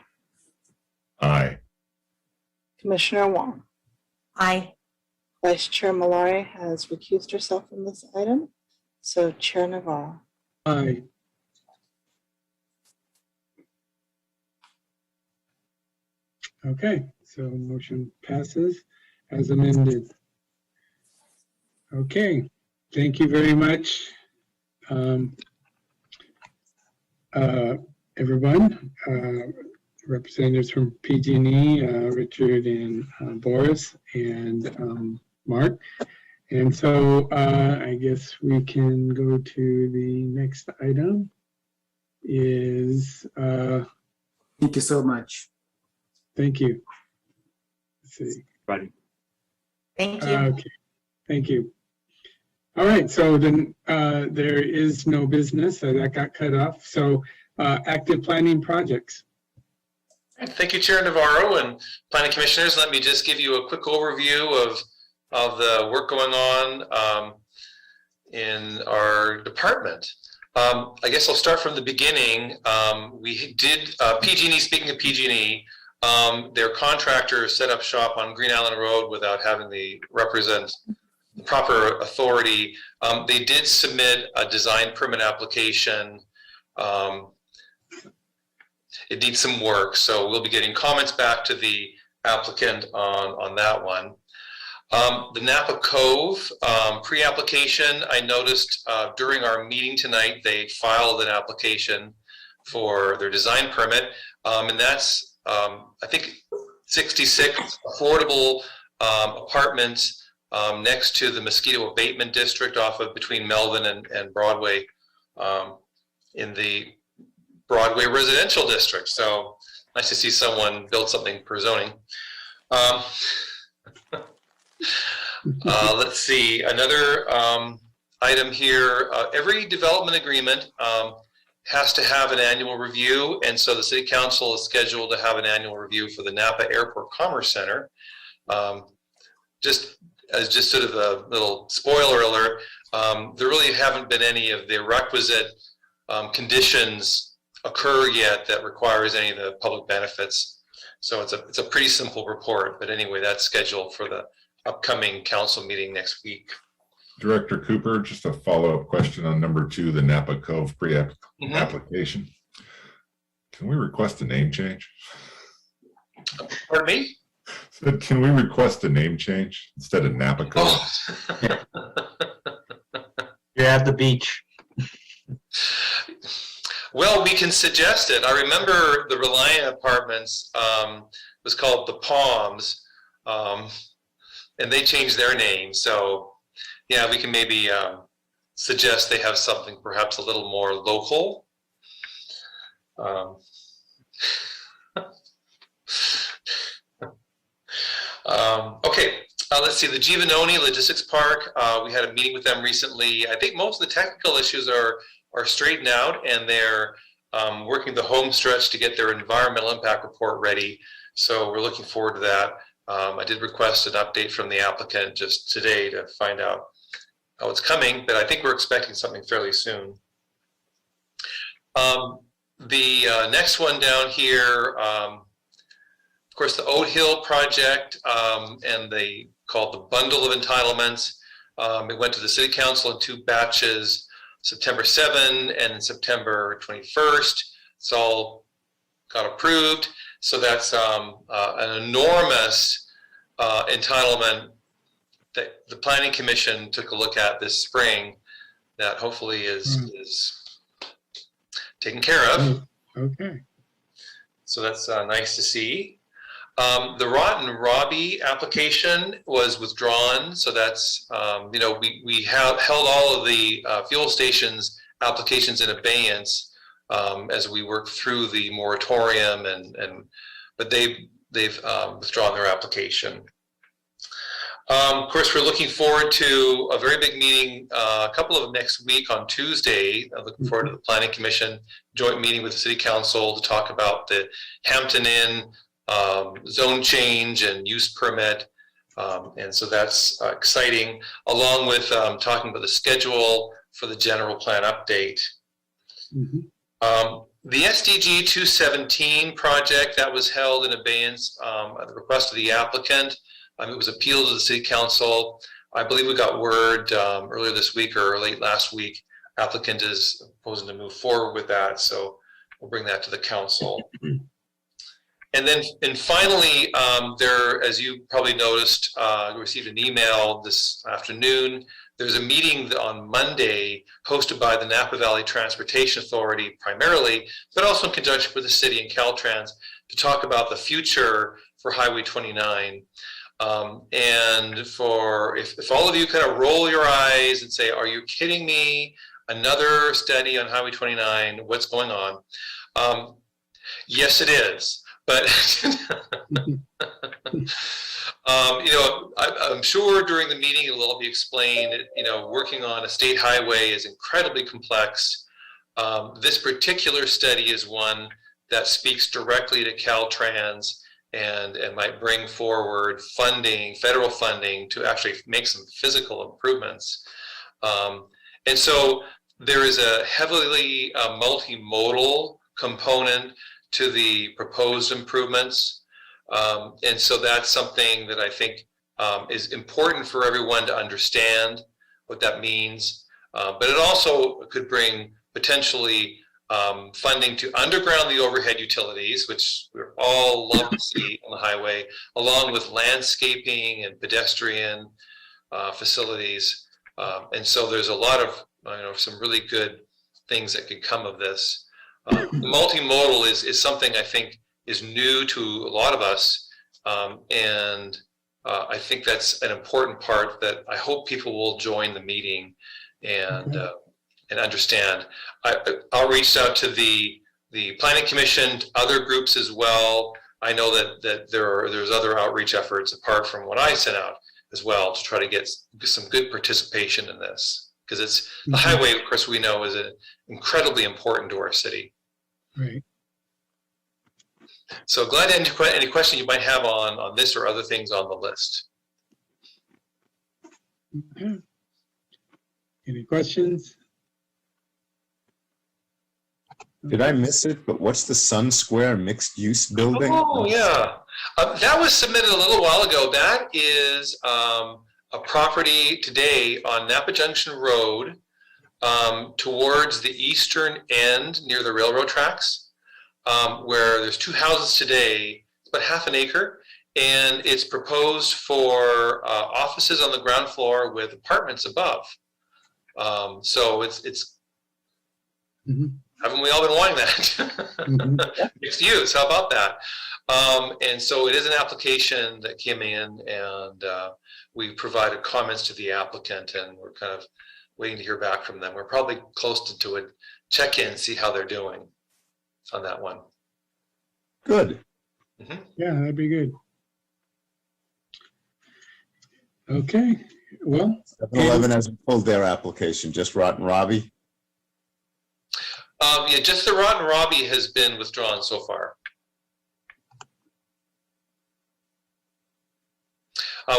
Aye. Commissioner Wong. Aye. Vice Chair Malari has recused herself from this item, so Chair Navarro. Aye. Okay, so motion passes as amended. Okay, thank you very much, everyone. Representatives from PG&E, Richard and Boris and Mark. And so I guess we can go to the next item is, Thank you so much. thank you. Let's see. Ready. Thank you. Okay, thank you. All right, so then there is no business, so that got cut off. So active planning projects. Thank you, Chair Navarro and Planning Commissioners. Let me just give you a quick overview of the work going on in our department. I guess I'll start from the beginning. We did, PG&E, speaking of PG&E, their contractor set up shop on Green Island Road without having the proper authority. They did submit a design permit application. It needs some work, so we'll be getting comments back to the applicant on that one. The Napa Cove pre-application, I noticed during our meeting tonight, they filed an application for their design permit, and that's, I think, 66 affordable apartments next to the mosquito abatement district off of between Melvin and Broadway in the Broadway residential district. So nice to see someone build something per zoning. Let's see, another item here. Every development agreement has to have an annual review, and so the City Council is scheduled to have an annual review for the Napa Airport Commerce Center. Just sort of a little spoiler alert, there really haven't been any of the requisite conditions occur yet that requires any of the public benefits. So it's a pretty simple report, but anyway, that's scheduled for the upcoming council meeting next week. Director Cooper, just a follow-up question on number 2, the Napa Cove pre-application. Can we request a name change? Pardon me? So can we request a name change instead of Napa Cove? You're at the beach. Well, we can suggest it. I remember the Reliant Apartments was called the Palms, and they changed their name. So, yeah, we can maybe suggest they have something perhaps a little more local. Okay, let's see, the Giovannoni Logistics Park, we had a meeting with them recently. I think most of the technical issues are straightened out, and they're working the home stretch to get their environmental impact report ready. So we're looking forward to that. I did request an update from the applicant just today to find out how it's coming, but I think we're expecting something fairly soon. The next one down here, of course, the Oat Hill project, and they called the bundle of entitlements. It went to the city council in 2 batches, September 7 and September 21st. It's all got approved. So that's an enormous entitlement that the Planning Commission took a look at this spring that hopefully is taken care of. Okay. So that's nice to see. The Rotten Robbie application was withdrawn. So that's, you know, we have held all of the fuel stations applications in abeyance as we work through the moratorium, but they've withdrawn their application. Of course, we're looking forward to a very big meeting, a couple of next week on Tuesday. I'm looking forward to the Planning Commission joint meeting with the City Council to talk about the Hampton Inn zone change and use permit. And so that's exciting, along with talking about the schedule for the general plan update. The SDG 217 project that was held in abeyance at the request of the applicant. It was appealed to the City Council. I believe we got word earlier this week or late last week, applicant is proposing to move forward with that. So we'll bring that to the council. And then, and finally, there, as you probably noticed, received an email this afternoon. There's a meeting on Monday hosted by the Napa Valley Transportation Authority primarily, but also in conjunction with the city and Caltrans to talk about the future for Highway 29. And for, if all of you kind of roll your eyes and say, are you kidding me? Another study on Highway 29, what's going on? Yes, it is. But, you know, I'm sure during the meeting it will all be explained. You know, working on a state highway is incredibly complex. This particular study is one that speaks directly to Caltrans and might bring forward funding, federal funding, to actually make some physical improvements. And so there is a heavily multimodal component to the proposed improvements. And so that's something that I think is important for everyone to understand what that means. But it also could bring potentially funding to underground the overhead utilities, which we're all love to see on the highway, along with landscaping and pedestrian facilities. And so there's a lot of, you know, some really good things that could come of this. Multimodal is something I think is new to a lot of us, and I think that's an important part that I hope people will join the meeting and understand. I'll reach out to the Planning Commission, other groups as well. I know that there's other outreach efforts apart from what I sent out as well to try to get some good participation in this, because it's the highway, of course, we know is incredibly important to our city. Right. So glad to answer any question you might have on this or other things on the list. Okay. Any questions? Did I miss it? But what's the Sun Square mixed use building? Oh, yeah. That was submitted a little while ago. That is a property today on Napa Junction Road towards the eastern end near the railroad tracks, where there's 2 houses today. It's about half an acre, and it's proposed for offices on the ground floor with apartments above. So it's Mhm. haven't we all been wanting that? Mhm. Mixed use, how about that? And so it is an application that came in, and we provided comments to the applicant, and we're kind of waiting to hear back from them. We're probably close to a check-in, see how they're doing on that one. Good. Yeah, that'd be good. Okay, well, 7-Eleven hasn't pulled their application, just Rotten Robbie. Yeah, just the Rotten Robbie has been withdrawn so far.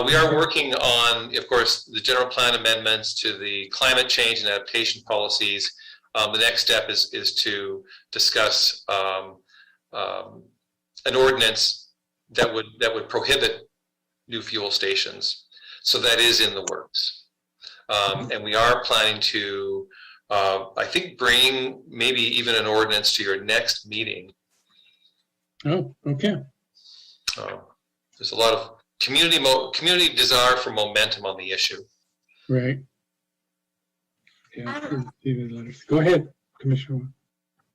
We are working on, of course, the general plan amendments to the climate change and adaptation policies. The next step is to discuss an ordinance that would prohibit new fuel stations. So that is in the works. And we are planning to, I think, bring maybe even an ordinance to your next meeting. oh, okay. There's a lot of community desire for momentum on the issue. Right. Yeah, see the letters. Go ahead, Commissioner.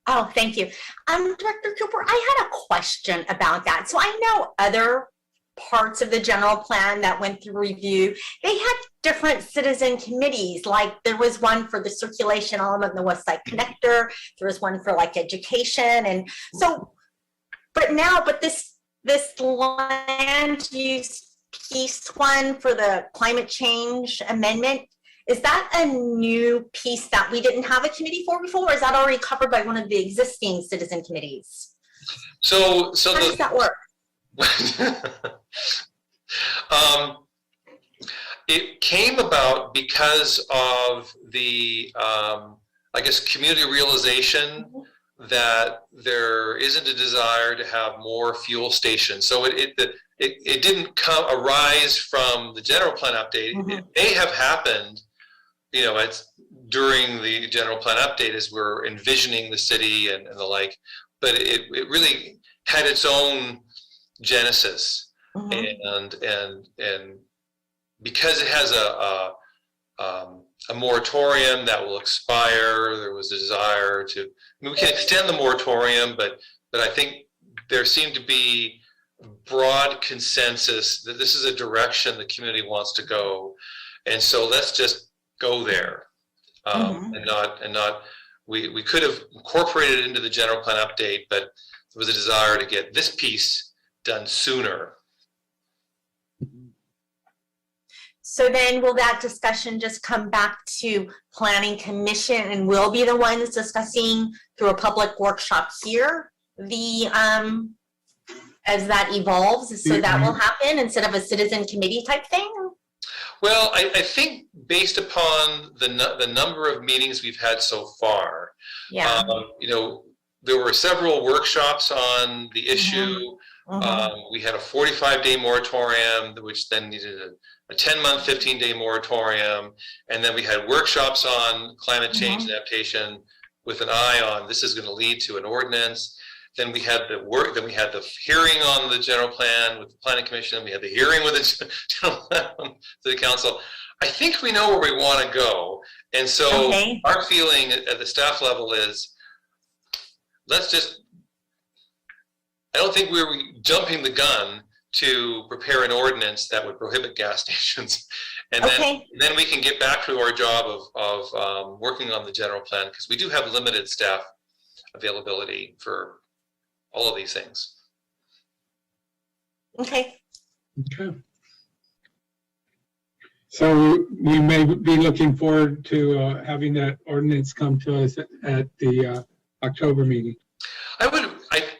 Oh, thank you. Director Cooper, I had a question about that. So I know other parts of the general plan that went through review, they had different citizen committees. Like there was one for the circulation element in the West Side Connector. There was one for like education. And so, but this land use piece one for the climate change amendment, is that a new piece that we didn't have a committee for before, or is that already covered by one of the existing citizen committees? So how does that work? It came about because of the, I guess, community realization that there isn't a desire to have more fuel stations. So it didn't arise from the general plan update. It may have happened, it's during the general plan update as we're envisioning the city and the like, but it really had its own genesis. And because it has a moratorium that will expire, there was a desire to, we can extend the moratorium, but I think there seemed to be broad consensus that this is a direction the community wants to go. And so let's just go there. And not, we could have incorporated it into the general plan update, but there was a desire to get this piece done sooner. So then will that discussion just come back to Planning Commission and we'll be the ones discussing through a public workshop here, as that evolves, so that will happen instead of a citizen committee type thing? Well, I think based upon the number of meetings we've had so far, Yeah. There were several workshops on the issue. We had a 45-day moratorium, which then needed a 10-month, 15-day moratorium. And then we had workshops on climate change and adaptation with an eye on this is going to lead to an ordinance. Then we had the hearing on the general plan with the Planning Commission. We had the hearing with the general plan to the council. I think we know where we want to go. And so our feeling at the staff level is, I don't think we're jumping the gun to prepare an ordinance that would prohibit gas stations. And then we can get back to our job of working on the general plan, because we do have limited staff availability for all of these things. Okay. So we may be looking forward to having that ordinance come to us at the October meeting. I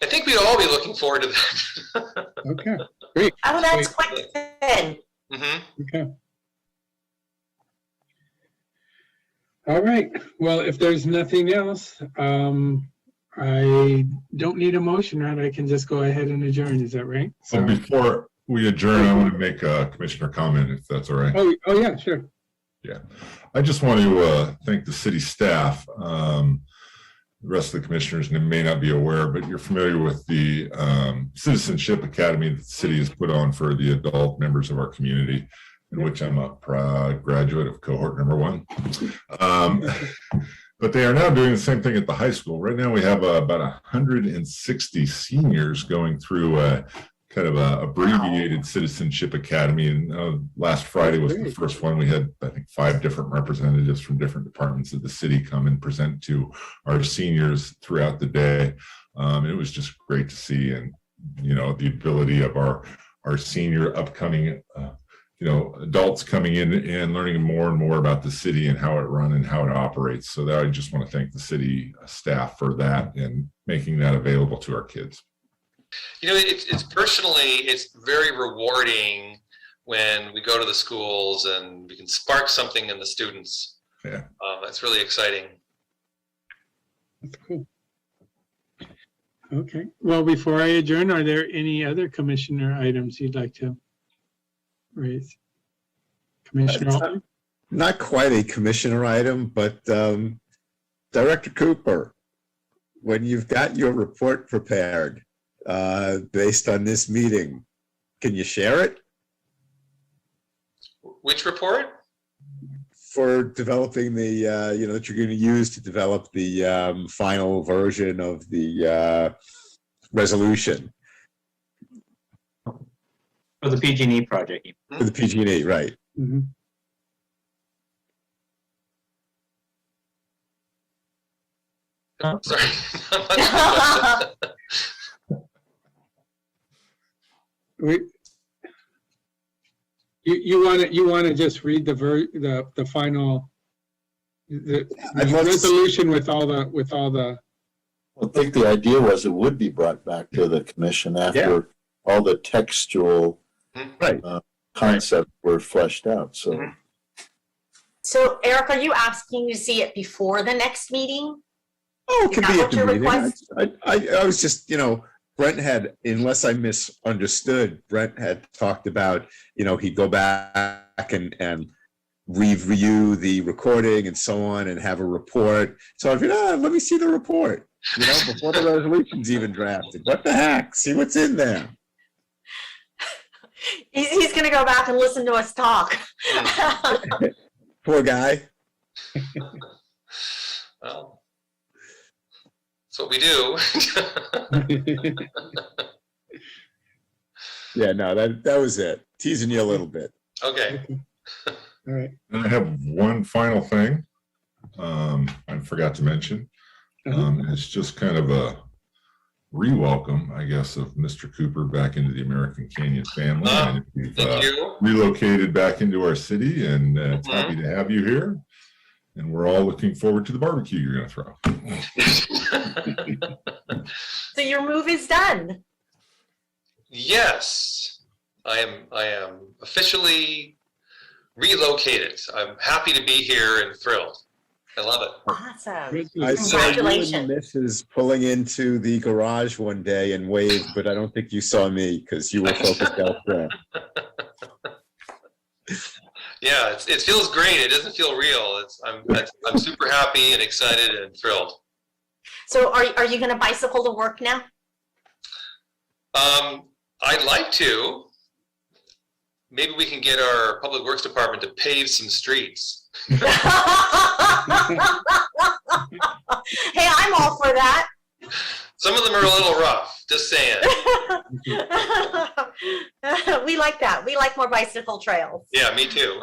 think we'd all be looking forward to that. Okay, great. Oh, that's quite good. Okay. All right. Well, if there's nothing else, I don't need a motion, right? I can just go ahead and adjourn. Is that right? So before we adjourn, I want to make a commissioner comment, if that's all right. Oh yeah, sure. Yeah, I just want to thank the city staff. The rest of the commissioners may not be aware, but you're familiar with the Citizenship Academy that the city has put on for the adult members of our community, in which I'm a proud graduate of cohort number 1. But they are now doing the same thing at the high school. Right now, we have about 160 seniors going through kind of a abbreviated Citizenship Academy. And last Friday was the first one. We had, I think, 5 different representatives from different departments of the city come and present to our seniors throughout the day. It was just great to see, and the ability of our senior upcoming adults coming in and learning more and more about the city and how it runs and how it operates. So that I just want to thank the city staff for that and making that available to our kids. It's very rewarding when we go to the schools and we can spark something in the students. Yeah. That's really exciting. That's cool. Okay. Well, before I adjourn, are there any other commissioner items you'd like to raise? Commissioner Altman? Not quite a commissioner item, but Director Cooper, when you've got your report prepared based on this meeting, can you share it? Which report? For developing the, that you're going to use to develop the final version of the resolution. For the PG&E project. For the PG&E, right. Mm-hmm. Oh, sorry. You want to just read the final the resolution with all the. I think the idea was it would be brought back to the commission after all the textual concepts were fleshed out. So. So Eric, are you asking to see it before the next meeting? Oh, it could be at the meeting. Request? I was just, Brent had, unless I misunderstood, Brent had talked about, he'd go back and review the recording and so on and have a report. So I figured, let me see the report, before the resolution's even drafted. What the heck? See what's in there. He's going to go back and listen to us talk. Poor guy. Well, that's what we do. Yeah, no, that was it. Teasing you a little bit. Okay. All right. And I have one final thing I forgot to mention. It's just kind of a re-welcome, I guess, of Mr. Cooper back into the American Canyon family. And we've relocated back into our city, and it's happy to have you here. And we're all looking forward to the barbecue you're going to throw. So your move is done. Yes, I am officially relocated. I'm happy to be here and thrilled. I love it. Awesome. I saw you and Congratulations. Mrs. pulling into the garage one day and waved, but I don't think you saw me because you were focused elsewhere. Yeah, it feels great. It doesn't feel real. I'm super happy and excited and thrilled. So are you going to bicycle to work now? I'd like to. Maybe we can get our public works department to pave some streets. Hey, I'm all for that. Some of them are a little rough, just saying. We like that. We like more bicycle trails. Yeah, me too.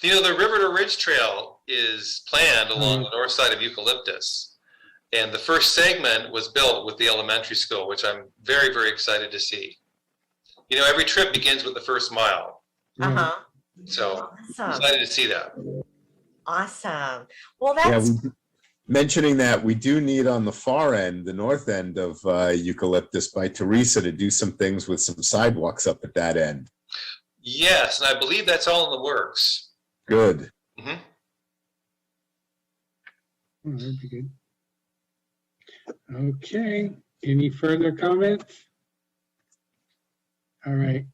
The River to Ridge Trail is planned along the north side of Eucalyptus. And the first segment was built with the elementary school, which I'm very, very excited to see. Every trip begins with the first mile. Uh-huh. So Awesome. excited to see that. Awesome. Well, that's Mentioning that, we do need on the far end, the north end of Eucalyptus by Teresa to do some things with some sidewalks up at that end. Yes, and I believe that's all in the works. Good. Mm-hmm. that'd be good. Okay, any further comments? All right.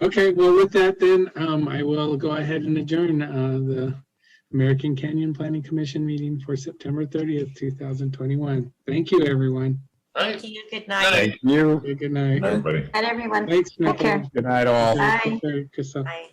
Okay, well, with that then, I will go ahead and adjourn the American Canyon Planning Commission meeting for September 30th, 2021. Thank you, everyone. Thank you. Good night. Thank you. Good night. Night. Everybody. And everyone, Thanks, take care. Nicole. Good night, all. Bye. Christoph. Bye.